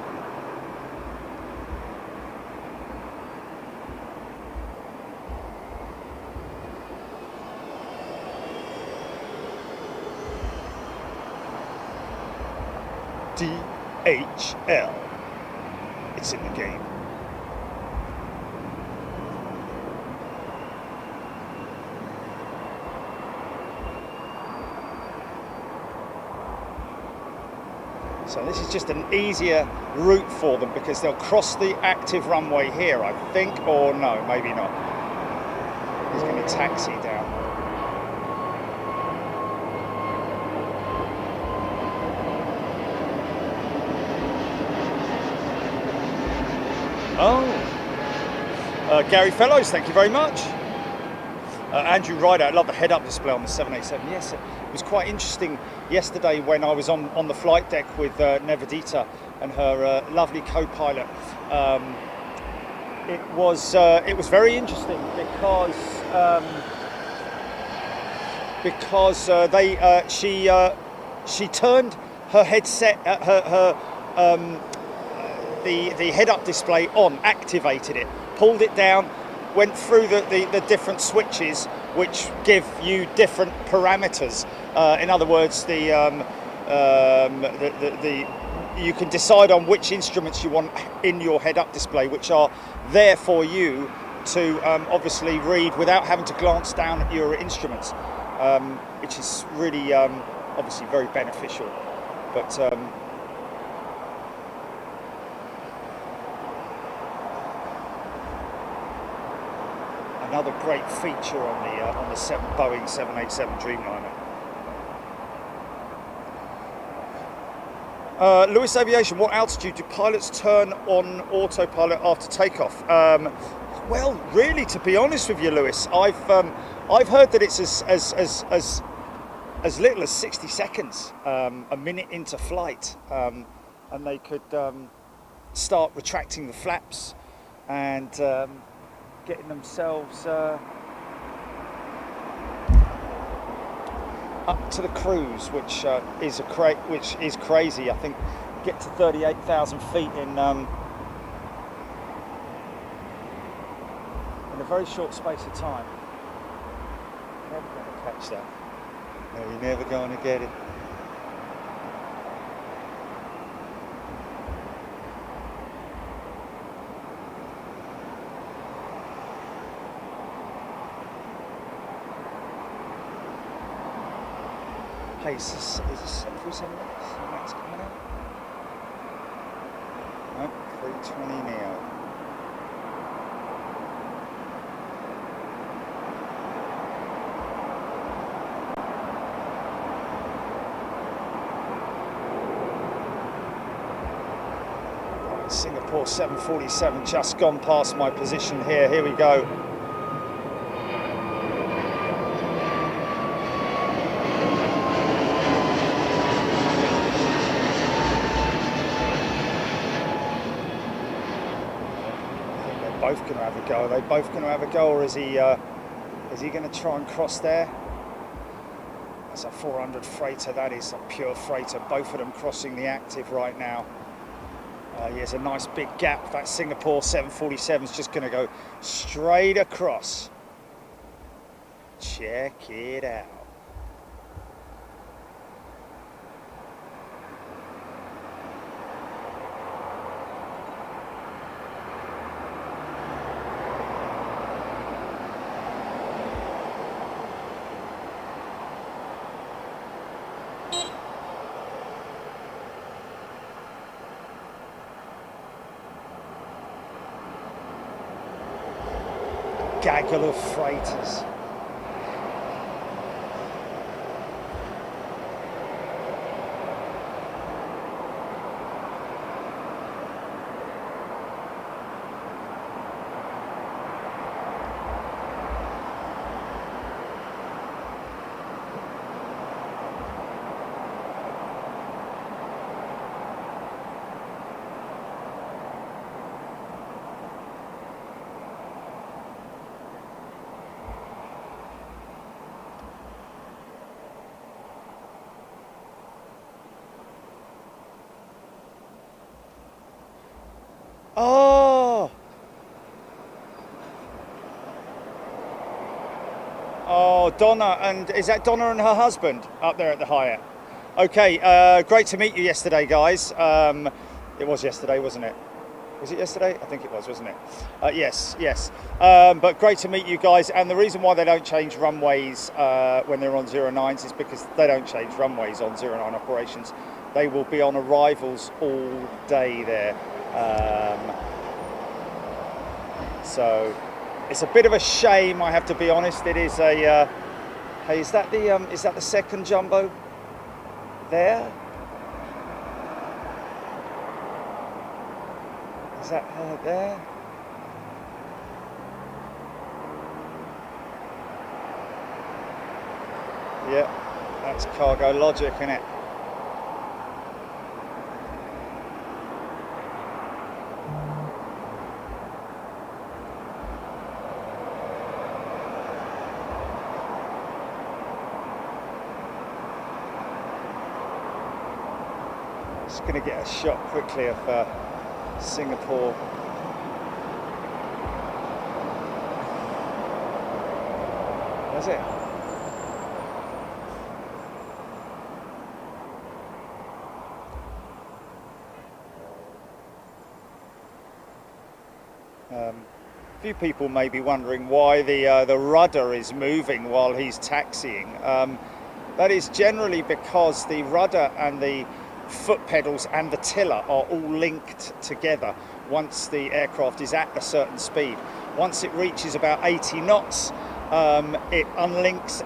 DHL. It's in the game. So this is just an easier route for them because they'll cross the active runway here, I think, or no, maybe not. He's going to taxi down. Oh, Gary Fellows, thank you very much. Andrew Ryder, I love the head-up display on the 787. Yes, it was quite interesting yesterday when I was on the flight deck with Nevedita and her lovely co-pilot. It was very interesting because she turned her headset, the head-up display on, activated it, pulled it down, went through the different switches which give you different parameters. In other words, you can decide on which instruments you want in your head-up display, which are there for you to obviously read without having to glance down at your instruments, which is really obviously very beneficial. But another great feature on the Boeing 787 Dreamliner. Lewis Aviation, what altitude do pilots turn on autopilot after takeoff? Well, really, to be honest with you, Lewis, I've heard that it's as little as 60 seconds, a minute into flight, and they could start retracting the flaps and getting themselves up to the cruise, which is crazy. I think get to 38,000 feet in a very short space of time. Never going to catch that. No, you're never going to get it. Hey, is this 737 Max coming out? Nope, 320 Neo. Singapore 747 just gone past my position here. Here we go. Both going to have a go. Are they both going to have a go, or is he going to try and cross there? That's a 400 freighter. That is a pure freighter. Both of them crossing the active right now. Here's a nice big gap. That Singapore 747 is just going to go straight across. Check it out. Gaggle of freighters. Oh! Oh, Donna, and is that Donna and her husband up there at the Hyatt? Okay, great to meet you yesterday, guys. It was yesterday, wasn't it? Was it yesterday? I think it was, wasn't it? Yes. But great to meet you guys. And the reason why they don't change runways when they're on 09s is because they don't change runways on 09 operations. They will be on arrivals all day there. So it's a bit of a shame, I have to be honest. It is a. Hey, is that the second jumbo there? Is that her there? Yeah, that's Cargo Logic, isn't it? Just going to get a shot quickly of Singapore. That's it. A few people may be wondering why the rudder is moving while he's taxiing. That is generally because the rudder and the foot pedals and the tiller are all linked together once the aircraft is at a certain speed. Once it reaches about 80 knots, it unlinks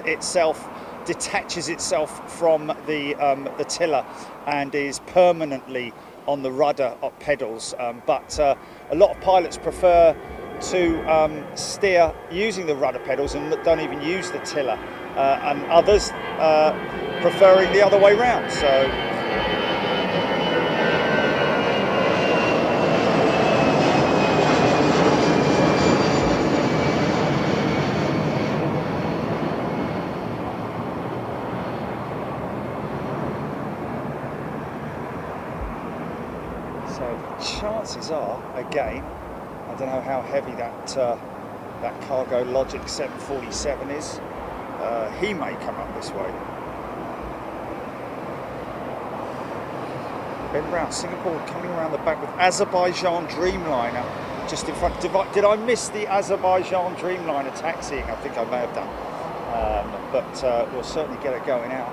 itself, detaches itself from the tiller, and is permanently on the rudder pedals. But a lot of pilots prefer to steer using the rudder pedals and don't even use the tiller, and others preferring the other way round. So chances are, again, I don't know how heavy that Cargo Logic 747 is. He may come up this way. Ben Brown, Singapore coming around the back with Azerbaijan Dreamliner just in front. Did I miss the Azerbaijan Dreamliner taxiing? I think I may have done. But we'll certainly get it going out.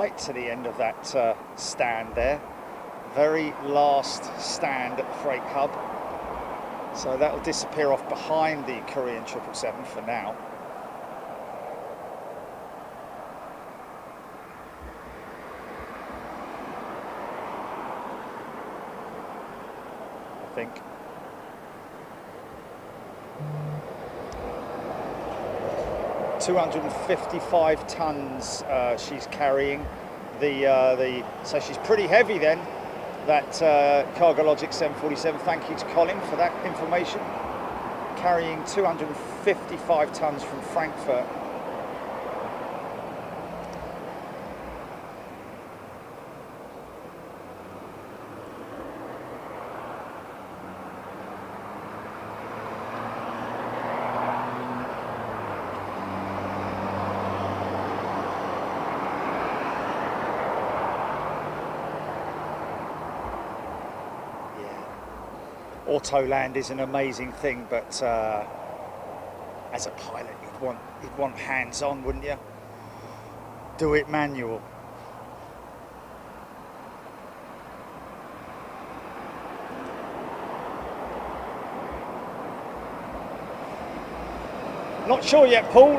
right to the end of that stand there. Very last stand at the Freight Hub. So that will disappear off behind the Korean 777 for now. I think. "255 tons she's carrying. So she's pretty heavy then, that Cargologic 747. Thank you to Colin for that information. Carrying 255 tons from Frankfurt. Autoland is an amazing thing, but as a pilot, you'd want hands-on, wouldn't you? Do it manual. Not sure yet, Paul.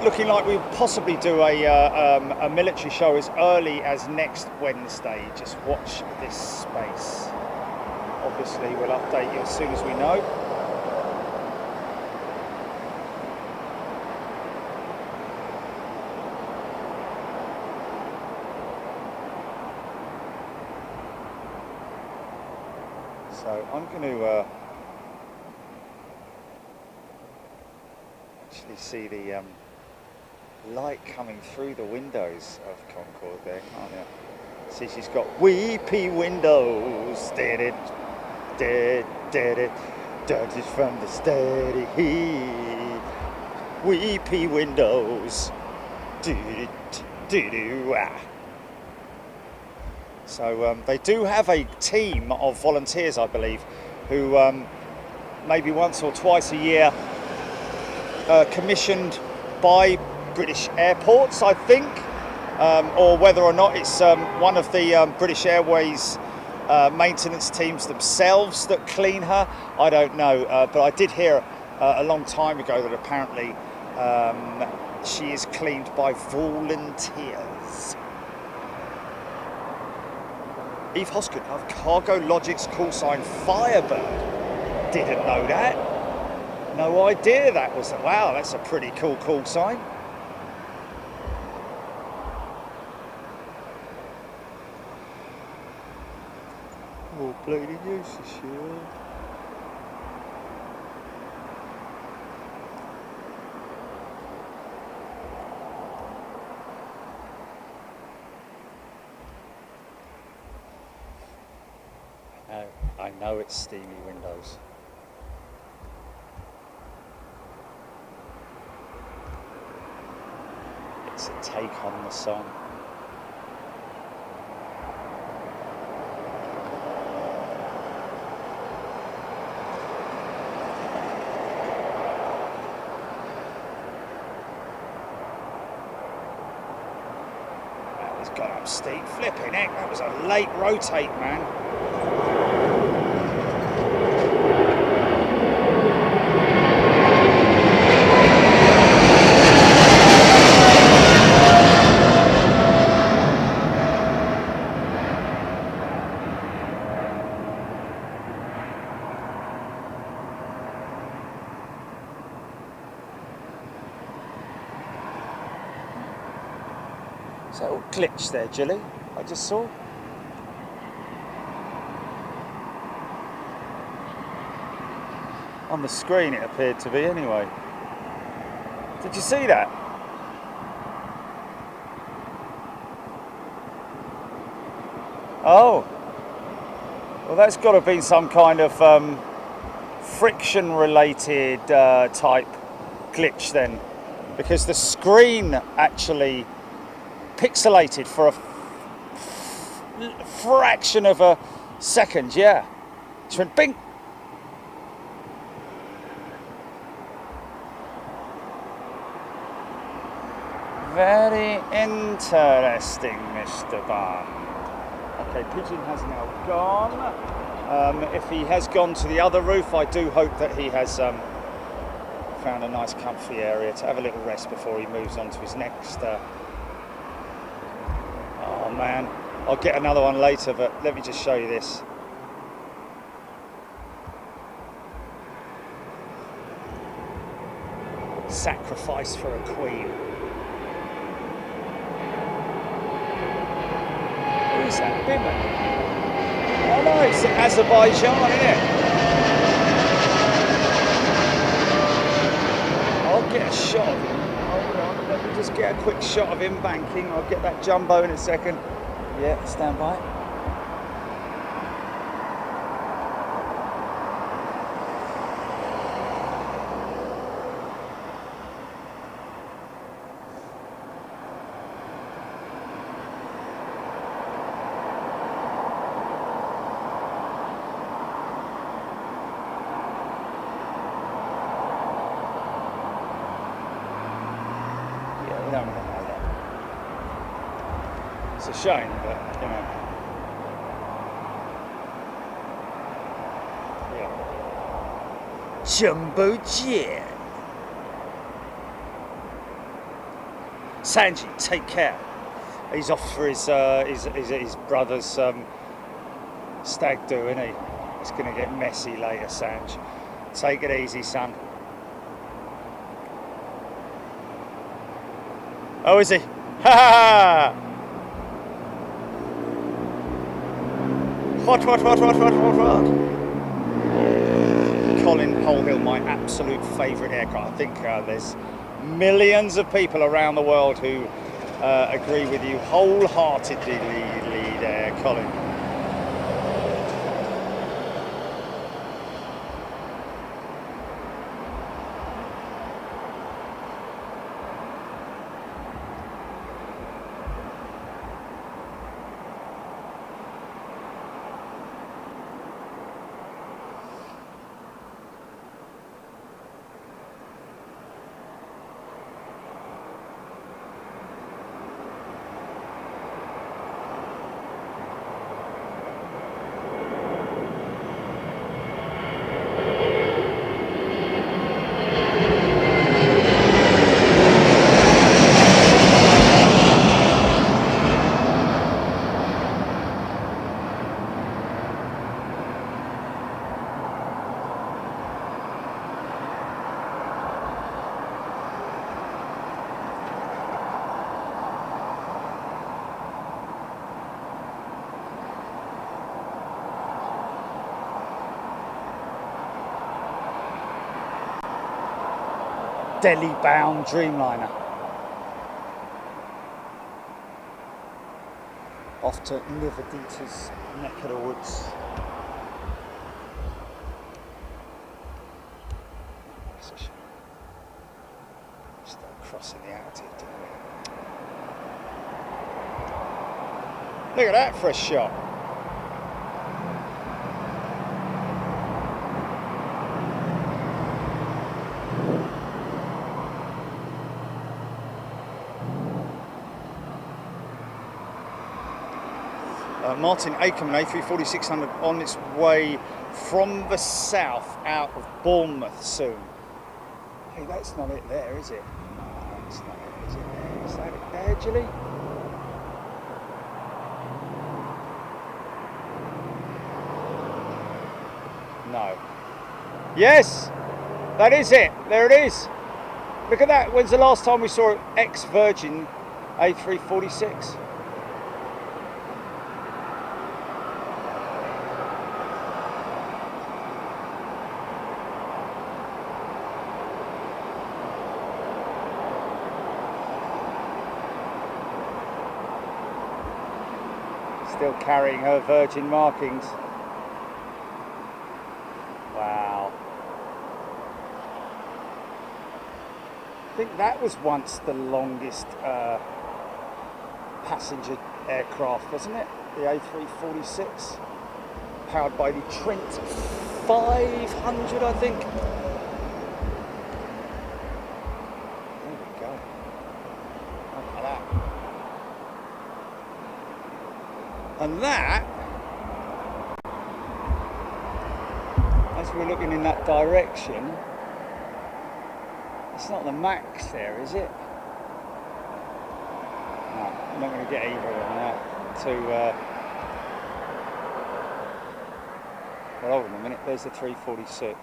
Looking like we'll possibly do a military show as early as next Wednesday. Just watch this space. Obviously, we'll update you as soon as we know. So I'm going to actually see the light coming through the windows of Concorde there, can't you? See, she's got weepy windows. Did it. Dirty from the steady heat. Weepy windows. So they do have a team of volunteers, I believe, who maybe once or twice a year commissioned by British airports, I think, or whether or not it's one of the British Airways maintenance teams themselves that clean her, I don't know, but I did hear a long time ago that apparently she is cleaned by volunteers. Eve Hoskin of Cargologic's call sign Firebird. Didn't know that. No idea that was. Wow, that's a pretty cool call sign. Oh, bloody useless, yeah. I know it's steamy windows. It's a take on the song. That was gone up steep, flipping heck, that was a late rotate, man. Is that all glitch there, Jilly? I just saw. On the screen it appeared to be anyway. Did you see that? Oh. Well, that's got to be some kind of friction related type glitch then. Because the screen actually pixelated for a fraction of a second, yeah. It went bing. Very interesting, Mr. Bond. Okay, Pigeon has now gone. If he has gone to the other roof, I do hope that he has found a nice comfy area to have a little rest before he moves on to his next. Oh man, I'll get another one later, but let me just show you this. Sacrifice for a queen. Who's that? Biman? Oh no, it's Azerbaijan, isn't it? I'll get a shot of him. Hold on, let me just get a quick shot of him banking. I'll get that jumbo in a second. Yeah, stand by. It's a shame, but you know. Yeah. Jumbo Jet. Sanji, take care. He's off for his brother's stag do, isn't he? It's going to get messy later, Sanj. Take it easy, son. Oh, is he? Ha ha! What? Colin Holhill, my absolute favourite aircraft. I think there's millions of people around the world who agree with you wholeheartedly, lead Colin. Delhi-bound Dreamliner. Off to Nivedita's neck of the woods. Start crossing the altitude, didn't we? Look at that for a shot. Martin Akerman, A340-600 on its way from the south out of Bournemouth soon. Hey, that's not it there, is it? No, it's not it, is it there? Is that it there, Gilly? No. Yes! That is it. There it is. Look at that. When's the last time we saw an ex-Virgin A346? Still carrying her Virgin markings. Wow. I think that was once the longest passenger aircraft, wasn't it? The A346, powered by the Trent 500, I think. There we go. And that, as we're looking in that direction, it's not the max there, is it? No, I'm not going to get either on that to well, hold on a minute, there's the 346.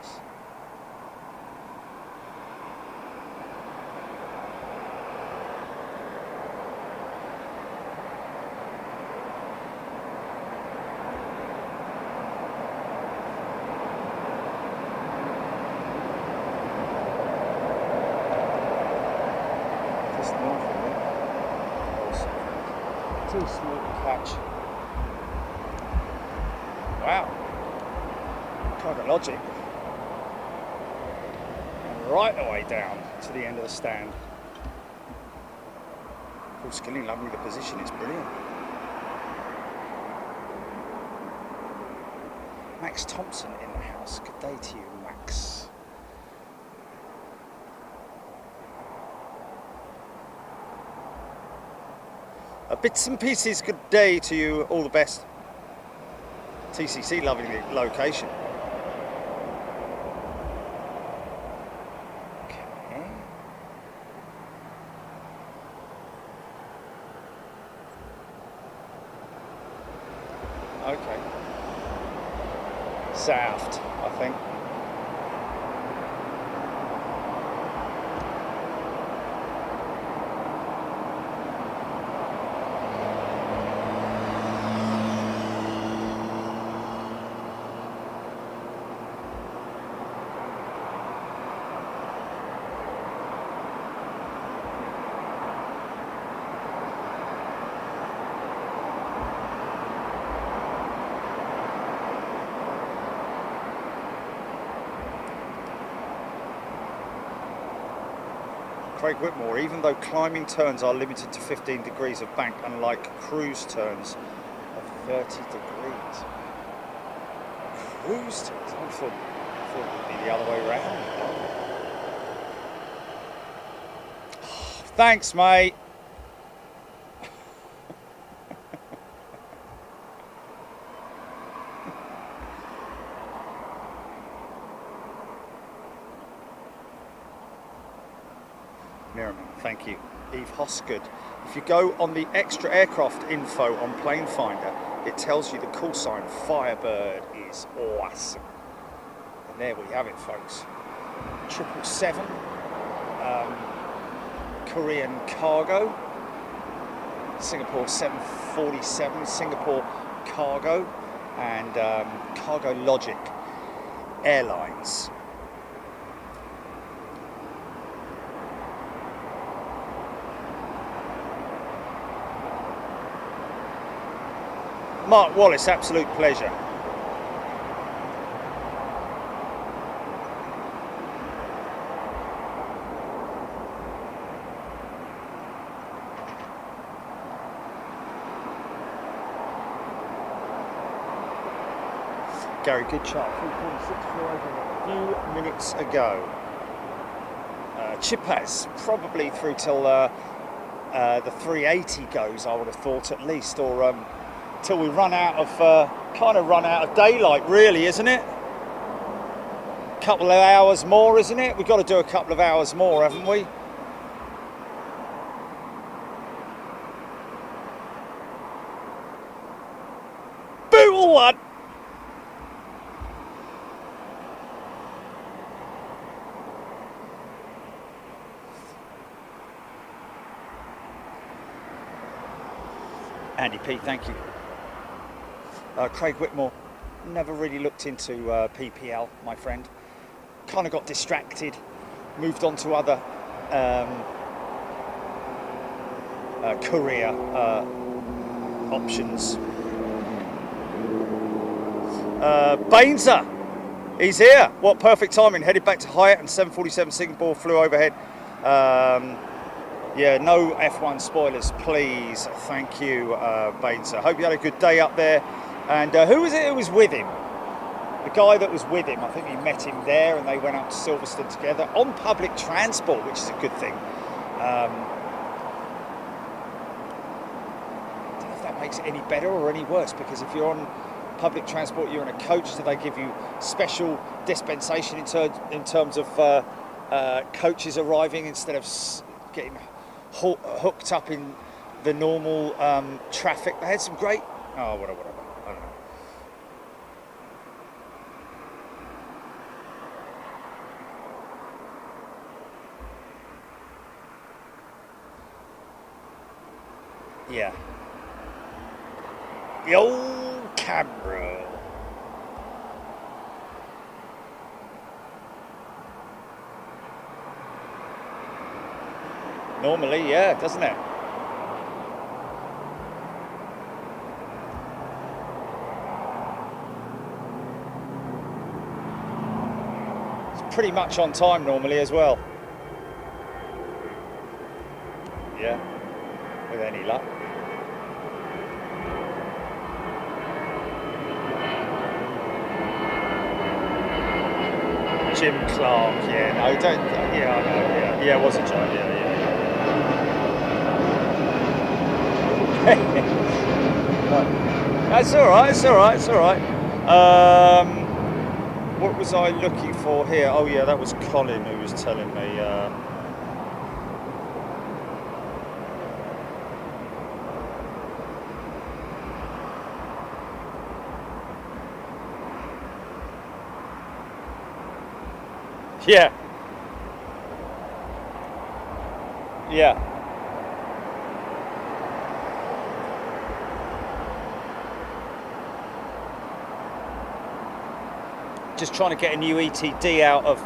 Just north of it. Too small to catch. Wow. Cargo Logic. And right the way down to the end of the stand. Paul Skilling, lovely, the position is brilliant. Max Thompson in the house. Good day to you, Max. Bits and pieces, good day to you, all the best. TCC, lovely location. Okay. Saft, I think. Craig Whitmore, even though climbing turns are limited to 15 degrees of bank, unlike cruise turns of 30 degrees. Cruise turns? I thought it would be the other way around. Oh, thanks, mate. Merriman, thank you. Eve Hosgood. If you go on the extra aircraft info on Plane Finder, it tells you the call sign Firebird is awesome. And there we have it, folks. 777, Korean Cargo, Singapore 747, Singapore Cargo, and Cargo Logic Airlines. Mark Wallace, absolute pleasure. Gary Goodchart, 3.6 flew over a few minutes ago. Chipaz, probably through till the 380 goes, I would have thought at least, or till we run out of run out of daylight, really, isn't it? Couple of hours more, isn't it? We've got to do a couple of hours more, haven't we? Bootle one. Andy P, thank you. Craig Whitmore, never really looked into PPL, my friend. Kind of got distracted, moved on to other career options. Bainzer, he's here. What perfect timing. Headed back to Hyatt and 747 Singapore flew overhead. Yeah, no F1 spoilers, please. Thank you, Bainzer. Hope you had a good day up there. And who was it who was with him? The guy that was with him, I think he met him there and they went up to Silverstone together on public transport, which is a good thing. I don't know if that makes it any better or any worse, because if you're on public transport, you're in a coach, do they give you special dispensation in terms of coaches arriving instead of getting hooked up in the normal traffic? They had some great... Oh, whatever. I don't know. Yeah. The old Camaro. Normally, yeah, doesn't it? It's pretty much on time normally as well. Yeah, with any luck. Jim Clark, yeah, no, don't, yeah, I know, yeah, it was a joke, yeah. That's all right. What was I looking for here? Oh yeah, that was Colin who was telling me. Yeah. Just trying to get a new ETD out of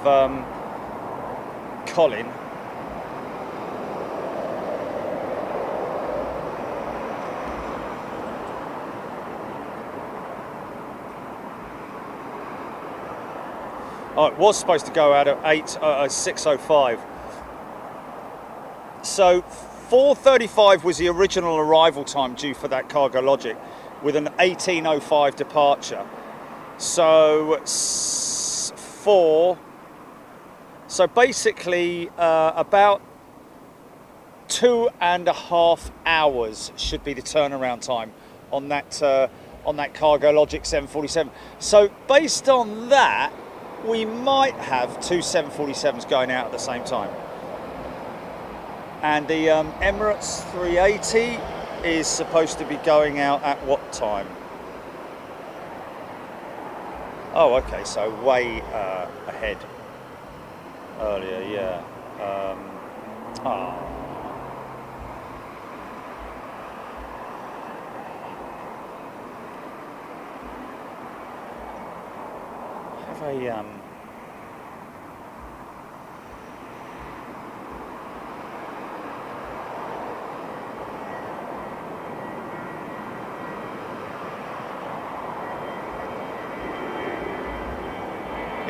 Colin. Oh, it was supposed to go out at 6:05. So 4:35 was the original arrival time due for that Cargologic, with an 18:05 departure. So basically about 2.5 hours should be the turnaround time on that Cargologic 747. So based on that, we might have two 747s going out at the same time. And the Emirates 380 is supposed to be going out at what time? Oh, okay, so way ahead. Earlier, yeah. Have a yeah,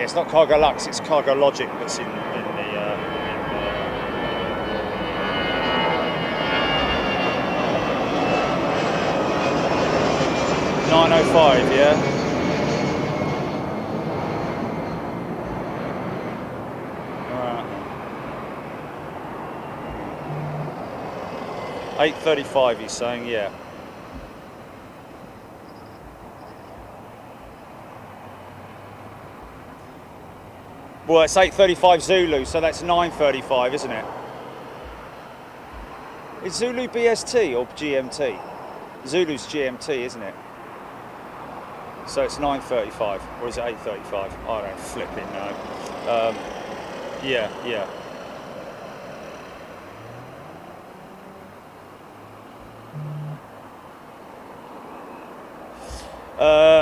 it's not Cargolux, it's Cargologic that's in the 905, yeah. Alright. 8:35 he's saying, yeah. Well, it's 8:35 Zulu, so that's 9:35, isn't it? Is Zulu BST or GMT? Zulu's GMT, isn't it? So it's 9:35, or is it 8:35? I don't flipping know. Yeah.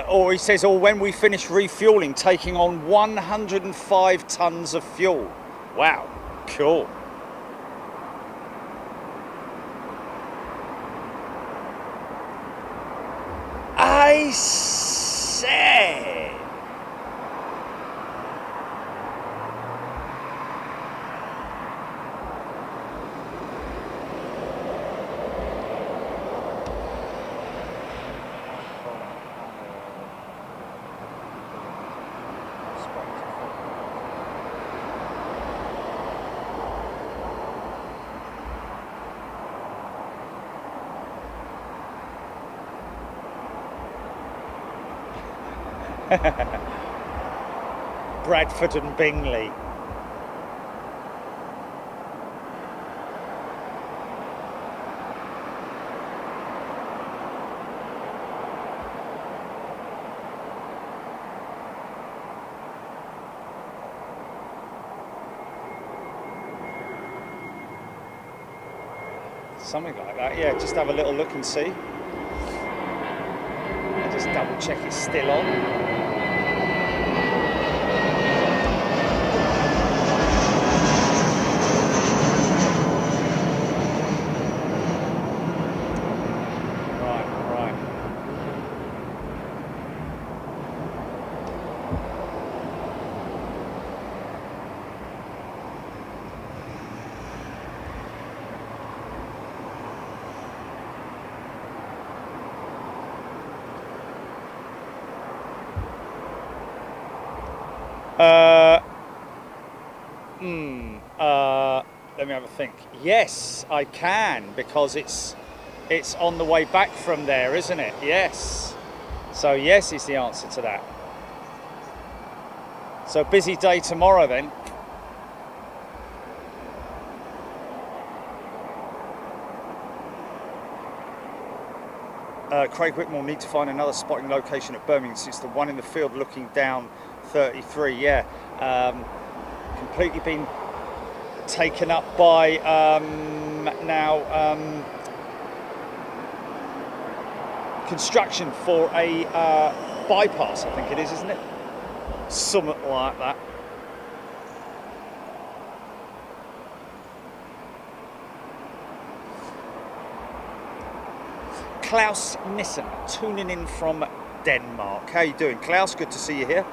Or he says, or when we finish refueling, taking on 105 tons of fuel. Wow, cool. I say. Bradford and Bingley. Something like that, yeah, just have a little look and see. I'll just double check it's still on. Let me have a think. Yes, I can, because it's on the way back from there, isn't it? Yes. So yes is the answer to that. So busy day tomorrow then. Craig Whitmore need to find another spotting location at Birmingham since the one in the field looking down 33. Yeah, completely been taken up by construction for a bypass, I think it is, isn't it? Something like that. Klaus Nissen tuning in from Denmark. How you doing, Klaus? Good to see you here.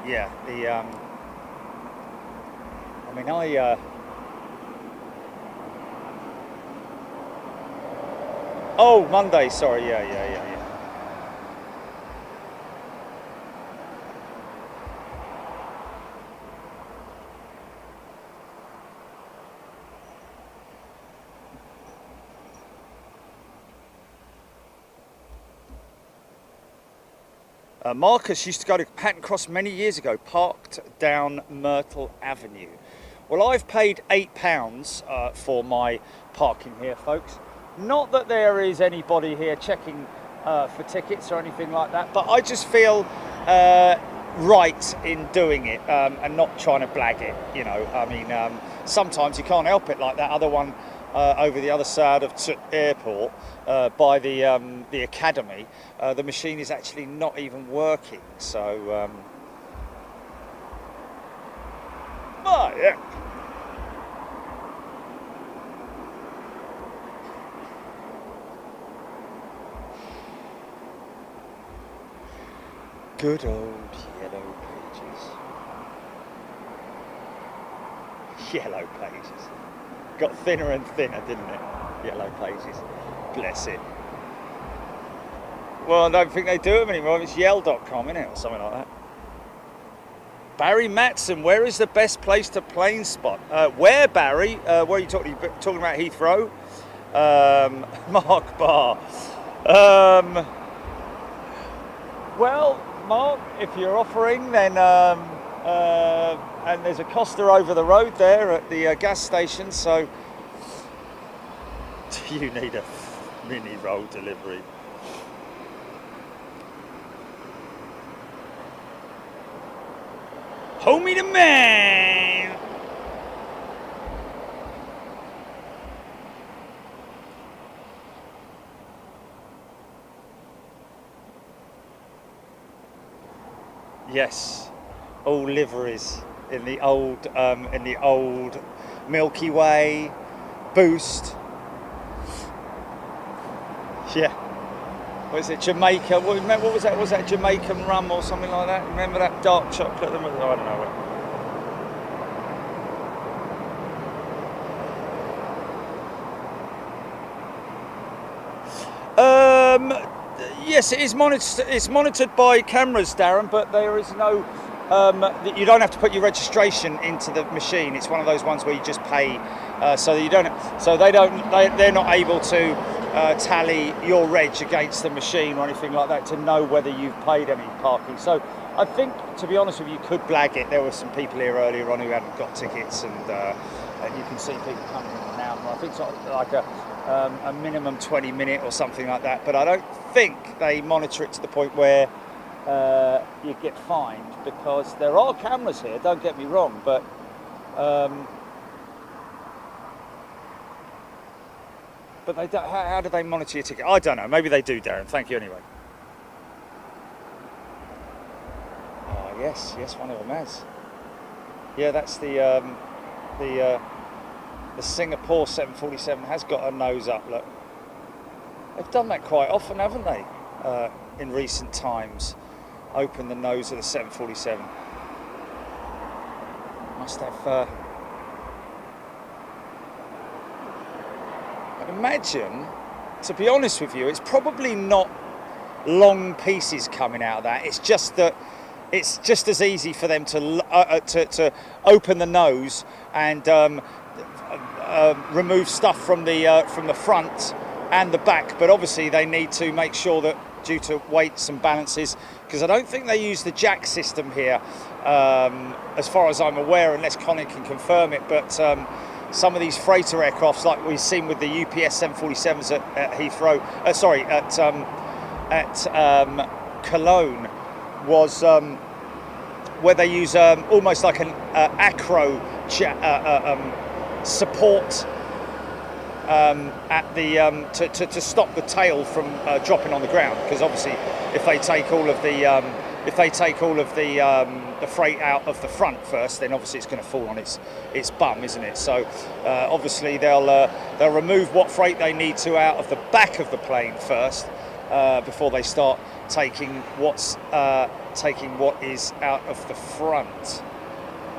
Yeah, oh, Monday, sorry, yeah. Marcus used to go to Hatton Cross many years ago, parked down Myrtle Avenue. Well, I've paid £8 for my parking here, folks. Not that there is anybody here checking for tickets or anything like that, but I just feel right in doing it and not trying to blag it, you know. I mean, sometimes you can't help it, like that other one over the other side of airport by the academy. The machine is actually not even working, so oh yeah. Good old Yellow Pages. Yellow Pages. Got thinner and thinner, didn't it? Yellow Pages. Bless it. Well, I don't think they do them anymore. It's yell.com, isn't it? Or something like that. Barry Matson, where is the best place to plane spot? Where, Barry? Where are you talking? Talking about Heathrow? Mark Barr. Well, Mark, if you're offering, then and there's a Costa over the road there at the gas station, so you need a mini roll delivery. Homie the man! Yes, all liveries in the old Milky Way, Boost. Yeah. What is it, Jamaica? What was that? Was that Jamaican rum or something like that? Remember that dark chocolate? I don't know. Yes, it is monitored. It's monitored by cameras, Darren, but there is no. You don't have to put your registration into the machine. It's one of those ones where you just pay They're not able to tally your reg against the machine or anything like that to know whether you've paid any parking. So I think, to be honest with you, you could blag it. There were some people here earlier on who hadn't got tickets, and you can see people coming in and out. I think sort of like a minimum 20-minute or something like that. But I don't think they monitor it to the point where you get fined, because there are cameras here. Don't get me wrong, but they don't, how do they monitor your ticket? I don't know. Maybe they do, Darren. Thank you anyway. Oh yes, one of them has. Yeah, that's the Singapore 747 has got a nose up. Look, they've done that quite often, haven't they? In recent times, open the nose of the 747. Must have. Imagine, to be honest with you, it's probably not long pieces coming out of that. It's just that it's just as easy for them to open the nose and remove stuff from the front and the back. But obviously they need to make sure that, due to weights and balances, because I don't think they use the jack system here, as far as I'm aware, unless Colin can confirm it. But some of these freighter aircrafts, like we've seen with the UPS 747s at Heathrow, at Cologne, was where they use almost like an acro support at the to stop the tail from dropping on the ground, because obviously if they take all of the freight out of the front first, then obviously it's going to fall on its bum, isn't it? So obviously they'll remove what freight they need to out of the back of the plane first, before they start taking what is out of the front,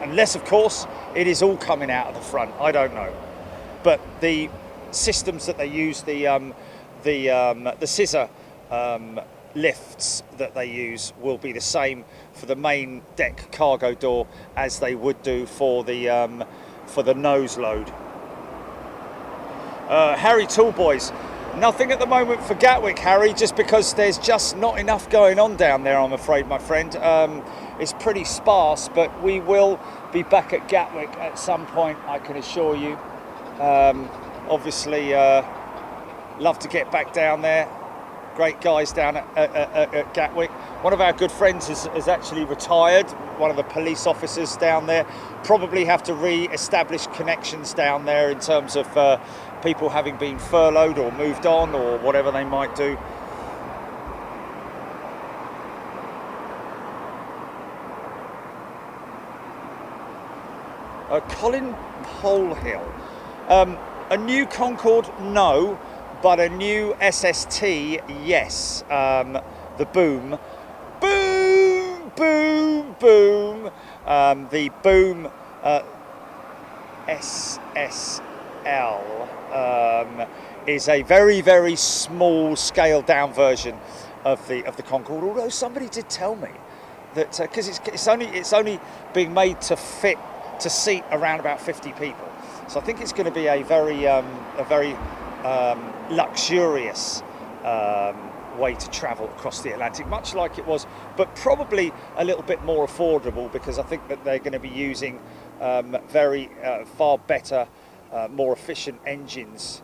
unless of course it is all coming out of the front. I don't know, but the systems that they use, the scissor lifts that they use, will be the same for the main deck cargo door as they would do for the nose load. Harry Toolboys, nothing at the moment for Gatwick, Harry, just because there's just not enough going on down there, I'm afraid, my friend. It's pretty sparse, but we will be back at Gatwick at some point, I can assure you. Obviously, love to get back down there. Great guys down at Gatwick. One of our good friends has actually retired, one of the police officers down there. Probably have to re-establish connections down there in terms of people having been furloughed or moved on or whatever they might do. Colin Polehill. A new Concorde, no, but a new SST, yes. The boom, boom, boom, boom. The boom SSL is a very, very small, scaled down version of the Concorde. Although somebody did tell me that because it's only being made to seat around about 50 people. So I think it's going to be a very luxurious way to travel across the Atlantic, much like it was, but probably a little bit more affordable, because I think that they're going to be using far better, more efficient engines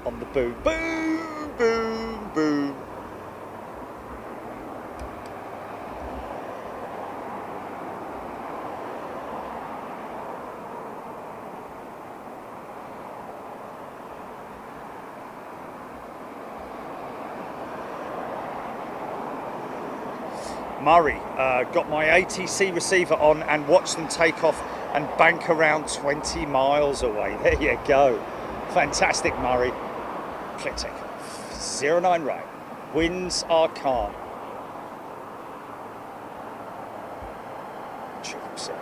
on the boom. Boom, boom, boom. Murray, got my ATC receiver on and watched them take off and bank around 20 miles away. There you go. Fantastic, Murray. Click take off. 09 right. Winds are calm. 777.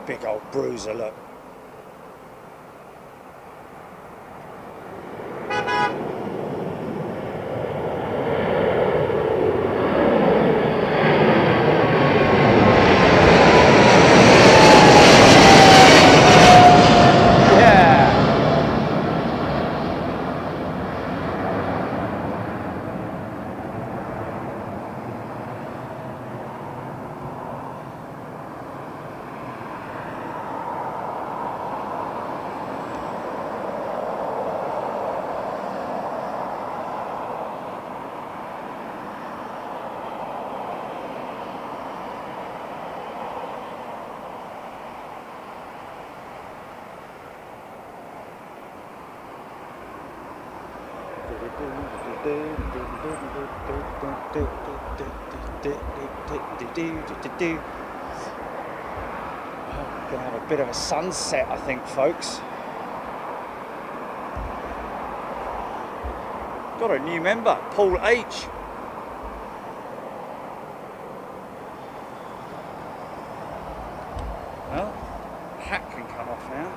There we go. Big old bruiser, look. Gonna have a bit of a sunset, I think, folks. Got a new member, Paul H. Well, hat can come off now.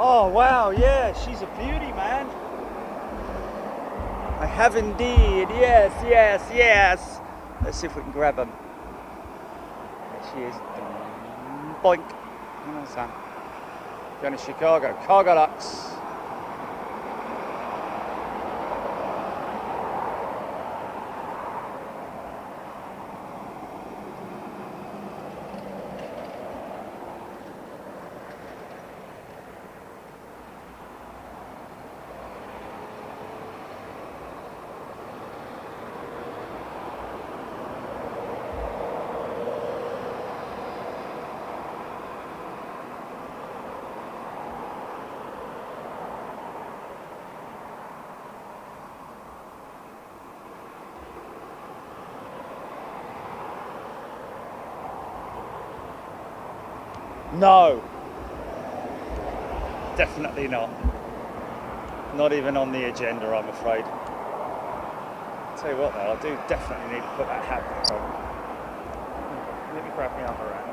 Oh wow, yeah, she's a beauty, man. I have indeed, yes, yes, yes. Let's see if we can grab them. There she is. Boink. Come on, Sam. Going to Chicago. Cargolux. No, definitely not. Not even on the agenda, I'm afraid. I'll tell you what though, I do definitely need to put that hat back on. Let me grab my other hand.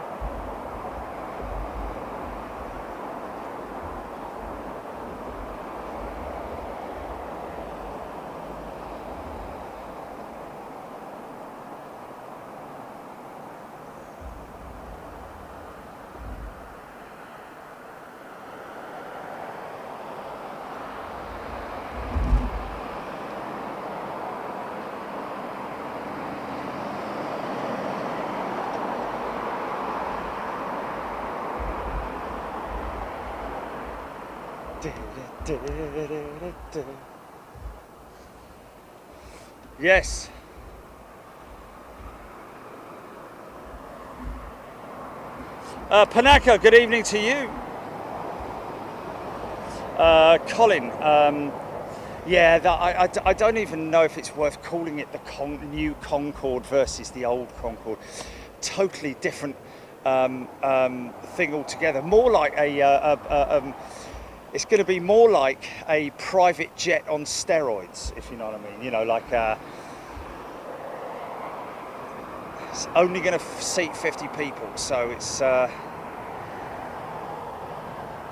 Yes. Panaka, good evening to you. Colin, yeah, I don't even know if it's worth calling it the new Concorde versus the old Concorde. Totally different thing altogether. More like it's going to be more like a private jet on steroids, if you know what I mean. You know, like it's only going to seat 50 people, so it's. I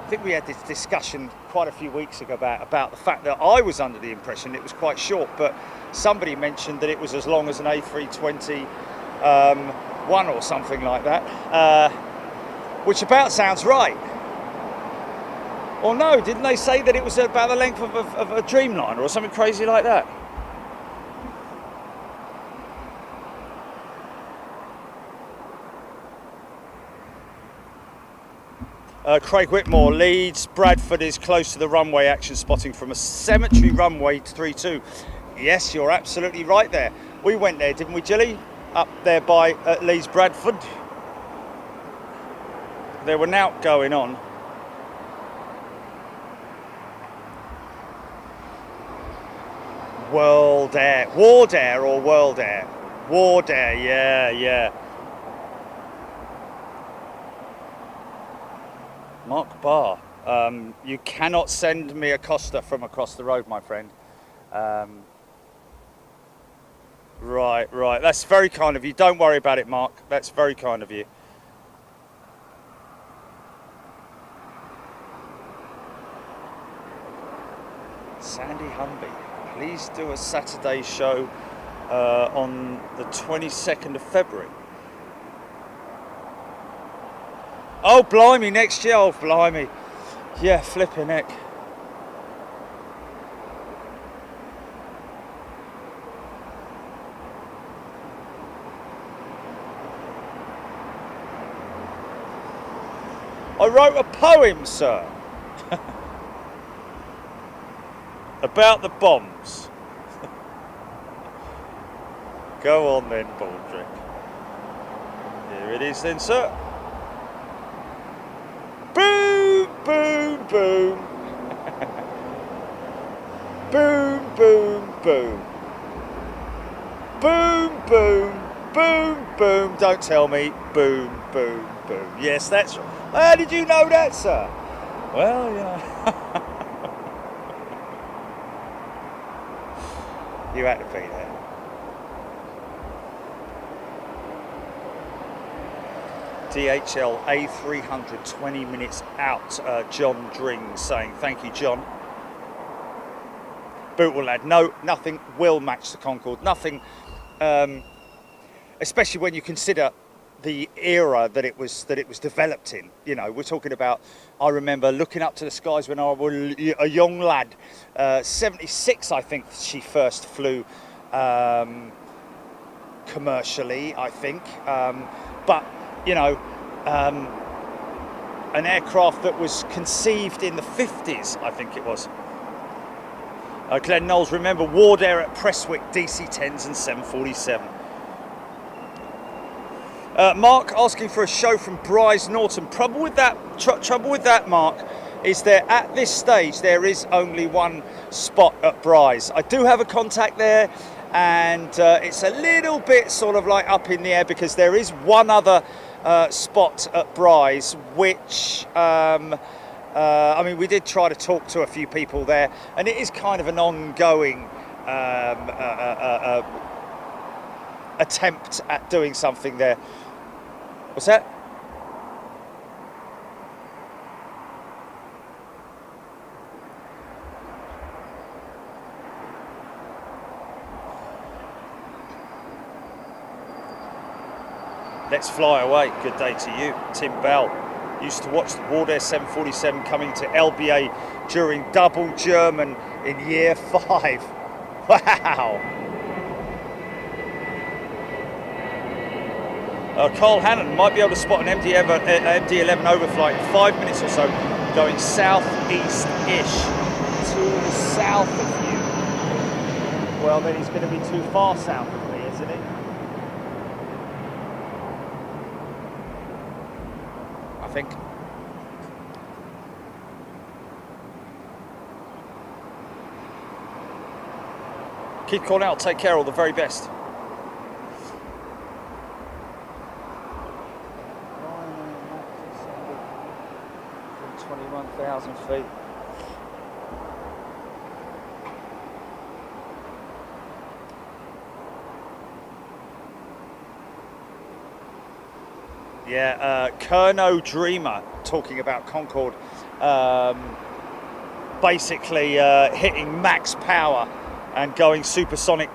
think we had this discussion quite a few weeks ago about the fact that I was under the impression it was quite short, but somebody mentioned that it was as long as an A320 one or something like that, which about sounds right. Or no, didn't they say that it was about the length of a Dreamliner or something crazy like that? Craig Whitmore, Leeds, Bradford is close to the runway action spotting from a cemetery runway 32. Yes, you're absolutely right there. We went there, didn't we, Jilly? Up there by Leeds, Bradford. There were Nout going on. World Air, Ward Air or World Air? Ward Air, yeah, yeah. Mark Barr, you cannot send me a Costa from across the road, my friend. Right, that's very kind of you. Don't worry about it, Mark. That's very kind of you. Sandy Humby, please do a Saturday show on the 22nd of February. Oh, blimey, next year, oh, blimey. Yeah, flipping heck. I wrote a poem, sir, about the bombs. Go on then, Baldrick. Here it is then, sir. Boom, boom, boom. Boom, boom, boom. Boom, boom, boom, boom. Don't tell me. Boom, boom, boom. Yes, that's right. How did you know that, sir? Well, yeah. You had to be there. DHL A300, 20 minutes out. John Dring saying, thank you, John. Bootle lad, no, nothing will match the Concorde. Nothing, especially when you consider the era that it was developed in. You know, we're talking about, I remember looking up to the skies when I was a young lad. 76, I think she first flew commercially, I think. But, you know, an aircraft that was conceived in the 50s, I think it was. Glenn Knowles, remember Wardair at Prestwick, DC-10s and 747. Mark asking for a show from Bryce Norton. Trouble with that, Mark, is that at this stage there is only one spot at Bryce. I do have a contact there, and it's a little bit sort of like up in the air because there is one other spot at Bryce, which I mean, we did try to talk to a few people there, and it is kind of an ongoing attempt at doing something there. What's that? Let's fly away. Good day to you, Tim Bell. Used to watch the Wardair 747 coming to LBA during double German in year 5. Wow. Carl Hannon might be able to spot an MD-11 overflight in 5 minutes or so, going southeast-ish to the south of you. Well, then he's going to be too far south of me, isn't he? I think. Keith Cornell, take care, all the very best. 21,000 feet. Yeah, Kerno Dreamer talking about Concorde basically hitting max power and going supersonic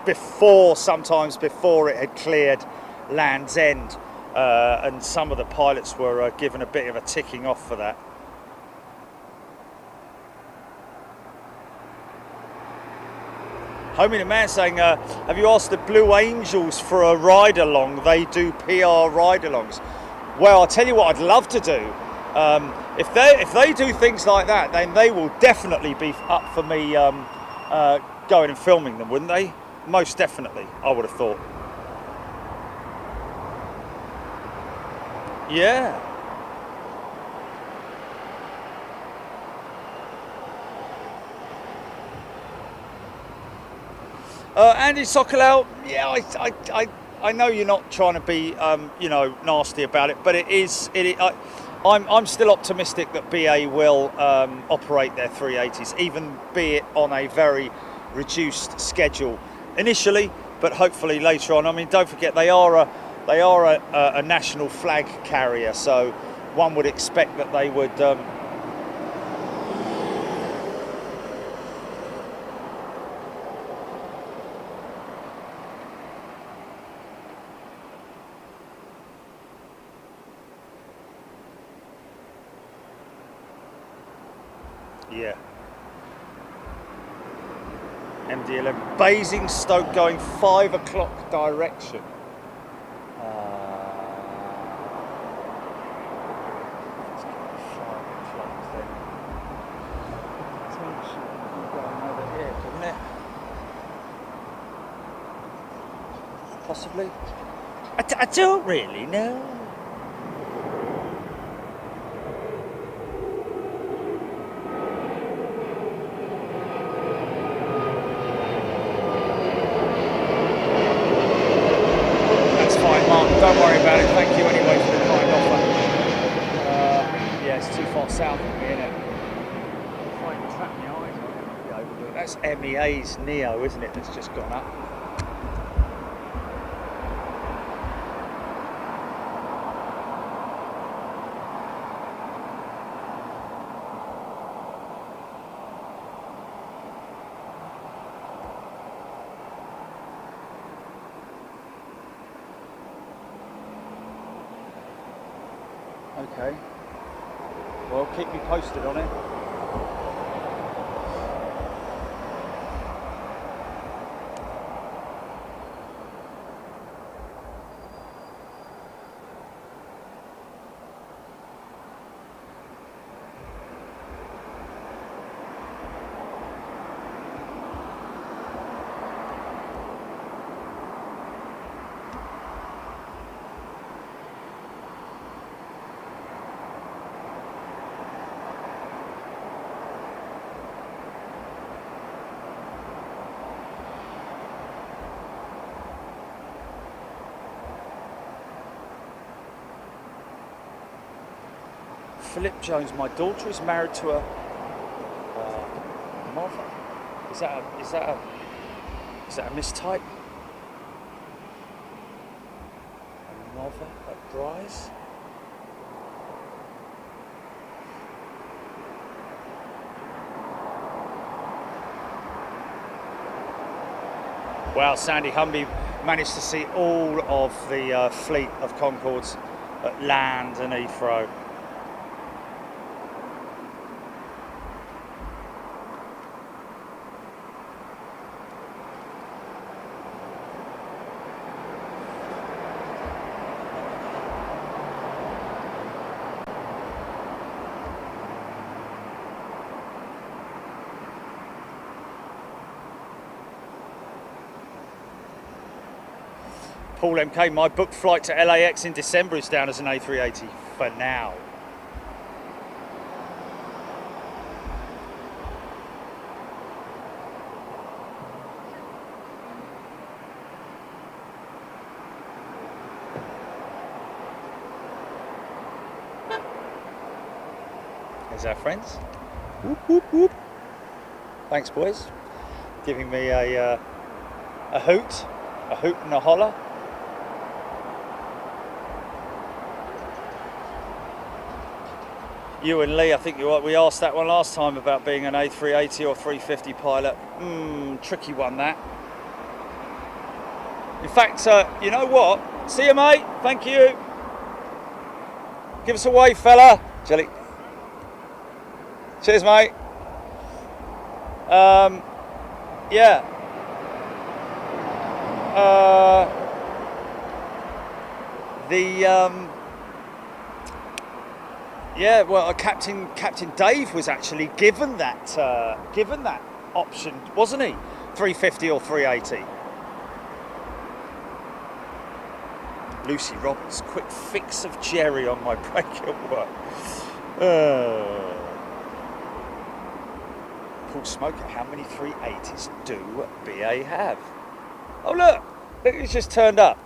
sometimes before it had cleared Land's End, and some of the pilots were given a bit of a ticking off for that. Homie the Man saying, have you asked the Blue Angels for a ride-along? They do PR ride-alongs. Well, I'll tell you what I'd love to do. If they do things like that, then they will definitely be up for me going and filming them, wouldn't they? Most definitely, I would have thought. Yeah. Andy Sokolau, yeah, I know you're not trying to be, you know, nasty about it, but I'm still optimistic that BA will operate their 380s, even be it on a very reduced schedule initially, but hopefully later on. I mean, don't forget they are a national flag carrier, so one would expect that they would. Yeah. MD-11. Basingstoke going 5 o'clock direction. Let's get 5 o'clock then. Attention, going over here, couldn't it? possibly. I don't really know. That's fine, Mark. Don't worry about it. Thank you anyway for the kind offer. Yeah, it's too far south of me, isn't it? If I can trap my eyes on it, I'll be able to do it. That's MEA's Neo, isn't it? That's just gone up. Okay. Well, keep me posted on it. Philip Jones, my daughter is married to a mother. Is that a mistype? A mother at Bryce? Wow, Sandy Humby managed to see all of the fleet of Concords at land and Heathrow. Paul MK, my booked flight to LAX in December is down as an A380 for now. There's our friends. Whoop, whoop, whoop. Thanks, boys. Giving me a hoot and a holler. You and Lee, I think you're right. We asked that one last time about being an A380 or 350 pilot. Tricky one, that. In fact, you know what? See you, mate. Thank you. Give us a wave, fella. Jelly. Cheers, mate. Yeah. Yeah, well, Captain Dave was actually given that option, wasn't he? 350 or 380. Lucy Roberts, quick fix of Jerry on my break at work. Paul Smoker, how many 380s do BA have? Oh look, it's just turned up.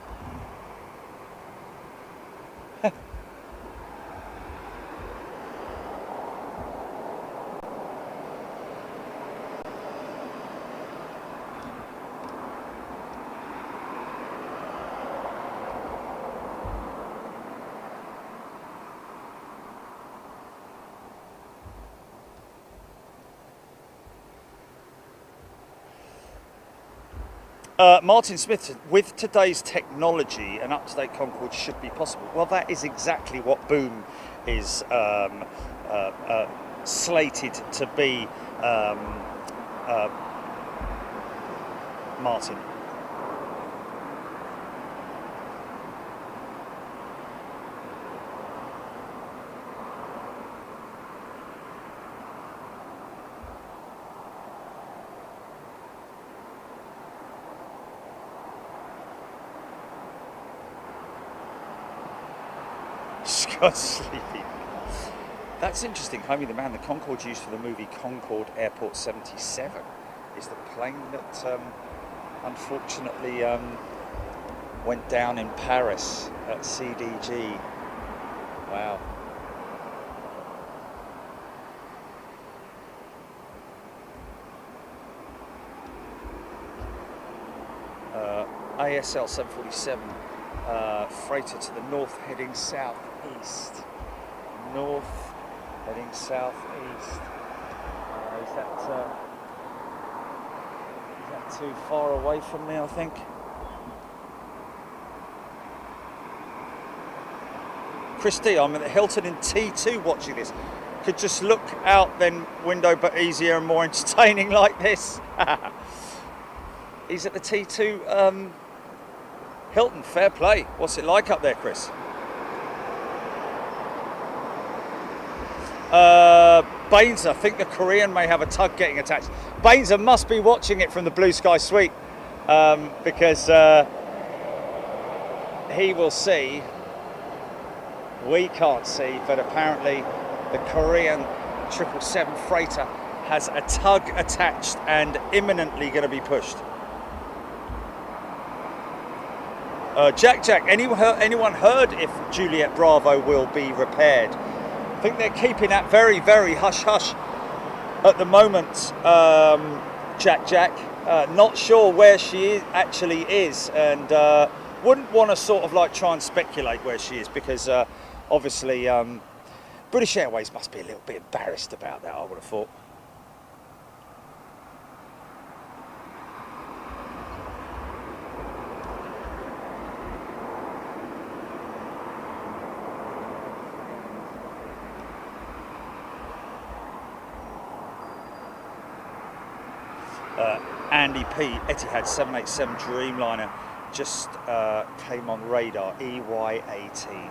Martin Smith, with today's technology, an up-to-date Concorde should be possible. Well, that is exactly what Boom is slated to be, Martin. God, sleepy. That's interesting. Homie the Man, the Concorde used for the movie Concorde Airport 77 is the plane that unfortunately went down in Paris at CDG. Wow. ASL 747 freighter to the north heading southeast. North heading southeast. Is that too far away from me, I think? Christy, I'm at the Hilton in T2 watching this. Could just look out then window, but easier and more entertaining like this. He's at the T2 Hilton, fair play. What's it like up there, Chris? Baines, I think the Korean may have a tug getting attached. Baines must be watching it from the Blue Sky Suite because he will see. We can't see, but apparently the Korean 777 freighter has a tug attached and imminently going to be pushed. Jack, anyone heard if Juliet Bravo will be repaired? I think they're keeping that very, very hush-hush at the moment, Jack. Not sure where she actually is, and wouldn't want to sort of like try and speculate where she is because obviously British Airways must be a little bit embarrassed about that, I would have thought. Andy P, Etihad 787 Dreamliner just came on radar, EY18.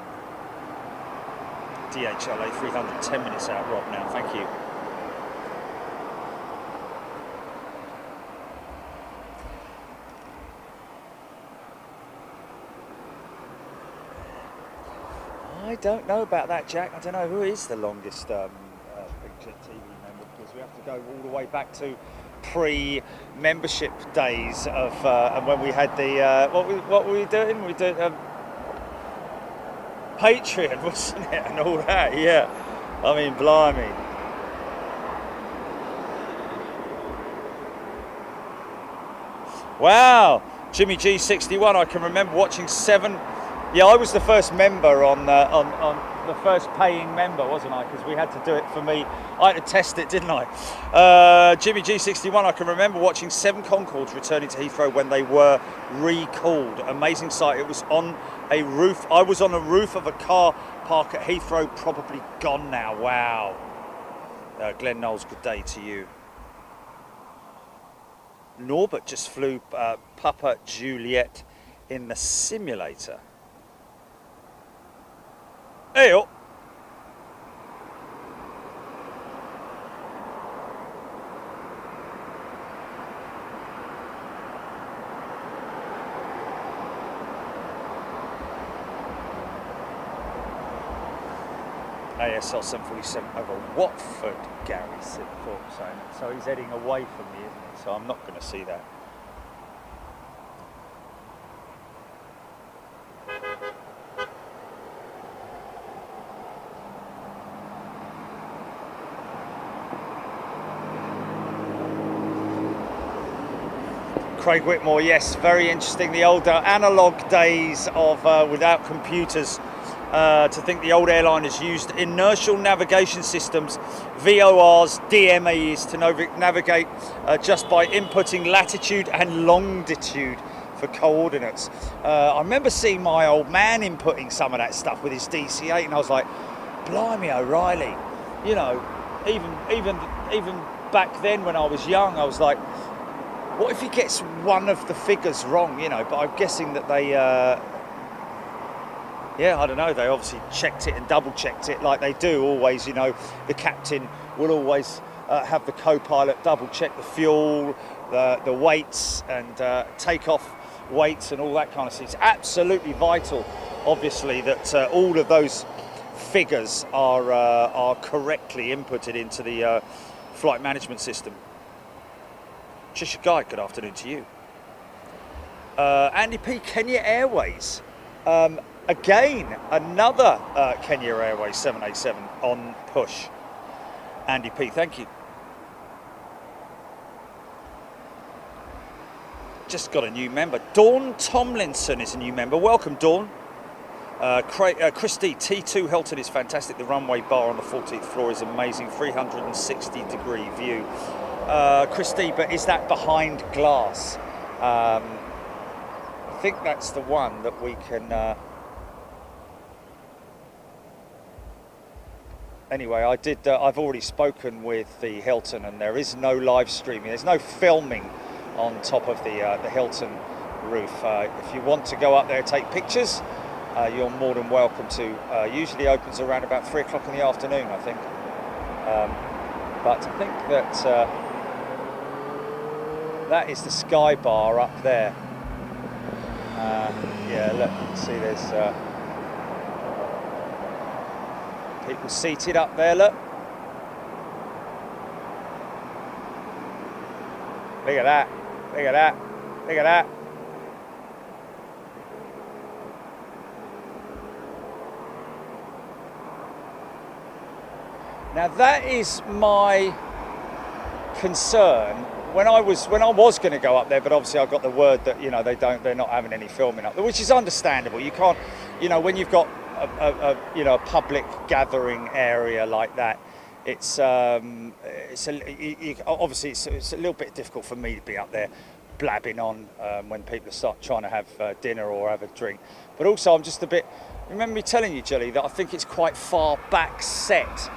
DHLA 300, 10 minutes out, Rob, now, thank you. I don't know about that, Jack. I don't know who is the longest Big Jet TV member, because we have to go all the way back to pre-membership days of and when we had the what were we doing? We did Patreon, wasn't it, and all that. Yeah, I mean, blimey. Wow, Jimmy G61. I can remember watching 7. Yeah, I was the first member on the first paying member, wasn't I? Because we had to do it for me. I had to test it, didn't I? Jimmy G61, I can remember watching 7 Concordes returning to Heathrow when they were recalled. Amazing sight. It was on a roof. I was on a roof of a car park at Heathrow, probably gone now. Wow. Glenn Knowles, good day to you. Norbert just flew Papa Juliet in the simulator. Hey-oh. ASL 747 over Watford, Gary Thorpe saying. So he's heading away from me, isn't he? So I'm not going to see that. Craig Whitmore, yes, very interesting. The old analogue days of without computers. To think the old airliners used inertial navigation systems, VORs, DMAs to navigate just by inputting latitude and longitude for coordinates. I remember seeing my old man inputting some of that stuff with his DC-8, and I was like, blimey O'Reilly. You know, even back then when I was young, I was like, what if he gets one of the figures wrong, you know? But I'm guessing that they, yeah, I don't know, they obviously checked it and double-checked it like they do always, you know. The captain will always have the co-pilot double-check the fuel, the weights and take-off weights and all that kind of stuff. It's absolutely vital, obviously, that all of those figures are correctly inputted into the flight management system. Cheshire Guide, good afternoon to you. Andy P, Kenya Airways. Again, another Kenya Airways 787 on push. Andy P, thank you. Just got a new member. Dawn Tomlinson is a new member. Welcome, Dawn. Christy, T2 Hilton is fantastic. The runway bar on the 14th floor is amazing. 360-degree view. Christy, but is that behind glass? I think that's the one that we can... Anyway, I've already spoken with the Hilton, and there is no live streaming. There's no filming on top of the Hilton roof. If you want to go up there and take pictures, you're more than welcome to. Usually opens around about 3 o'clock in the afternoon, I think. But I think that that is the Sky Bar up there. Yeah, look, you can see there's people seated up there, look. Look at that, look at that, look at that. Now that is my concern. When I was going to go up there, but obviously I got the word that they're not having any filming up there, which is understandable. You can't, when you've got a public gathering area like that, obviously it's a little bit difficult for me to be up there blabbing on when people start trying to have dinner or have a drink. But also I'm just a bit. Remember me telling you, Jilly, that I think it's quite far back set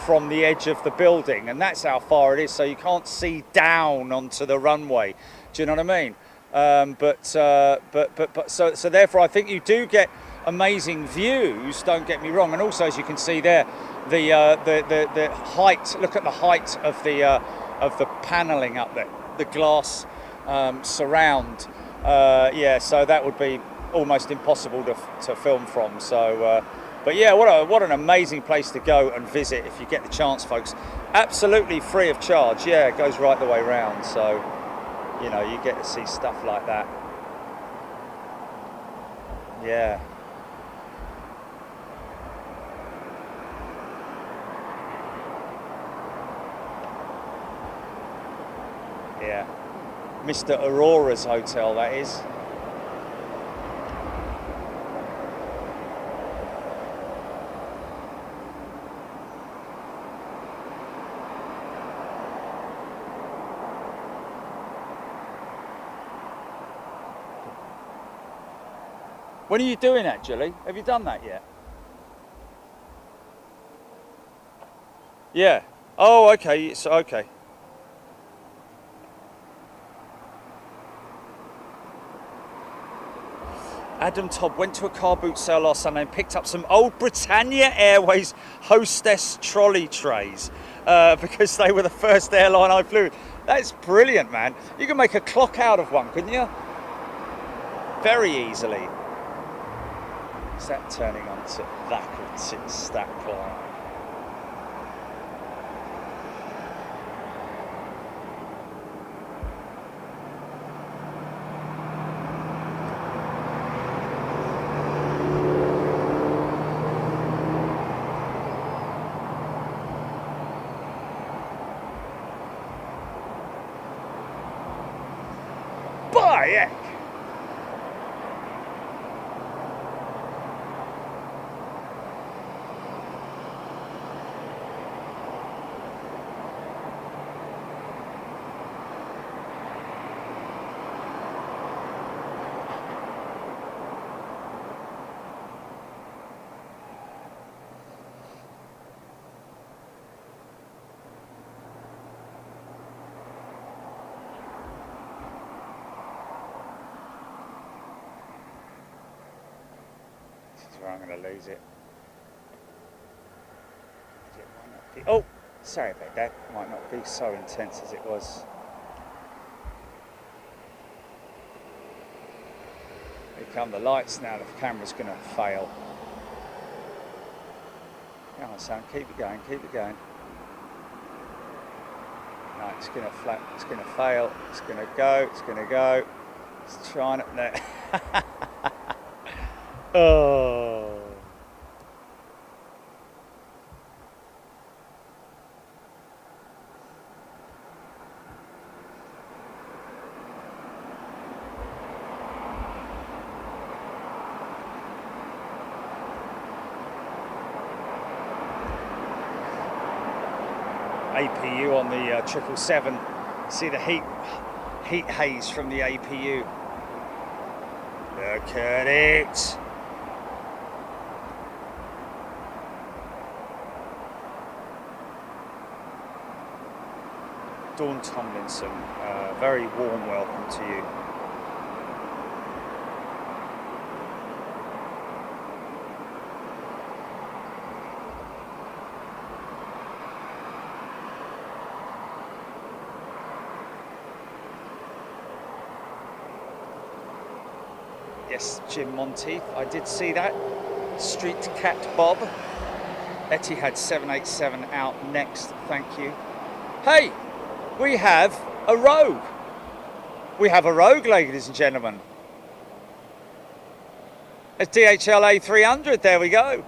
from the edge of the building, and that's how far it is, so you can't see down onto the runway. Do you know what I mean? So therefore I think you do get amazing views, don't get me wrong, and also as you can see there, the height, look at the height of the paneling up there, the glass surround, yeah, so that would be almost impossible to film from. So but yeah, what an amazing place to go and visit if you get the chance, folks. Absolutely free of charge. Yeah, it goes right the way round, so you get to see stuff like that. Yeah. Yeah. Mr. Aurora's hotel, that is. When are you doing that, Julie? Have you done that yet? Yeah. Oh, okay. So, okay. Adam Todd went to a car boot sale last Sunday and picked up some old Britannia Airways hostess trolley trays because they were the first airline I flew with. That's brilliant, man. You can make a clock out of one, couldn't you? Very easily. Is that turning onto Vackleton Stack Line? By I'm going to lose it. Oh, sorry about that. It might not be so intense as it was. Here come the lights now. The camera's going to fail. Come on, son, keep it going, keep it going. No, it's going to flat, it's going to fail, it's going to go, it's going to go. It's trying it there. Oh. APU on the 777. See the heat haze from the APU. Look at it. Dawn Tomlinson, very warm welcome to you. Yes, Jim Monteith, I did see that. Street Cat Bob. Etihad 787 out next, thank you. Hey, we have a Rogue. We have a Rogue, ladies and gentlemen. It's DHL A300, there we go.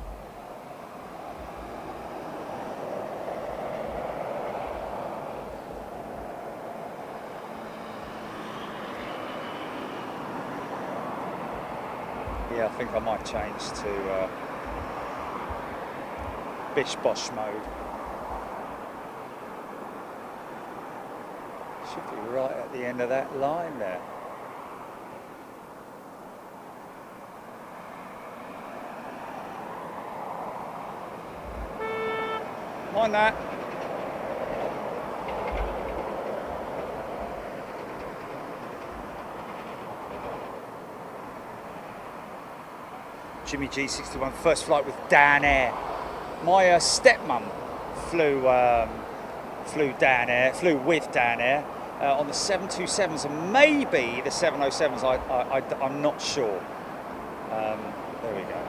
Yeah, I think I might change to Bish Bosh mode. Should be right at the end of that line there. Mind that. Jimmy G61, first flight with Dan Air. My stepmum flew with Dan Air on the 727s and maybe the 707s. I'm not sure. There we go.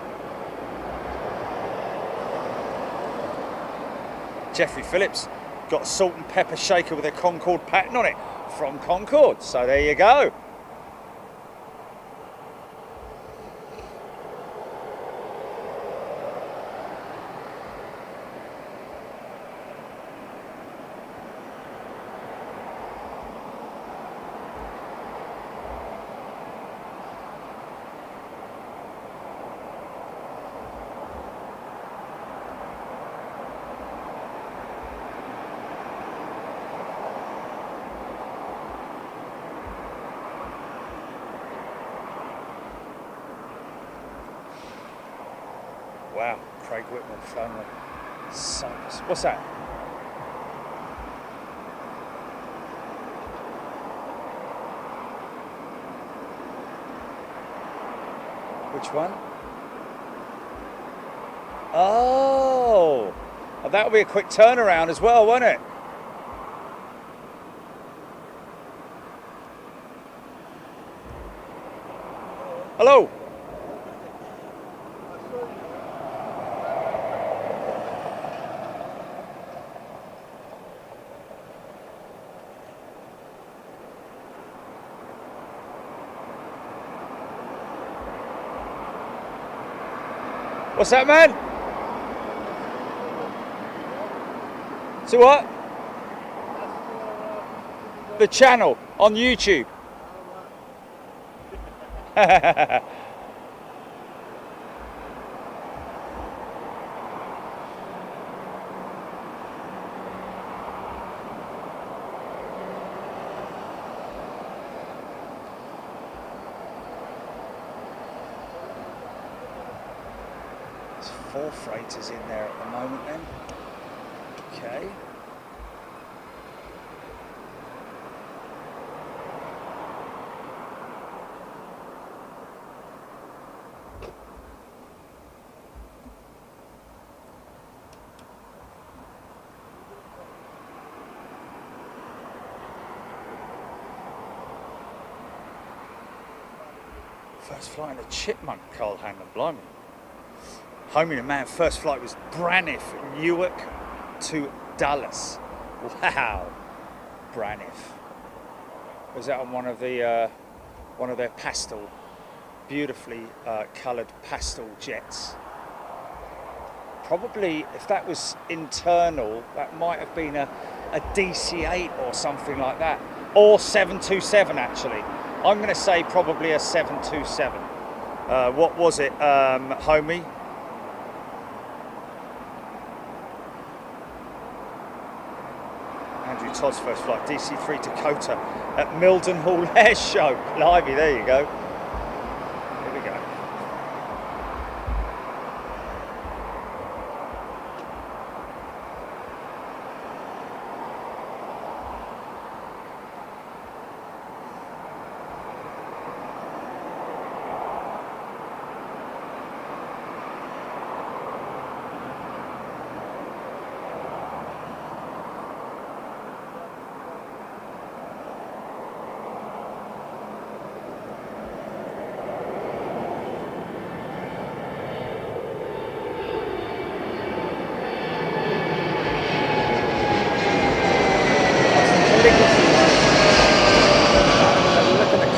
Jeffrey Phillips got a salt and pepper shaker with a Concorde pattern on it from Concorde. So there you go. Wow, Craig Whitman flown the Cyprus. What's that? Which one? Oh, that'll be a quick turnaround as well, won't it? Hello. What's that, man? So what? The channel on YouTube. Four freighters in there at the moment then. Okay. First flying a Chipmunk, Carl Hanlon, blimey. Homing and man, first flight was Braniff, Newark to Dallas. Wow, Braniff. Was that on one of their pastel, beautifully coloured pastel jets? Probably, if that was internal, that might have been a DC-8 or something like that, or 727 actually. I'm going to say probably a 727. What was it, homie? Andrew Todd's first flight, DC-3 Dakota at Mildenhall Air Show. Lively, there you go. Here we go.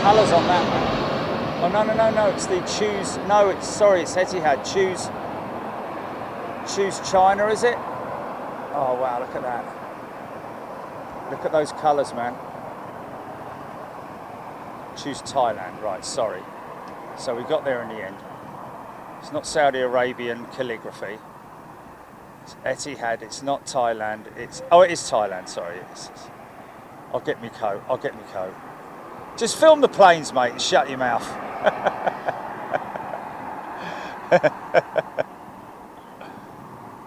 Colours on that one. Oh no, it's the choose. No, it's Etihad. Choose China, is it? Oh wow, look at that. Look at those colours, man. Choose Thailand, right? Sorry. So we got there in the end. It's not Saudi Arabian calligraphy. It's Etihad. It's not Thailand. It is Thailand. Sorry. I'll get me coat. Just film the planes, mate, and shut your mouth.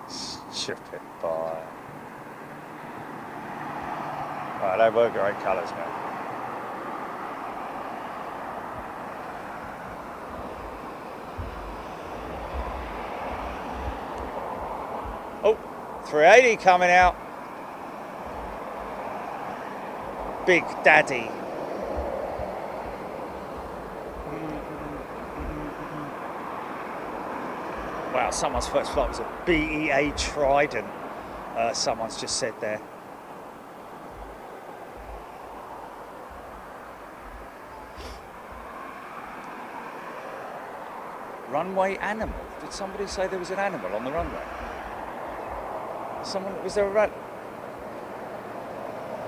Stupid boy. Right, they were great colours, man. Oh, 380 coming out. Big Daddy. Wow, someone's first flight was a BEA Trident. Someone's just said there. Runway animal? Did somebody say there was an animal on the runway? Was there a rat?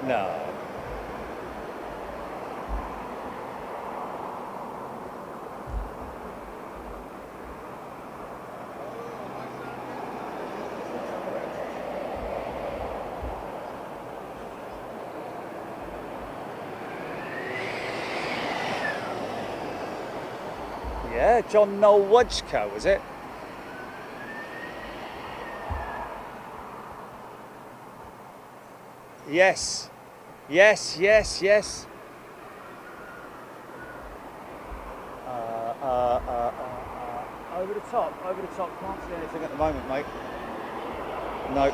No. Yeah, John Noel Wojcicki, was it? Yes. Over the top. Can't see anything at the moment, mate. No.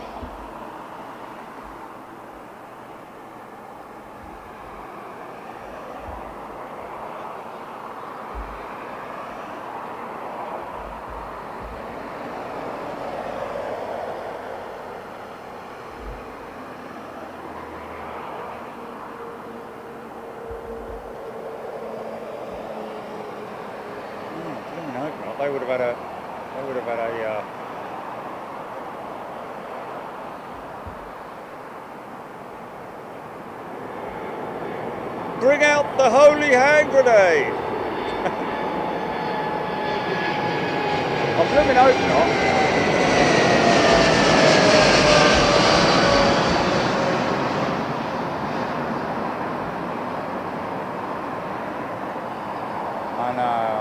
They would have had a bring out the holy hand grenade. I'm blooming hope not. I know.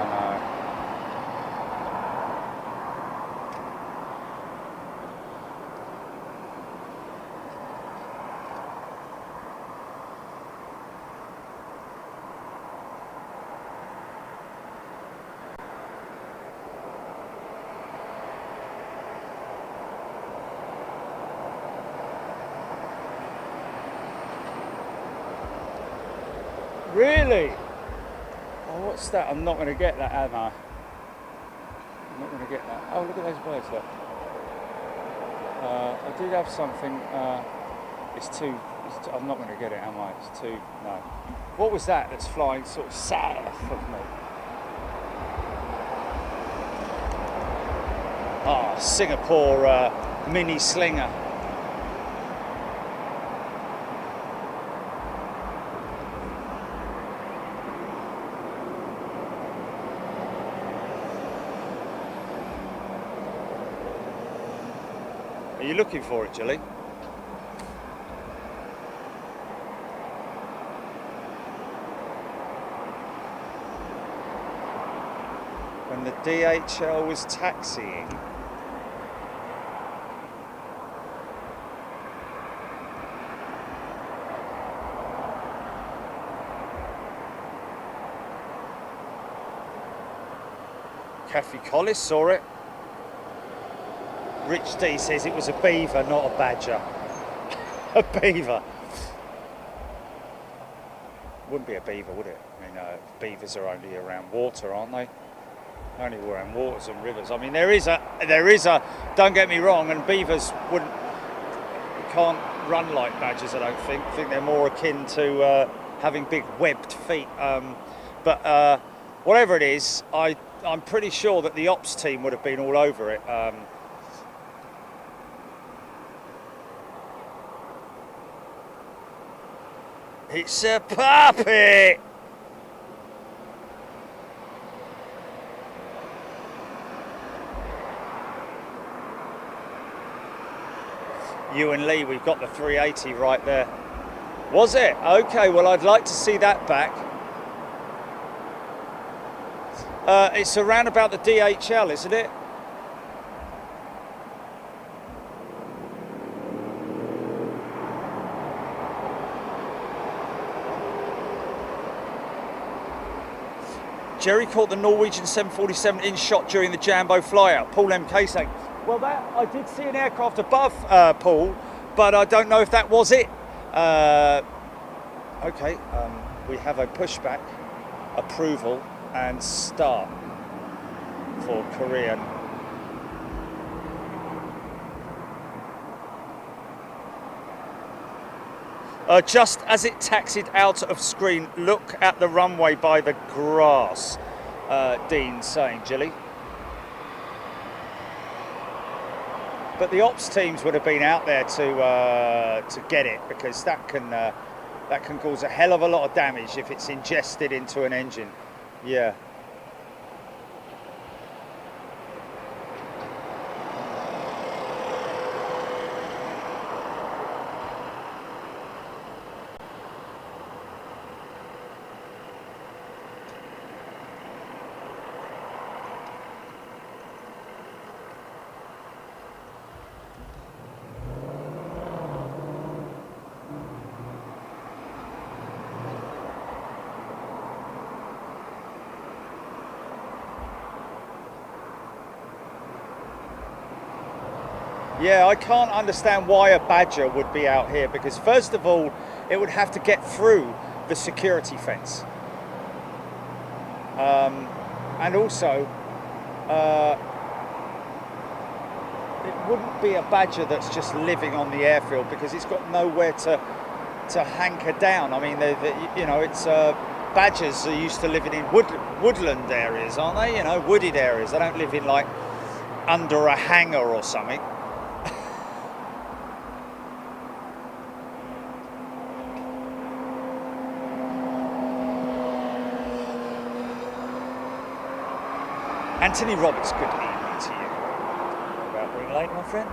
Really? Oh, what's that? I'm not going to get that, am I? I'm not going to get that. Oh, look at those birds, look. I did have something. I'm not going to get it, am I? It's too. No. What was that that's flying sort of south of me? Ah, Singapore mini slinger. Are you looking for it, Gilly? When the DHL was taxiing. Kathy Collis saw it. Rich D says it was a beaver, not a badger. A beaver. Wouldn't be a beaver, would it? I mean, beavers are only around water, aren't they? Only around waters and rivers. I mean, there is a. Don't get me wrong, and beavers can't run like badgers. I don't think. I think they're more akin to having big webbed feet. But whatever it is, I'm pretty sure that the ops team would have been all over it. It's a puppy! You and Lee, we've got the 380 right there. Was it? Okay, well, I'd like to see that back. It's around about the DHL, isn't it? Jerry caught the Norwegian 747 in shot during the Jambo flyout. Paul MK saying, well, that I did see an aircraft above Paul, but I don't know if that was it. Okay, we have a pushback, approval, and start for Korean. Just as it taxied out of screen, look at the runway by the grass, Dean saying, Gilly. But the ops teams would have been out there to get it, because that can cause a hell of a lot of damage if it's ingested into an engine. Yeah. Yeah, I can't understand why a badger would be out here, because first of all, it would have to get through the security fence. And also, it wouldn't be a badger that's just living on the airfield, because it's got nowhere to hanker down. I mean, it's badgers are used to living in woodland areas, aren't they? You know, wooded areas. They don't live in like under a hangar or something. Anthony Roberts, good evening to you. About being late, my friend.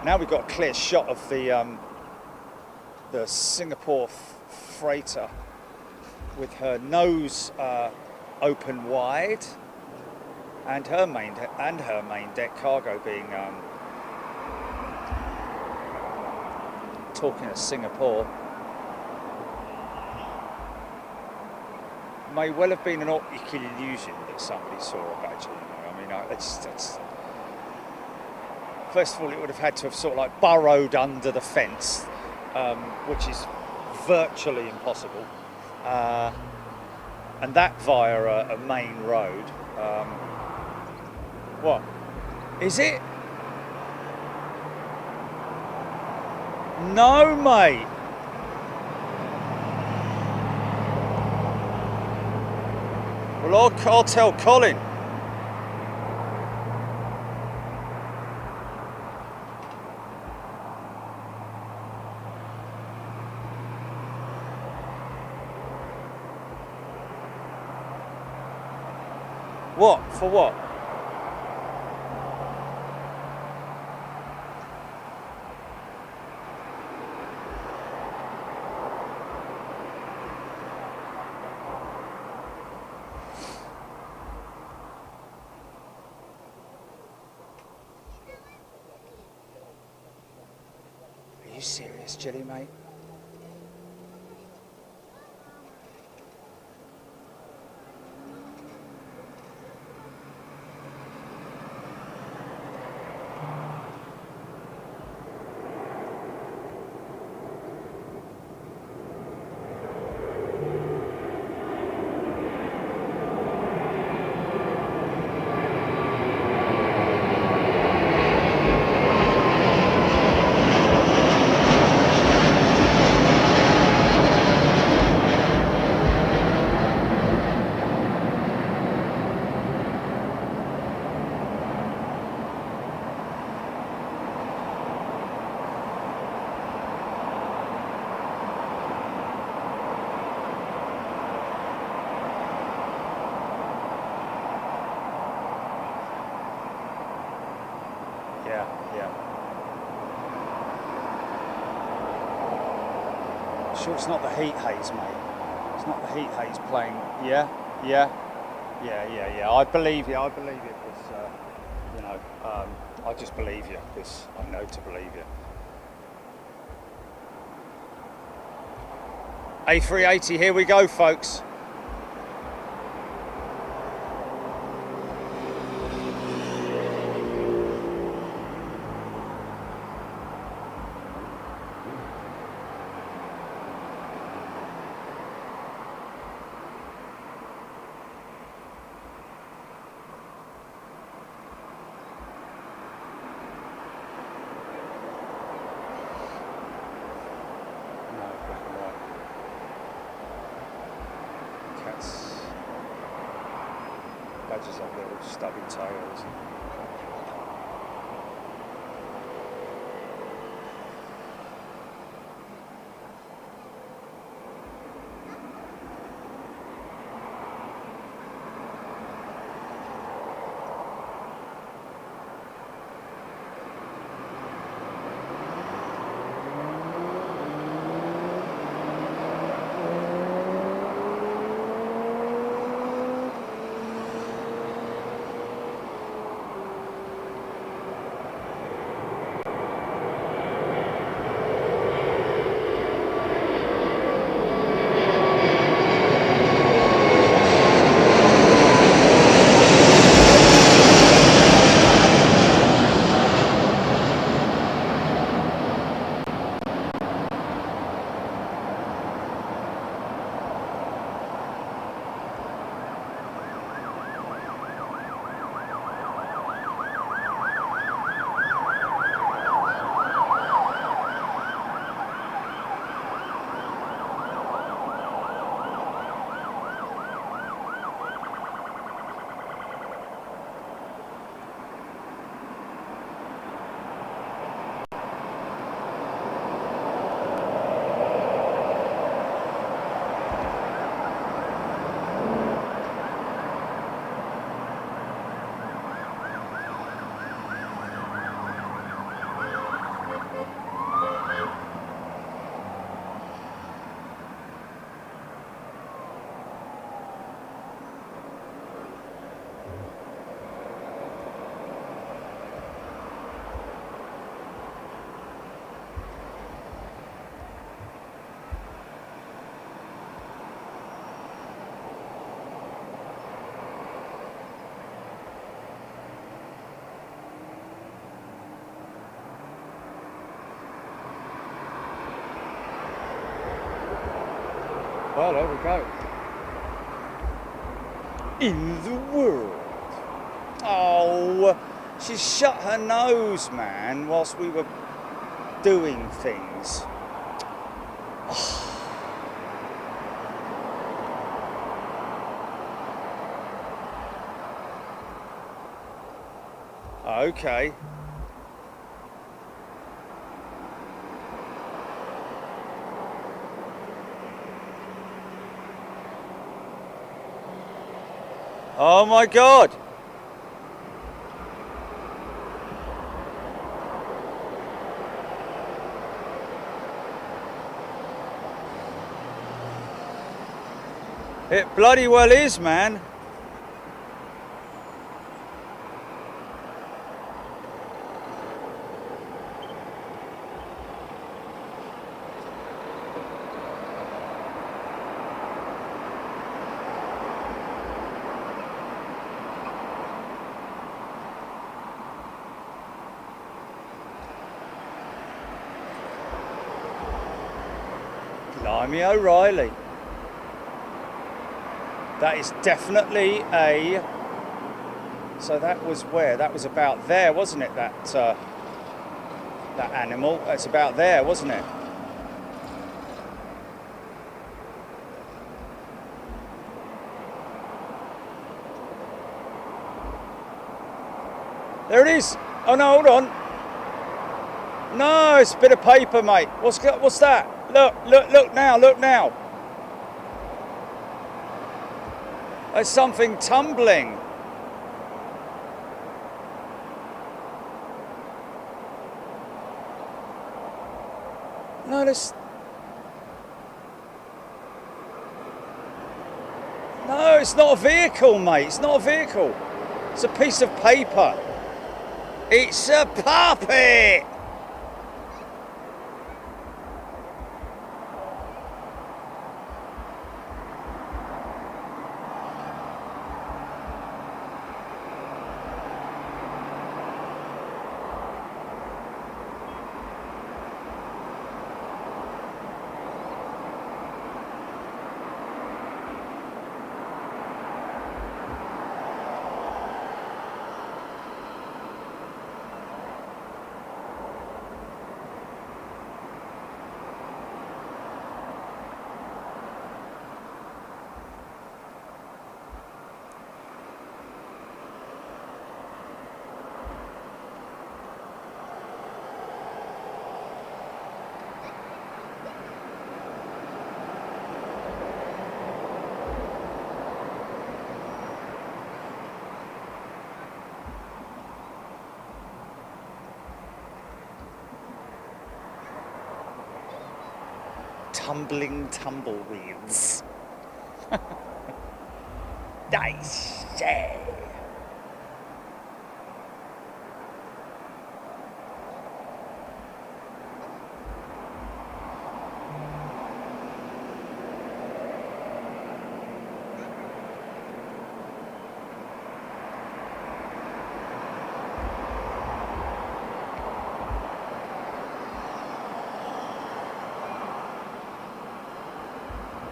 Now we've got a clear shot of the Singapore freighter with her nose open wide, and her main deck cargo being talking of Singapore. May well have been an optical illusion that somebody saw a badger. I mean, it's first of all, it would have had to have sort of like burrowed under the fence, which is virtually impossible, and that via a main road. What? Is it? No, mate. Well, I'll tell Colin. What? For what? Are you serious, Jelly, mate? Yeah. Sure, it's not the heat haze, mate. It's not the heat haze playing. Yeah. I believe you. Because I just believe you because I know to believe you. A380. Here we go, folks. Badges up there with stubby tails. Well, there we go. In the world. Oh, she shut her nose, man, whilst we were doing things. Okay. Oh my God. It bloody well is, man. Blimey O'Reilly. That is definitely a... So that was where? That was about there, wasn't it? That that animal. That's about there, wasn't it? There it is. Oh no, hold on. No, it's a bit of paper, mate. What's that? Look now. There's something tumbling. No, no, it's not a vehicle, mate. It's not a vehicle. It's a piece of paper. It's a puppet. Tumbling tumbleweeds. Nice.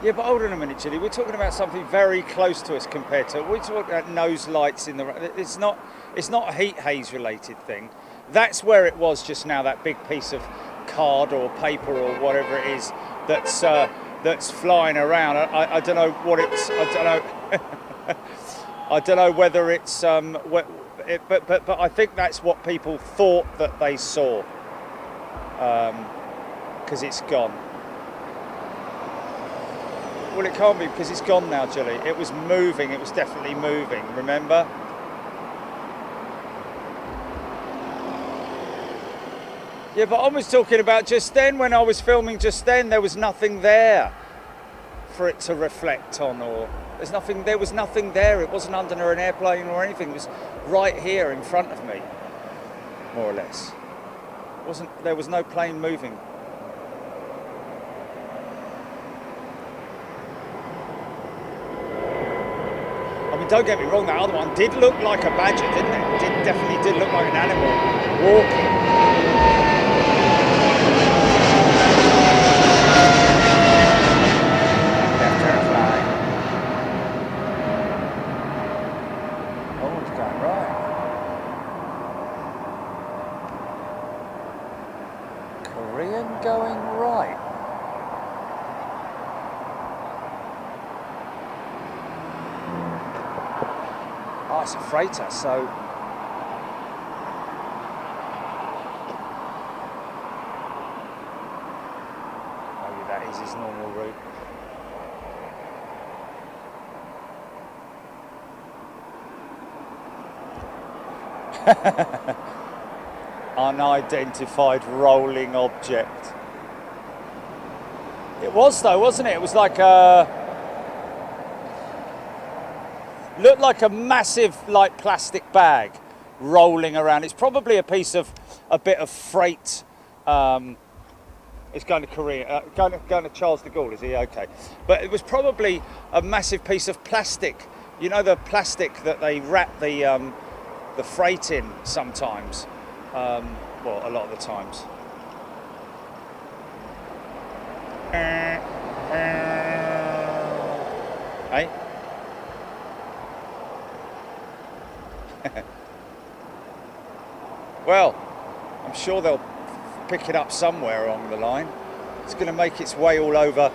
Yeah, but hold on a minute, Chilly. We're talking about something very close to us compared to. We're talking about nose lights in the. It's not a heat haze related thing. That's where it was just now. That big piece of card or paper or whatever it is that's flying around. I don't know what it's. I don't know. I don't know whether it's. But I think that's what people thought that they saw. Because it's gone. Well, it can't be because it's gone now, Julie. It was moving. It was definitely moving. Remember? Yeah, but I was talking about just then when I was filming. Just then, there was nothing there for it to reflect on, or there's nothing. There was nothing there. It wasn't under an airplane or anything. It was right here in front of me, more or less. It wasn't. There was no plane moving. Don't get me wrong, that other one did look like a badger, didn't it? It definitely did look like an animal walking. Left turn flag. Oh, it's going right. going right. Oh, it's a freighter, so maybe that is his normal route. Unidentified rolling object. It was though, wasn't it? It was like looked like a massive, like, plastic bag rolling around. It's probably a bit of freight. It's going to Korea, going to Charles de Gaulle. Is he okay? But it was probably a massive piece of plastic. You know, the plastic that they wrap the freight in sometimes. Well, a lot of the times. Hey? Well, I'm sure they'll pick it up somewhere along the line. It's going to make its way all the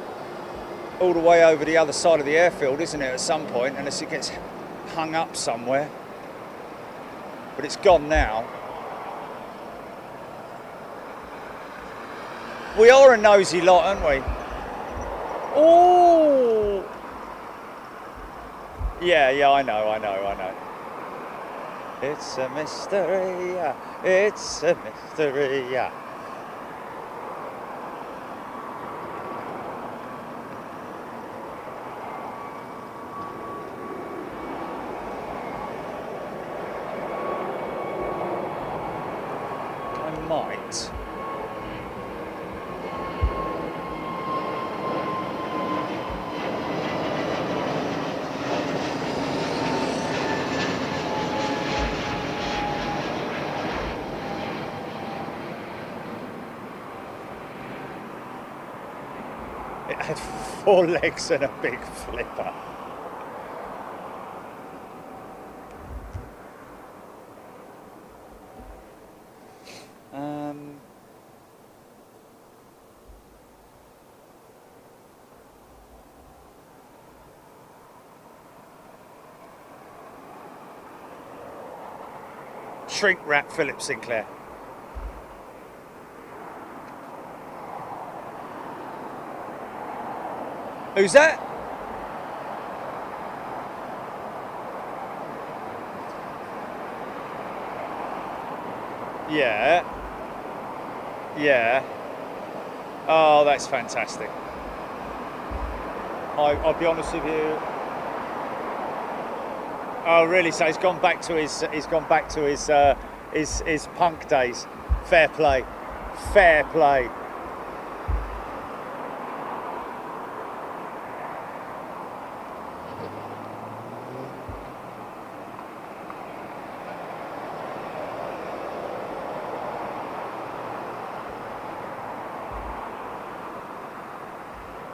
way over the other side of the airfield, isn't it, at some point, unless it gets hung up somewhere. But it's gone now. We are a nosy lot, aren't we? Oh! Yeah, I know. It's a mystery, it's a mystery. I might. It had 4 legs and a big flipper. Shrink wrap Philip Sinclair. Who's that? Yeah. Oh, that's fantastic. I'll be honest with you. Oh, really? So he's gone back to his punk days. Fair play.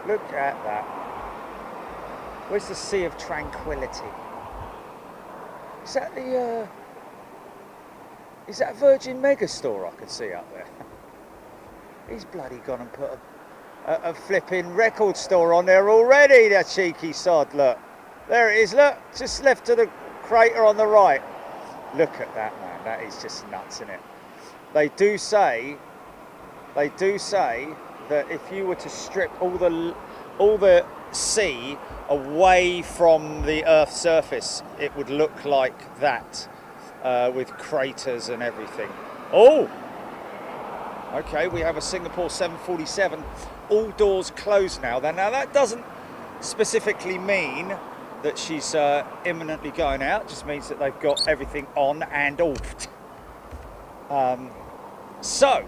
Look at that. Where's the Sea of Tranquility? Is that is that Virgin Megastore I could see up there? He's bloody gone and put a flipping record store on there already, that cheeky sod. Look, there it is. Look, just left to the crater on the right. Look at that, man. That is just nuts, isn't it? They do say that if you were to strip all the sea away from the Earth's surface, it would look like that, with craters and everything. Oh, okay, we have a Singapore 747. All doors closed now. Now that doesn't specifically mean that she's imminently going out. It just means that they've got everything on and offed. So.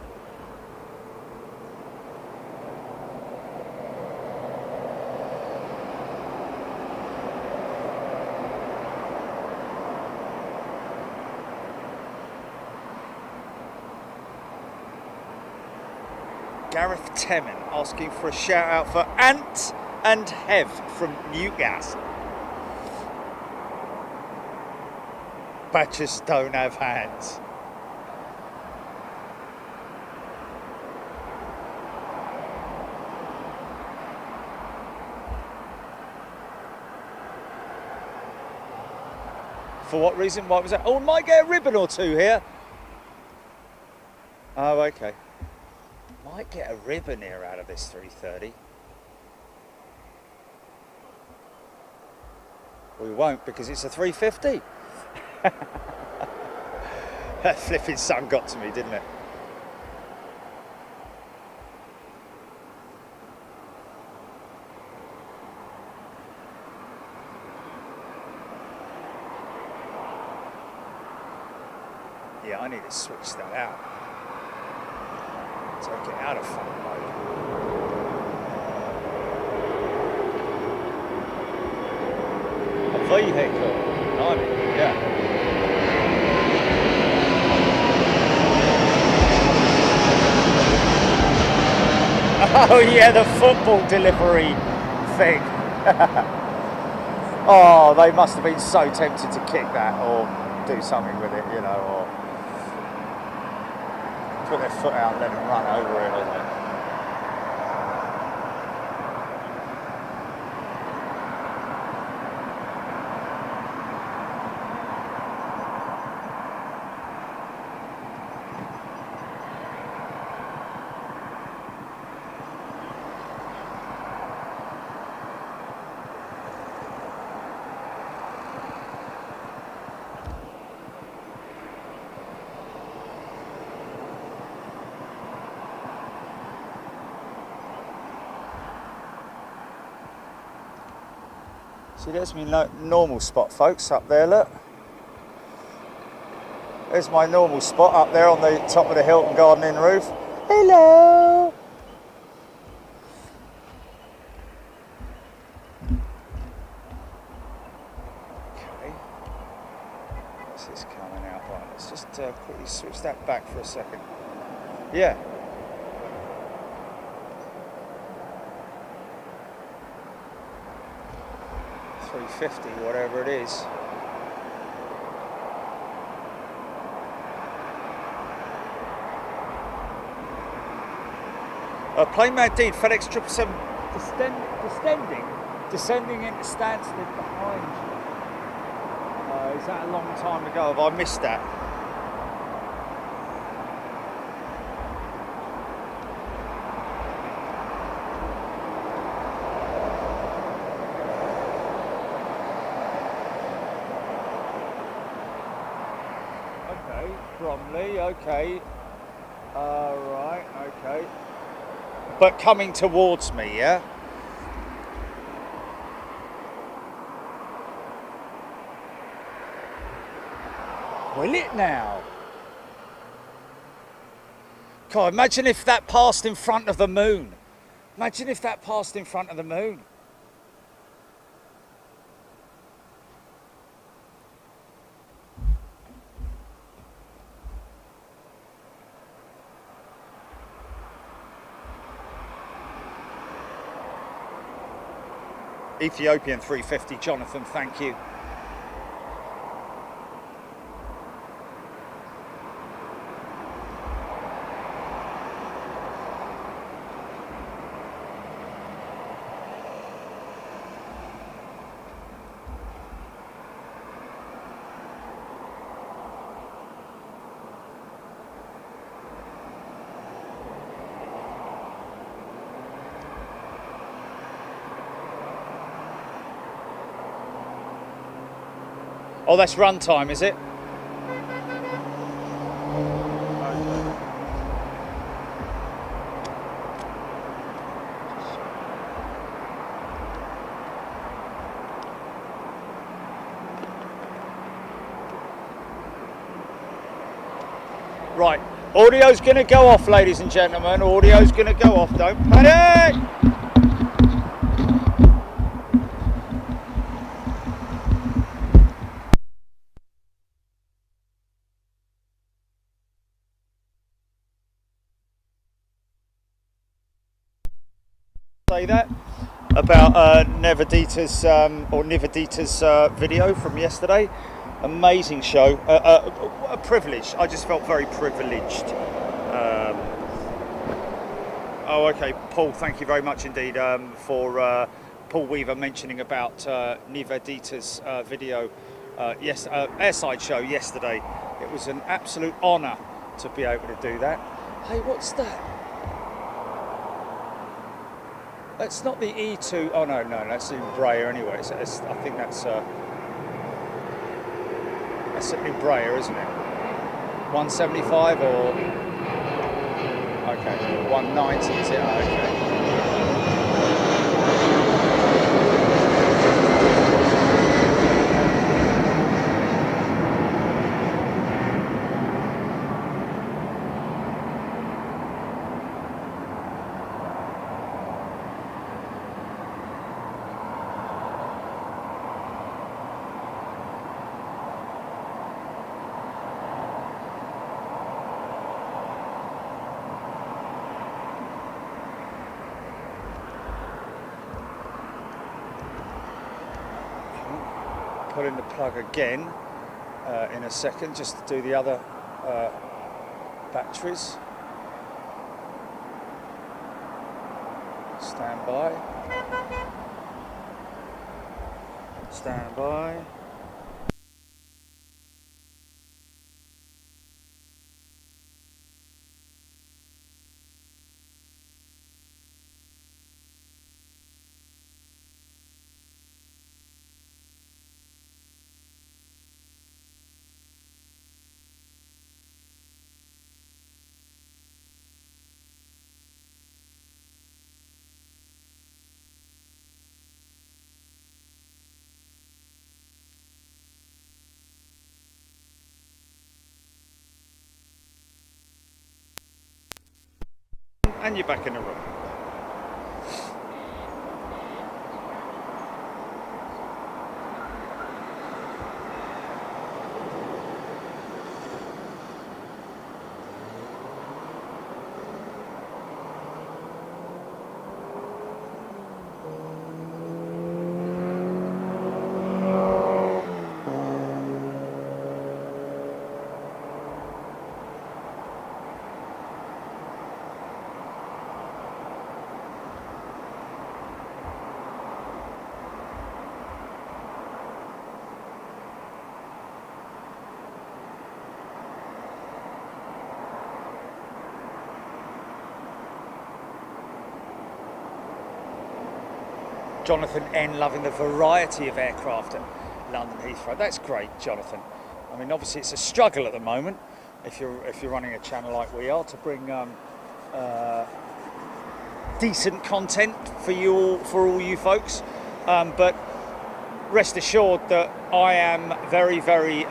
Gareth Temin asking for a shout out for Ant and Hev from Newcastle. Badgers don't have hands. For what reason? What was that? Oh, I might get a ribbon or two here. Oh, okay. Might get a ribbon here out of this 330. We won't because it's a 350. That flipping sun got to me, didn't it? Yeah, I need to switch that out. Take it out of fun mode. A vehicle. Yeah. Oh yeah, the football delivery thing. Oh, they must have been so tempted to kick that or do something with it, you know, or put their foot out and let them run over it, wasn't it? See, there's my normal spot, folks, up there, look. There's my normal spot up there on the top of the Hilton Garden Inn roof. Hello! Okay. What's this coming out? Right, let's just quickly switch that back for a second. Yeah. $350, whatever it is. Plain Mad Deed, FedEx 777 descending into Stansted behind you. Is that a long time ago? Have I missed that? Bromley, okay. Right, okay. But coming towards me, yeah? Will it now? God, imagine if that passed in front of the moon. Imagine if that passed in front of the moon. Ethiopian 350, Jonathan, thank you. Oh, that's run time, is it? Right, audio's going to go off, ladies and gentlemen. Audio's going to go off, don't panic! Say that about Nivedita's video from yesterday. Amazing show. A privilege. I just felt very privileged. Oh, okay, Paul. Thank you very much indeed for Paul Weaver mentioning about Nivedita's video airside show yesterday. It was an absolute honour to be able to do that. Hey, what's that? That's not the E2. Oh no, that's the Embraer anyway. I think that's an Embraer, isn't it? 175 or okay, 190 is it? Oh, okay. Put in the plug again in a second, just to do the other batteries. Stand by. Stand by. And you're back in the room. Jonathan N loving the variety of aircraft at London Heathrow. That's great, Jonathan. I mean, obviously it's a struggle at the moment if you're running a channel like we are to bring decent content for all you folks. But rest assured that I am very, very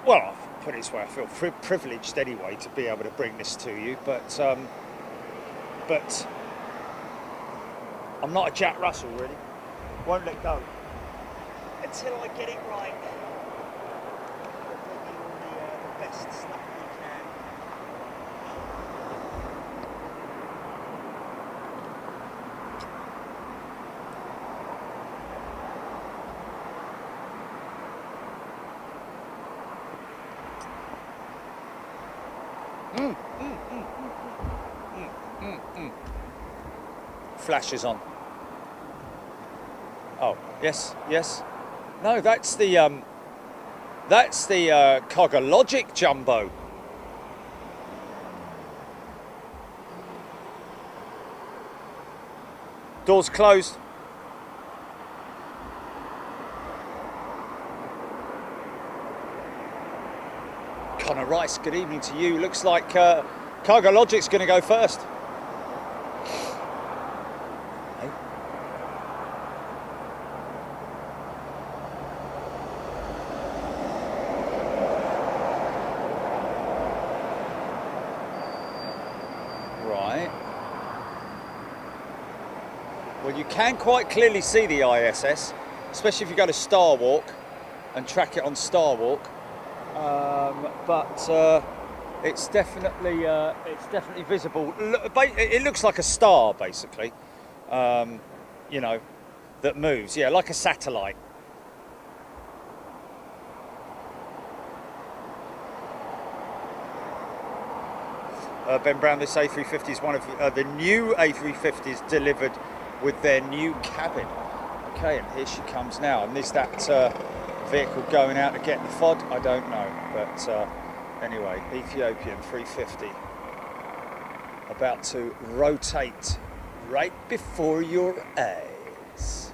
well, I'll put it this way, I feel privileged anyway to be able to bring this to you, but I'm not a Jack Russell, really. Won't let go until I get it right. We'll bring you all the best stuff we can. Flash is on. Oh, yes. No, that's the Cogalogic Jumbo. Doors closed. Connor Rice, good evening to you. Looks like Cargologic's going to go first. Right. Well, you can quite clearly see the ISS, especially if you go to Star Walk and track it on Star Walk. But it's definitely visible. It looks like a star, basically. You know, that moves. Yeah, like a satellite. Ben Brown, this A350 is one of the new A350s delivered with their new cabin. Okay, and here she comes now. And is that vehicle going out to get the FOD? I don't know. But anyway, Ethiopian 350 about to rotate right before your eyes.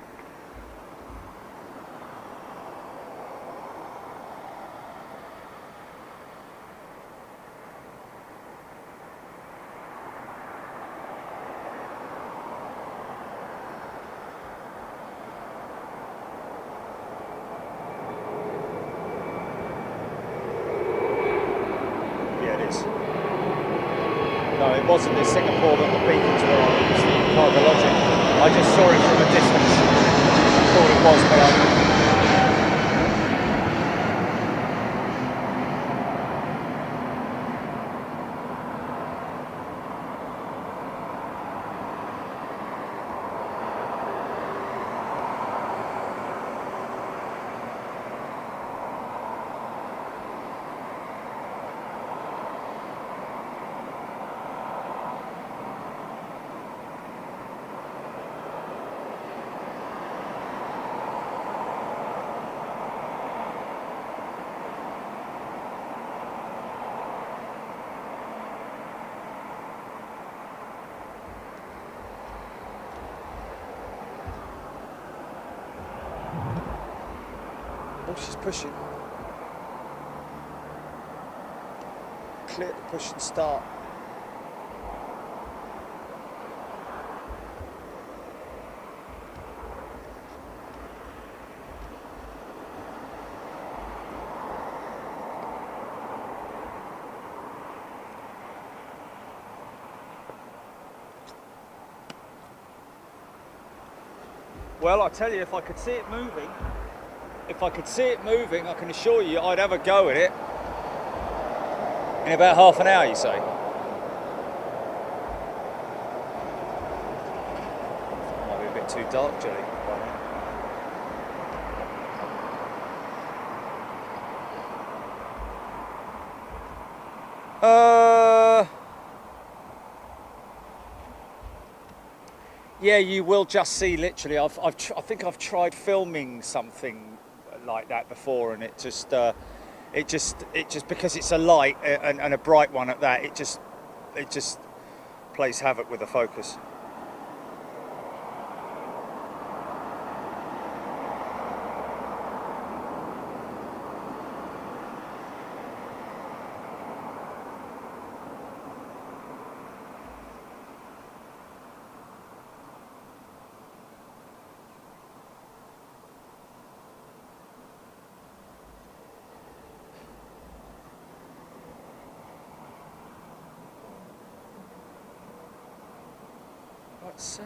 No, it wasn't in Singapore that the beacons were on, it was the Cargologic. I just saw it from a distance. I thought it was, but I... Oh, she's pushing. Clear to push and start. Well, I tell you, if I could see it moving, I can assure you I'd have a go at it in about half an hour, you say? Might be a bit too dark, Jelly. Yeah, you will just see literally. I think I've tried filming something like that before, and it just because it's a light and a bright one at that, it just plays havoc with the focus. So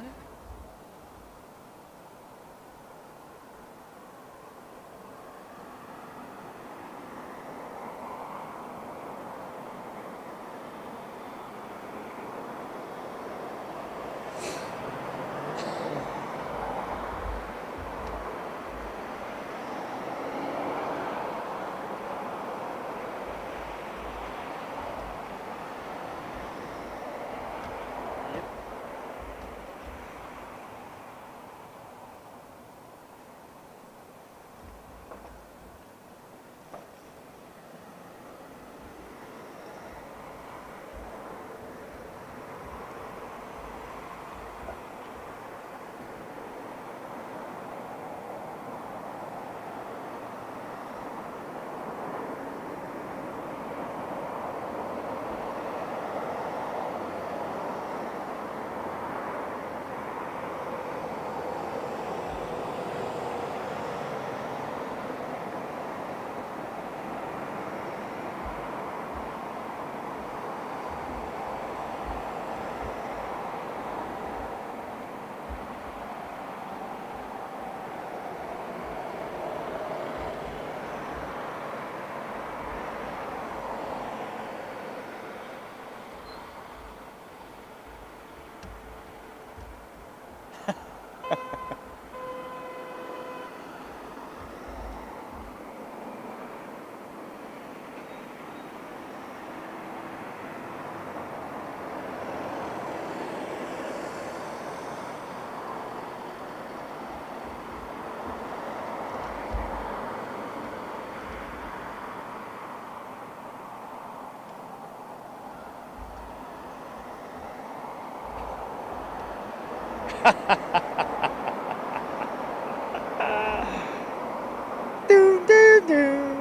Do, do, do.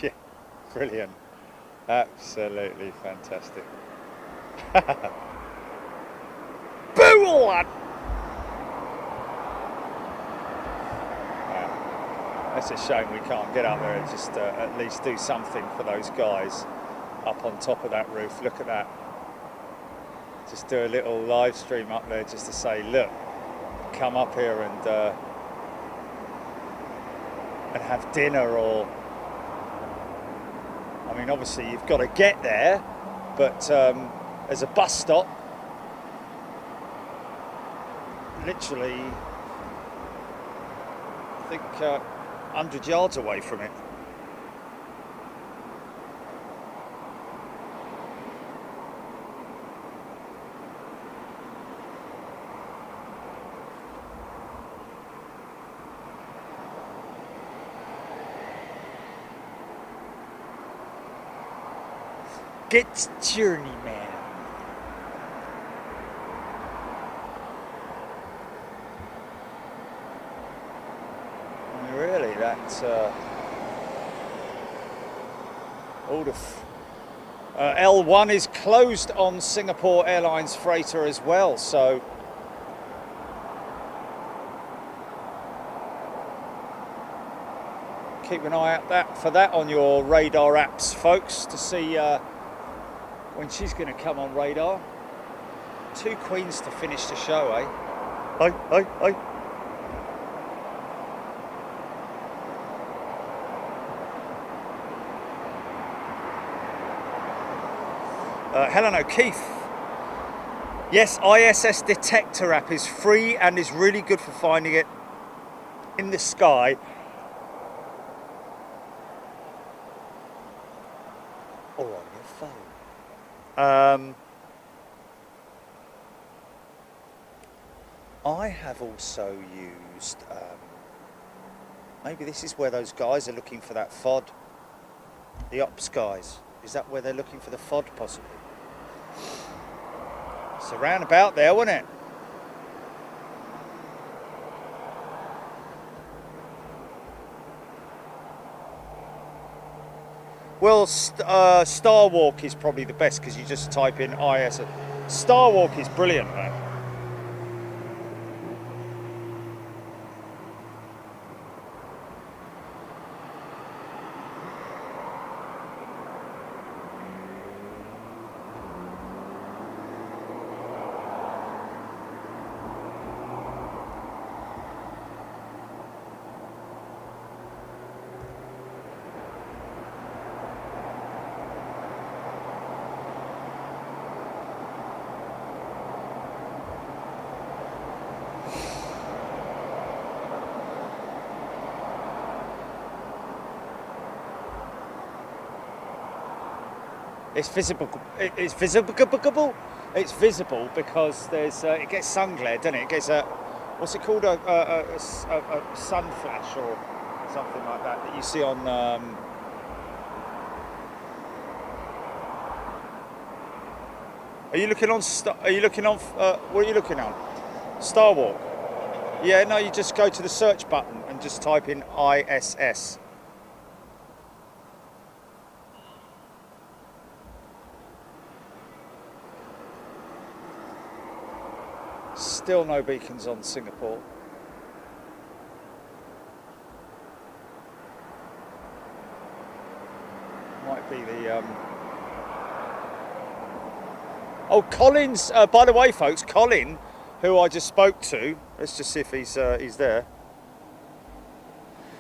Yeah, brilliant. Absolutely fantastic. Boo! That's a shame we can't get up there and just at least do something for those guys up on top of that roof. Look at that. Just do a little live stream up there just to say, look, come up here and have dinner, or I mean, obviously you've got to get there, but as a bus stop, literally, I think 100 yards away from it. Get Journeyman. Really, that's all the L1 is closed on Singapore Airlines freighter as well, so keep an eye out for that on your radar apps, folks, to see when she's going to come on radar. 2 queens to finish the show, eh? Oi. Helen O'Keefe. Yes, ISS Detector app is free and is really good for finding it in the sky. Or on your phone. I have also used, maybe this is where those guys are looking for that FOD, the ops guys. Is that where they're looking for the FOD possibly? It's around about there, wasn't it? Well, Star Walk is probably the best because you just type in IS. Star Walk is brilliant, man. It's visible. It's visible. It's visible because there's. It gets sun glare, doesn't it? It gets a. What's it called? A sun flash or something like that that you see on. Are you looking on? Are you looking on? What are you looking on? Star Walk. Yeah. No. You just go to the search button and just type in ISS. Still no beacons on Singapore. Might be the. Oh, Collins. By the way, folks, Colin, who I just spoke to. Let's just see if he's there.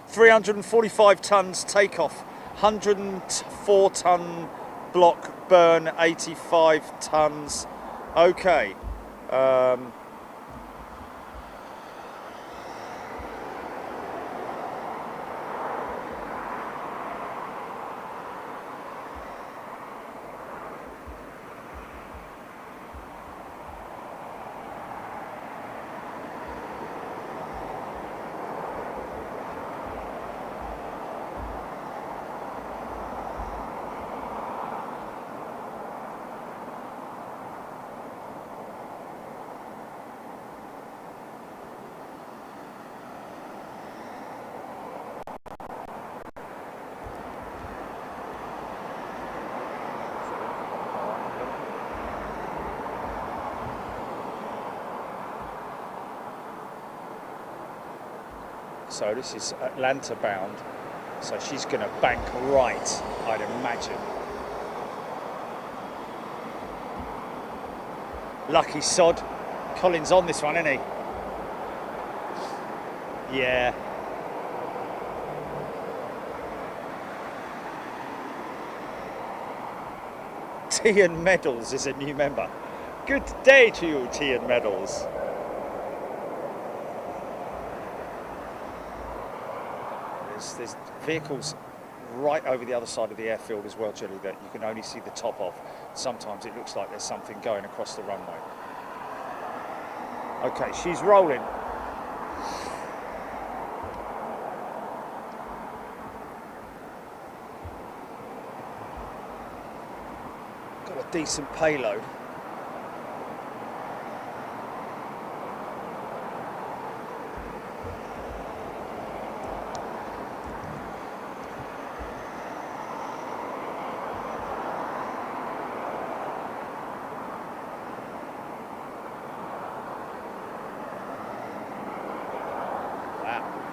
345 tons takeoff, 104 ton block burn, 85 tons. Okay. So this is Atlanta bound. So she's going to bank right, I'd imagine. Lucky sod. Collins on this one, isn't he? Yeah. Tian Medals is a new member. Good day to you, Tian Medals. There's vehicles right over the other side of the airfield as well, Julie, that you can only see the top of. Sometimes it looks like there's something going across the runway. Okay, she's rolling. Got a decent payload.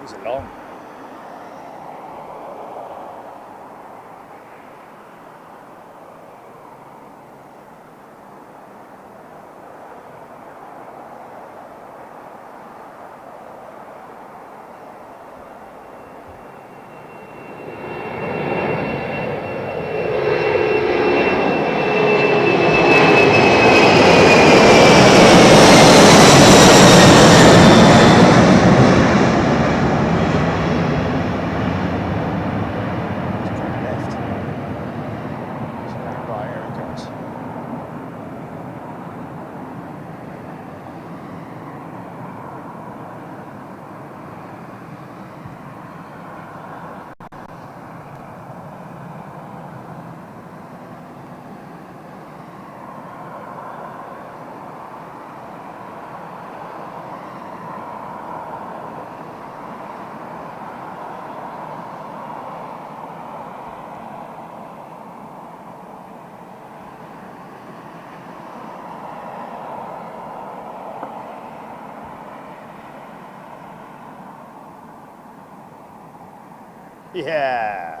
He's along. Yeah.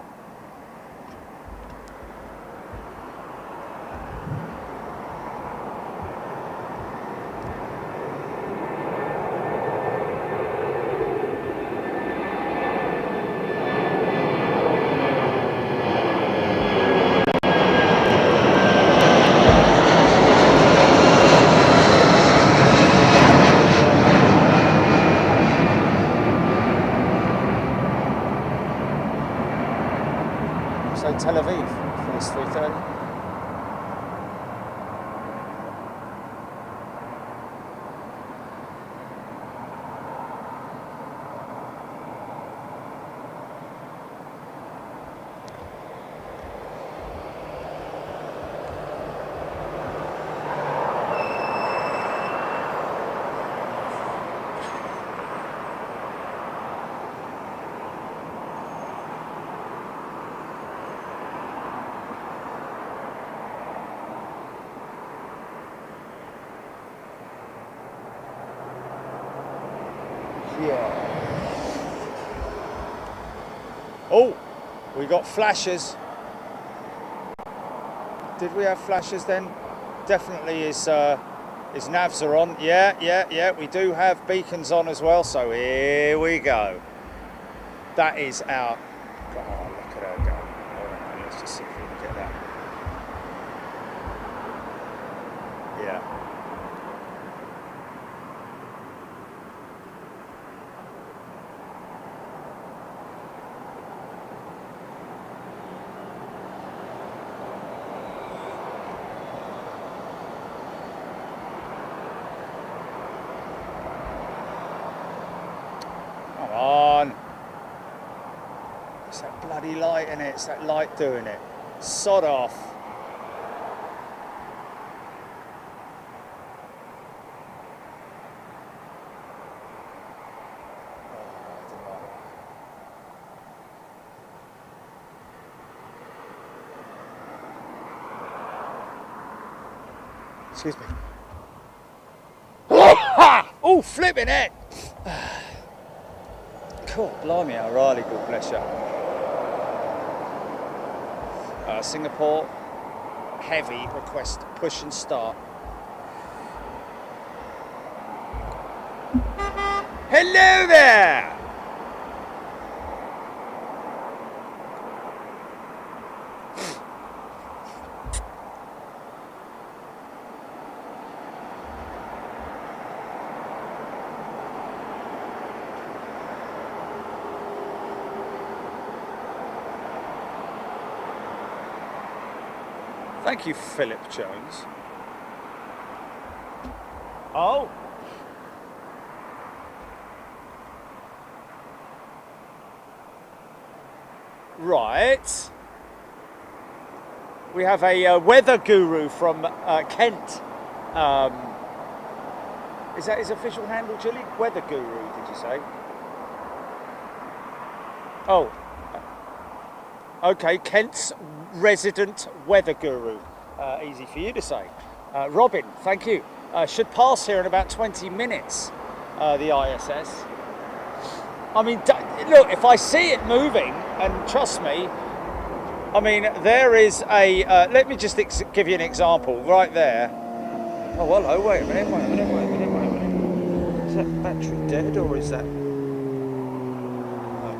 Tel Aviv for this 330. Yeah. Oh, we got flashes. Did we have flashes then? Definitely his navs are on. Yeah, we do have beacons on as well, so here we go. That is our... Oh, look at her go. Hold on, let's just see if we can get that. Yeah. Come on. It's that bloody light in it. It's that light doing it. Sod off. Excuse me. Oh, flipping it. Cool, blimey, O'Reilly, God bless you. Singapore, heavy request, push and start. Hello there! Thank you, Philip Jones. Oh. Right. We have a weather guru from Kent. Is that his official handle, Julie? Weather guru, did you say? Oh. Okay, Kent's resident weather guru. Easy for you to say. Robin, thank you. Should pass here in about 20 minutes, the ISS. I mean, look, if I see it moving, and trust me, I mean, there is a, let me just give you an example right there. Oh, hello, wait a minute. Is that battery dead or is that? No,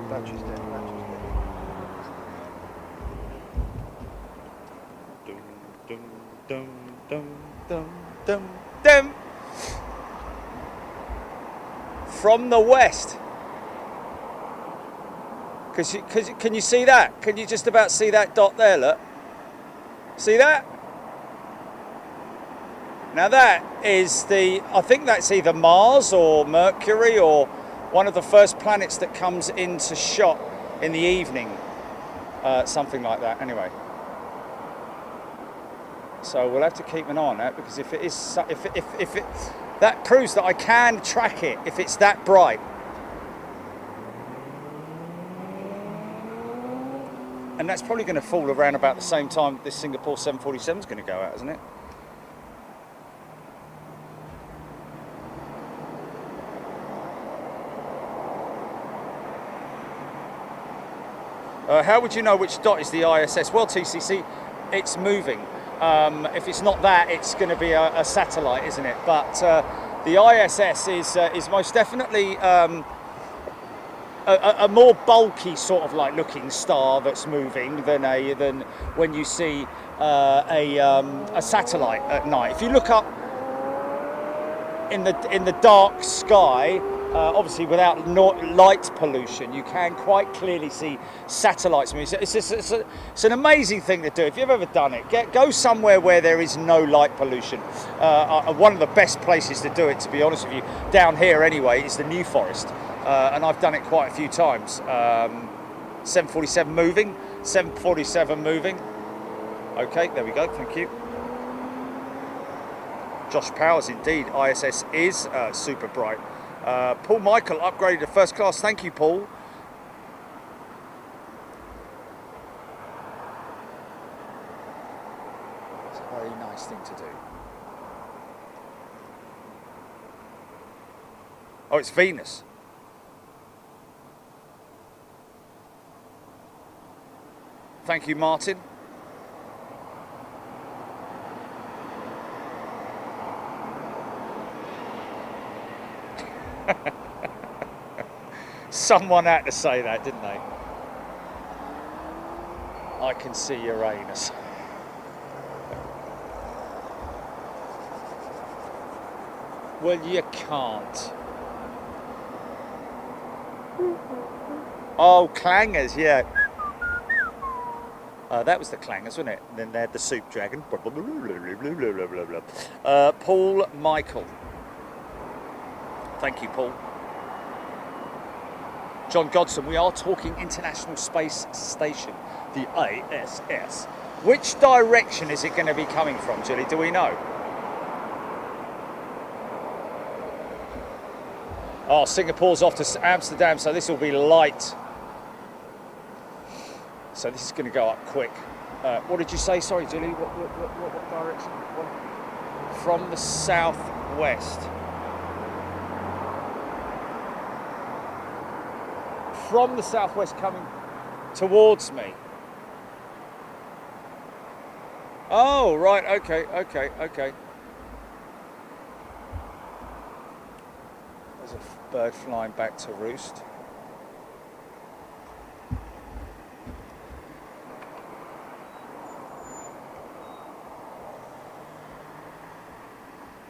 battery's dead. Dum. From the west. Can you see that? Can you just about see that dot there, look? See that? Now that is I think that's either Mars or Mercury or one of the first planets that comes into shot in the evening. Something like that, anyway. So we'll have to keep an eye on that, because if it is, if it, that proves that I can track it if it's that bright. And that's probably going to fall around about the same time this Singapore 747 is going to go out, isn't it? How would you know which dot is the ISS? Well, TCC, it's moving. If it's not that, it's going to be a satellite, isn't it? But the ISS is most definitely a more bulky sort of like looking star that's moving than when you see a satellite at night. If you look up in the dark sky, obviously without light pollution, you can quite clearly see satellites moving. It's an amazing thing to do. If you've ever done it, go somewhere where there is no light pollution. One of the best places to do it, to be honest with you, down here anyway, is the New Forest. And I've done it quite a few times. 747 moving, 747 moving. Okay, there we go, thank you. Josh Powers, indeed, ISS is super bright. Paul Michael upgraded to first class. Thank you, Paul. It's a very nice thing to do. Oh, it's Venus. Thank you, Martin. Someone had to say that, didn't they? I can see Uranus. Well, you can't. Oh, clangers, yeah. That was the clangers, wasn't it? And then they had the soup dragon. Paul Michael. Thank you, Paul. John Godson, we are talking International Space Station, the ISS. Which direction is it going to be coming from, Julie? Do we know? Oh, Singapore's off to Amsterdam, so this will be light. So this is going to go up quick. What did you say? Sorry, Julie. What direction? From the southwest. from the southwest coming towards me. Oh, right, okay. There's a bird flying back to roost.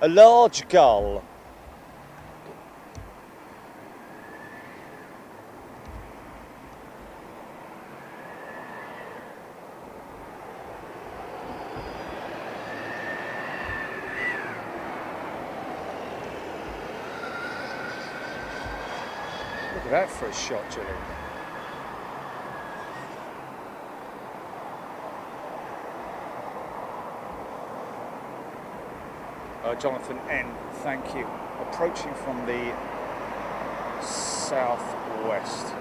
A large gull. Look at that for a shot, Julie. Jonathan N, thank you. Approaching from the southwest.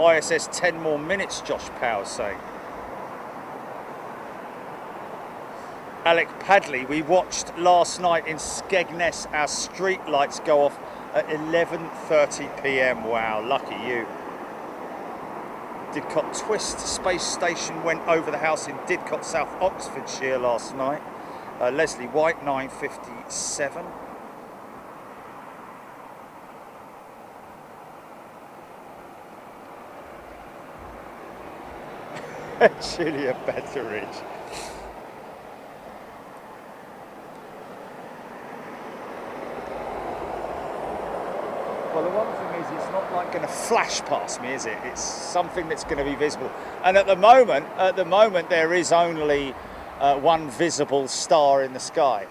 ISS 10 more minutes, Josh Powers saying. Alec Padley, we watched last night in Skegness our street lights go off at 11:30 p.m. Wow, lucky you. Didcot Twist Space Station went over the house in Didcot, South Oxfordshire last night. Leslie White, 9:57. Julia Betteridge. Well, the one thing is, it's not like going to flash past me, is it? It's something that's going to be visible. And at the moment, there is only one visible star in the sky.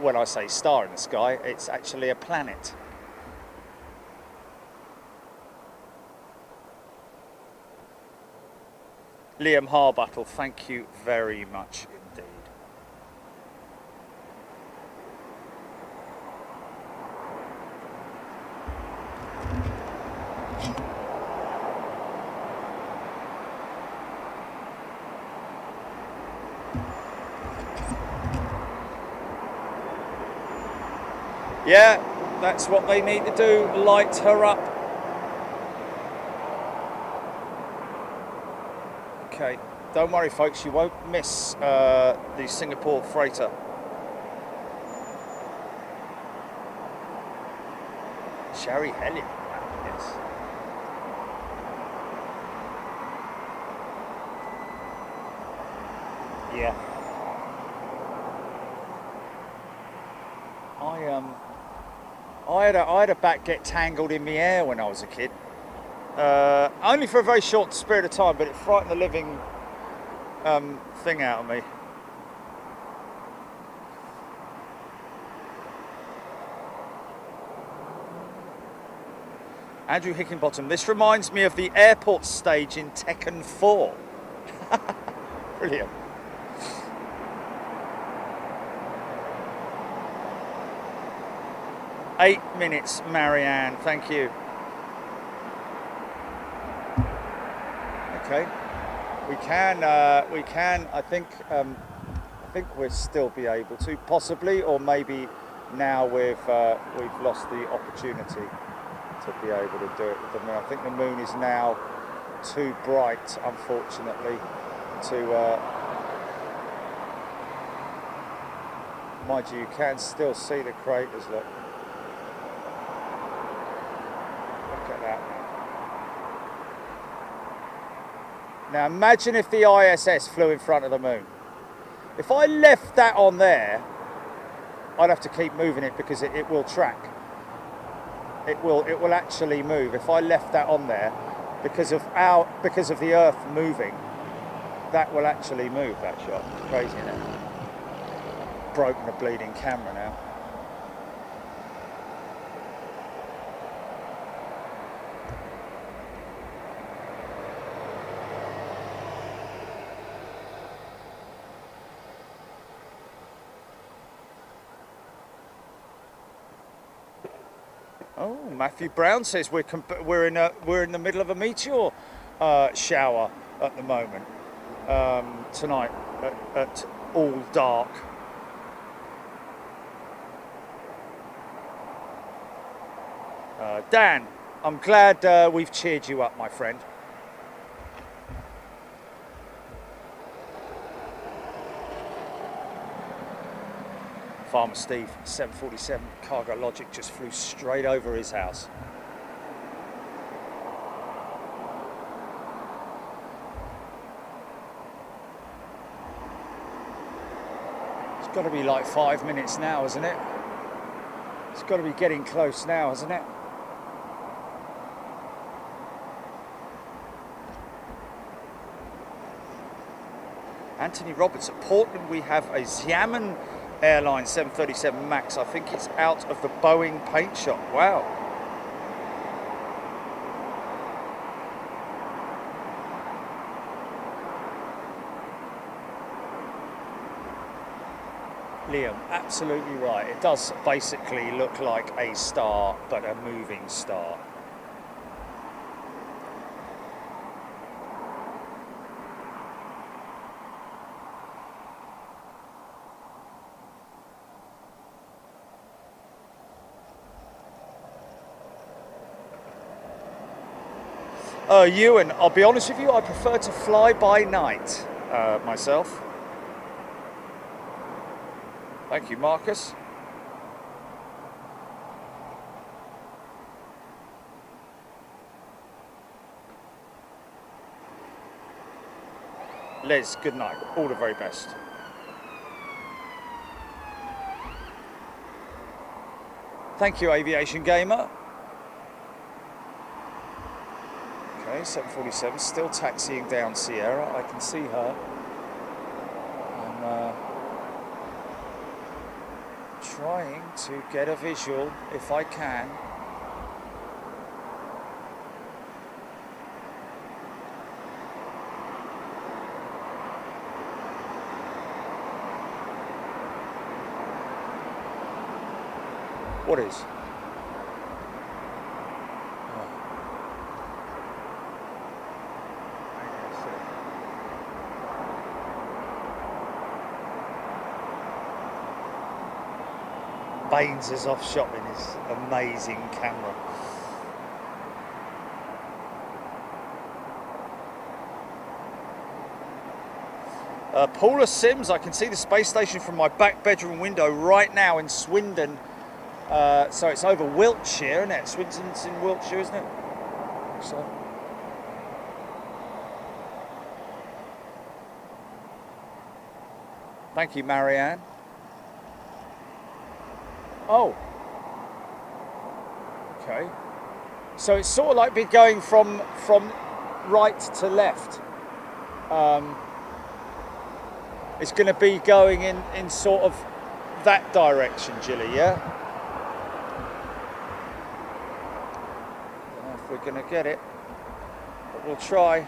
When I say star in the sky, it's actually a planet. Liam Harbuttle, thank you very much indeed. Yeah, that's what they need to do, light her up. Okay, don't worry folks, you won't miss the Singapore freighter. Sherry Hellion, yes. Yeah. I had a bat get tangled in the air when I was a kid. Only for a very short period of time, but it frightened the living thing out of me. Andrew Hickenbottom, this reminds me of the airport stage in Tekken 4. Brilliant. Eight minutes, Marianne, thank you. Okay, we can, I think we'll still be able to, possibly, or maybe now we've lost the opportunity to be able to do it with the moon. I think the moon is now too bright, unfortunately, to, mind you can still see the craters, look. Look at that. Now imagine if the ISS flew in front of the moon. If I left that on there, I'd have to keep moving it because it will track. It will actually move. If I left that on there, because of the Earth moving, that will actually move, that shot. It's crazy, isn't it? Broken the bleeding camera now. Oh, Matthew Brown says we're in the middle of a meteor shower at the moment tonight at all dark. Dan, I'm glad we've cheered you up, my friend. Farmer Steve, 747 Cargo Logic just flew straight over his house. It's got to be like 5 minutes now, isn't it? It's got to be getting close now, isn't it? Anthony Roberts at Portland, we have a Xiamen Airlines 737 MAX. I think it's out of the Boeing paint shop. Wow. Liam, absolutely right. It does basically look like a star, but a moving star. Ewan, I'll be honest with you, I prefer to fly by night myself. Thank you, Marcus. Les, good night. All the very best. Thank you, Aviation Gamer. Okay, 747, still taxiing down Sierra. I can see her. I'm trying to get a visual, if I can. What is? Baines is off shopping his amazing camera. Paula Sims, I can see the space station from my back bedroom window right now in Swindon. So it's over Wiltshire, isn't it? Swindon's in Wiltshire, isn't it? So. Thank you, Marianne. Oh, okay. So it's sort of like be going from right to left. It's going to be going in sort of that direction, Jilly, yeah? Don't know if we're going to get it, but we'll try.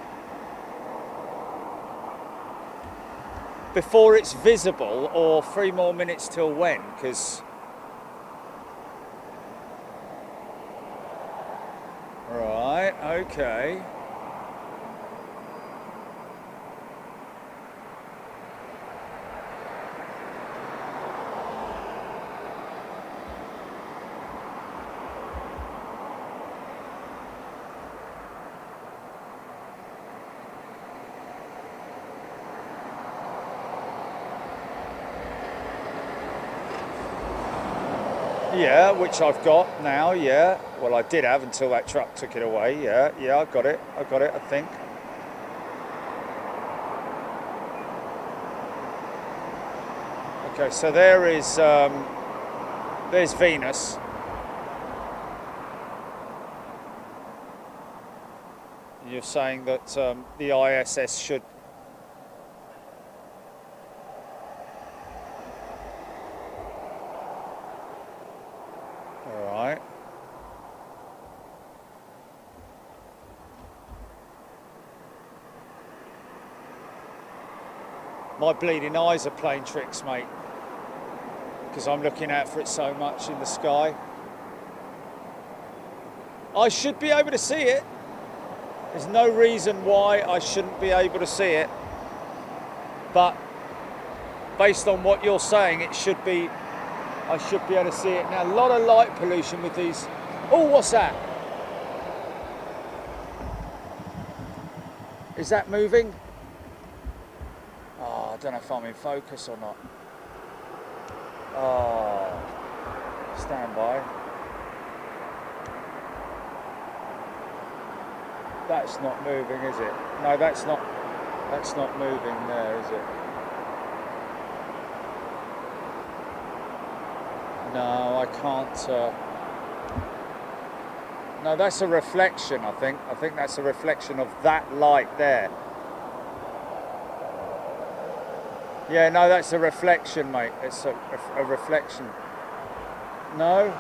Before it's visible, or 3 more minutes till when? Because... Right, okay. Yeah, which I've got now, yeah. Well, I did have until that truck took it away, yeah. Yeah, I got it, I think. Okay, so there is, there's Venus. You're saying that the ISS should... My bleeding eyes are playing tricks, mate, because I'm looking out for it so much in the sky. I should be able to see it. There's no reason why I shouldn't be able to see it. But based on what you're saying, it should be, I should be able to see it. Now, a lot of light pollution with these. Oh, what's that? Is that moving? Oh, I don't know if I'm in focus or not. Oh, stand by. That's not moving, is it? No, that's not moving there, is it? No, I can't. No, that's a reflection, I think. I think that's a reflection of that light there. Yeah, no, that's a reflection, mate. It's a reflection. No?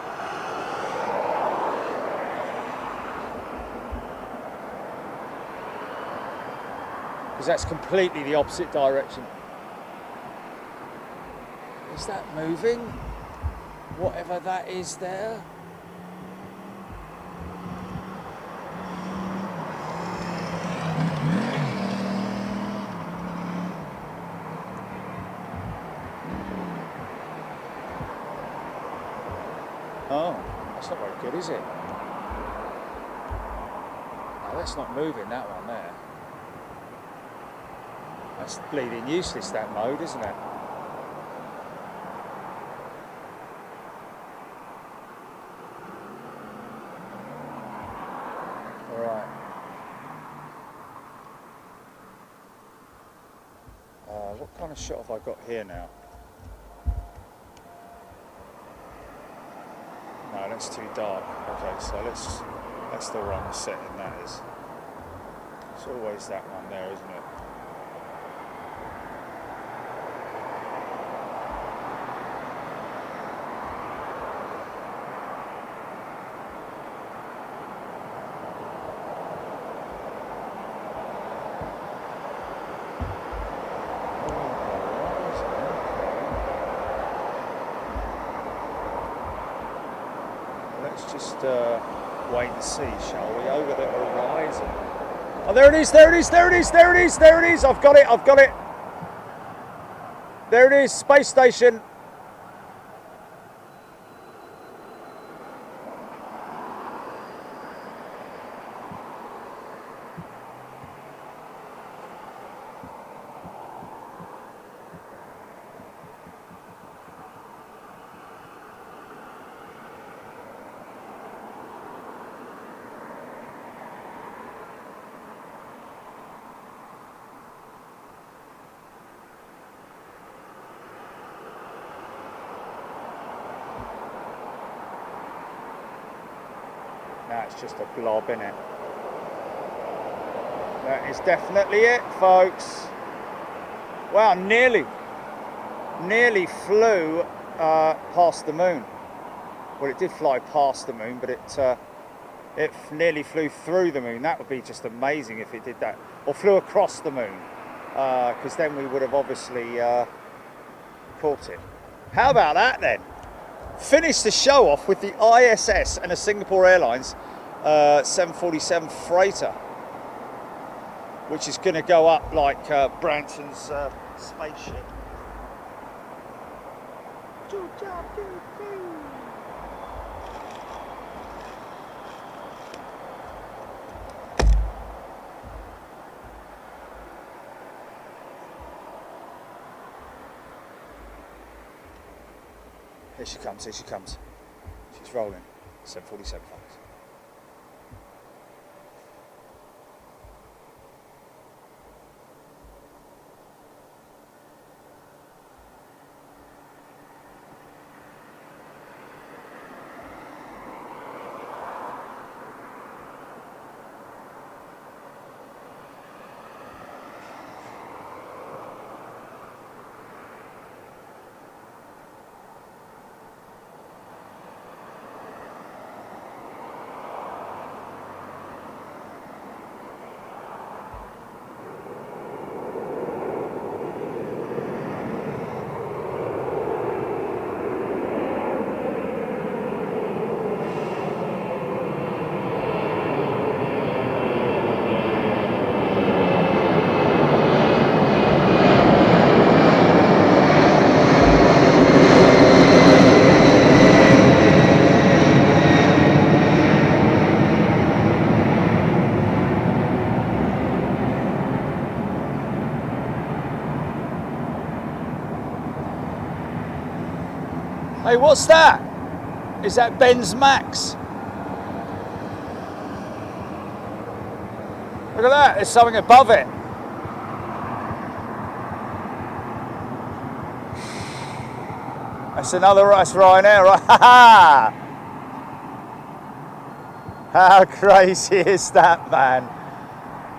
Because that's completely the opposite direction. Is that moving? Whatever that is there? Oh, that's not very good, is it? No, that's not moving, that one there. That's bleeding useless, that mode, isn't it? Alright. What kind of shot have I got here now? No, that's too dark. Okay, so that's the wrong setting, that is. It's always that one there, isn't it? Let's just wait and see, shall we? Over the horizon. Oh, there it is, there it is, there it is, there it is, there it is. I've got it, I've got it. There it is, space station. Now it's just a blob, innit? That is definitely it, folks. Wow, nearly flew past the moon. Well, it did fly past the moon, but it nearly flew through the moon. That would be just amazing if it did that. Or flew across the moon, because then we would have obviously caught it. How about that then? Finished the show off with the ISS and a Singapore Airlines 747 freighter, which is going to go up like Branson's spaceship. Here she comes, here she comes. She's rolling. 747, folks. Hey, what's that? Is that Ben's Max? Look at that, there's something above it. That's Ryanair, right? Ha ha! How crazy is that, man?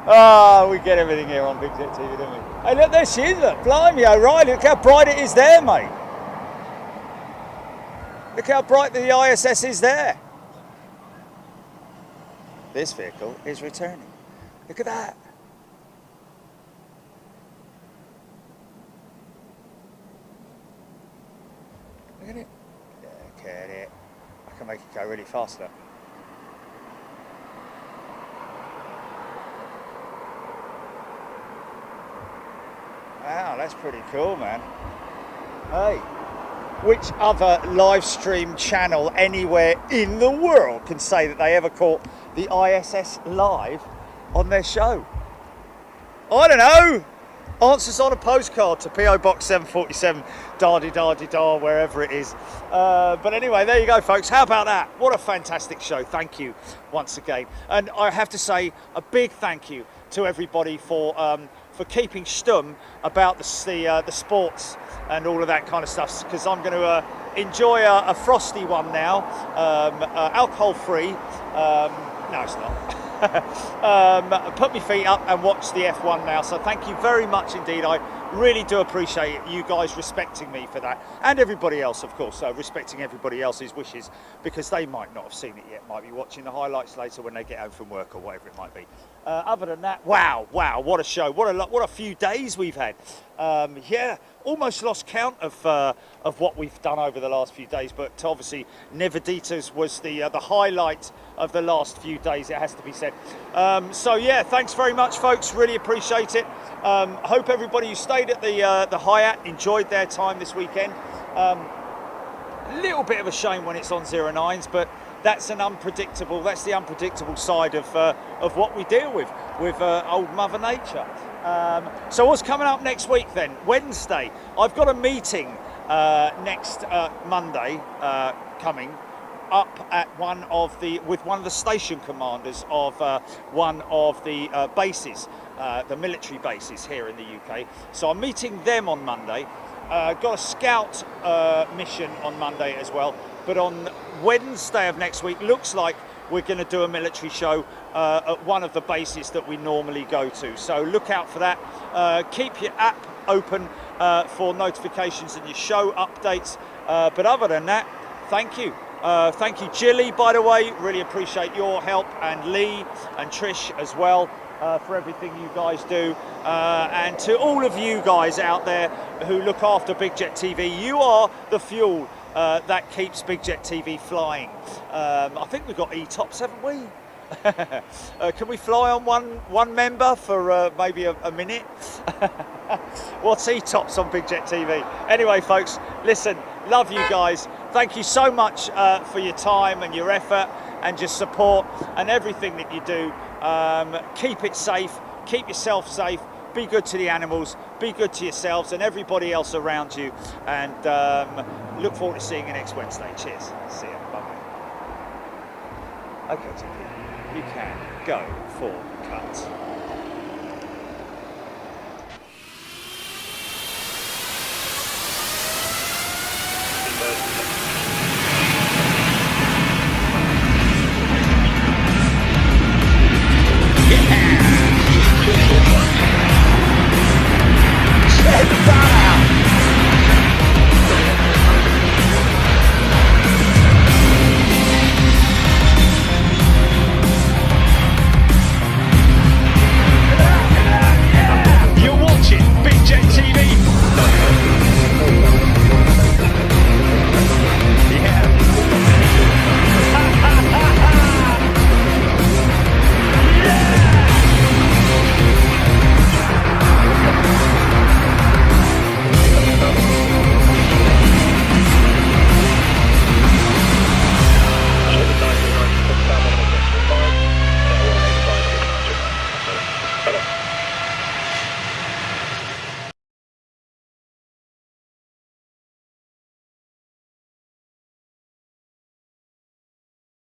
Oh, we get everything here on Big Jet TV, don't we? Hey, look, there she is, look. Blimey, O'Reilly, look how bright it is there, mate. Look how bright the ISS is there. This vehicle is returning. Look at that. Look at it. Look at it. I can make it go really fast though. Wow, that's pretty cool, man. Hey, which other live stream channel anywhere in the world can say that they ever caught the ISS live on their show? I don't know. Answers on a postcard to PO Box 747, da-di-da-di-da, wherever it is. But anyway, there you go, folks. How about that? What a fantastic show. Thank you once again. And I have to say a big thank you to everybody for keeping stum about the sports and all of that kind of stuff, because I'm going to enjoy a frosty one now, alcohol-free. No, it's not. Put my feet up and watch the F1 now. So thank you very much indeed. I really do appreciate you guys respecting me for that, and everybody else, of course, respecting everybody else's wishes, because they might not have seen it yet, might be watching the highlights later when they get home from work or whatever it might be. Other than that, wow, what a show, what a few days we've had. Yeah, almost lost count of what we've done over the last few days, but obviously Nevaditas was the highlight of the last few days, it has to be said. So yeah, thanks very much, folks, really appreciate it. Hope everybody who stayed at the Hyatt enjoyed their time this weekend. A little bit of a shame when it's on 09s, but that's the unpredictable side of what we deal with old Mother Nature. So what's coming up next week then? Wednesday, I've got a meeting next Monday coming up at with one of the station commanders of one of the bases, the military bases here in the UK. So I'm meeting them on Monday. Got a scout mission on Monday as well. But on Wednesday of next week, looks like we're going to do a military show at one of the bases that we normally go to. So look out for that. Keep your app open for notifications and your show updates. But other than that, thank you. Thank you, Jilly, by the way. Really appreciate your help, and Lee and Trish as well, for everything you guys do. And to all of you guys out there who look after Big Jet TV, you are the fuel that keeps Big Jet TV flying. I think we've got E-tops, haven't we? Can we fly on one member for maybe a minute? What's E-tops on Big Jet TV? Anyway, folks, listen, love you guys. Thank you so much for your time and your effort and your support and everything that you do. Keep it safe, keep yourself safe, be good to the animals, be good to yourselves and everybody else around you, and look forward to seeing you next Wednesday. Cheers. See you. Bye-bye. Okay, JP, you can go for cut.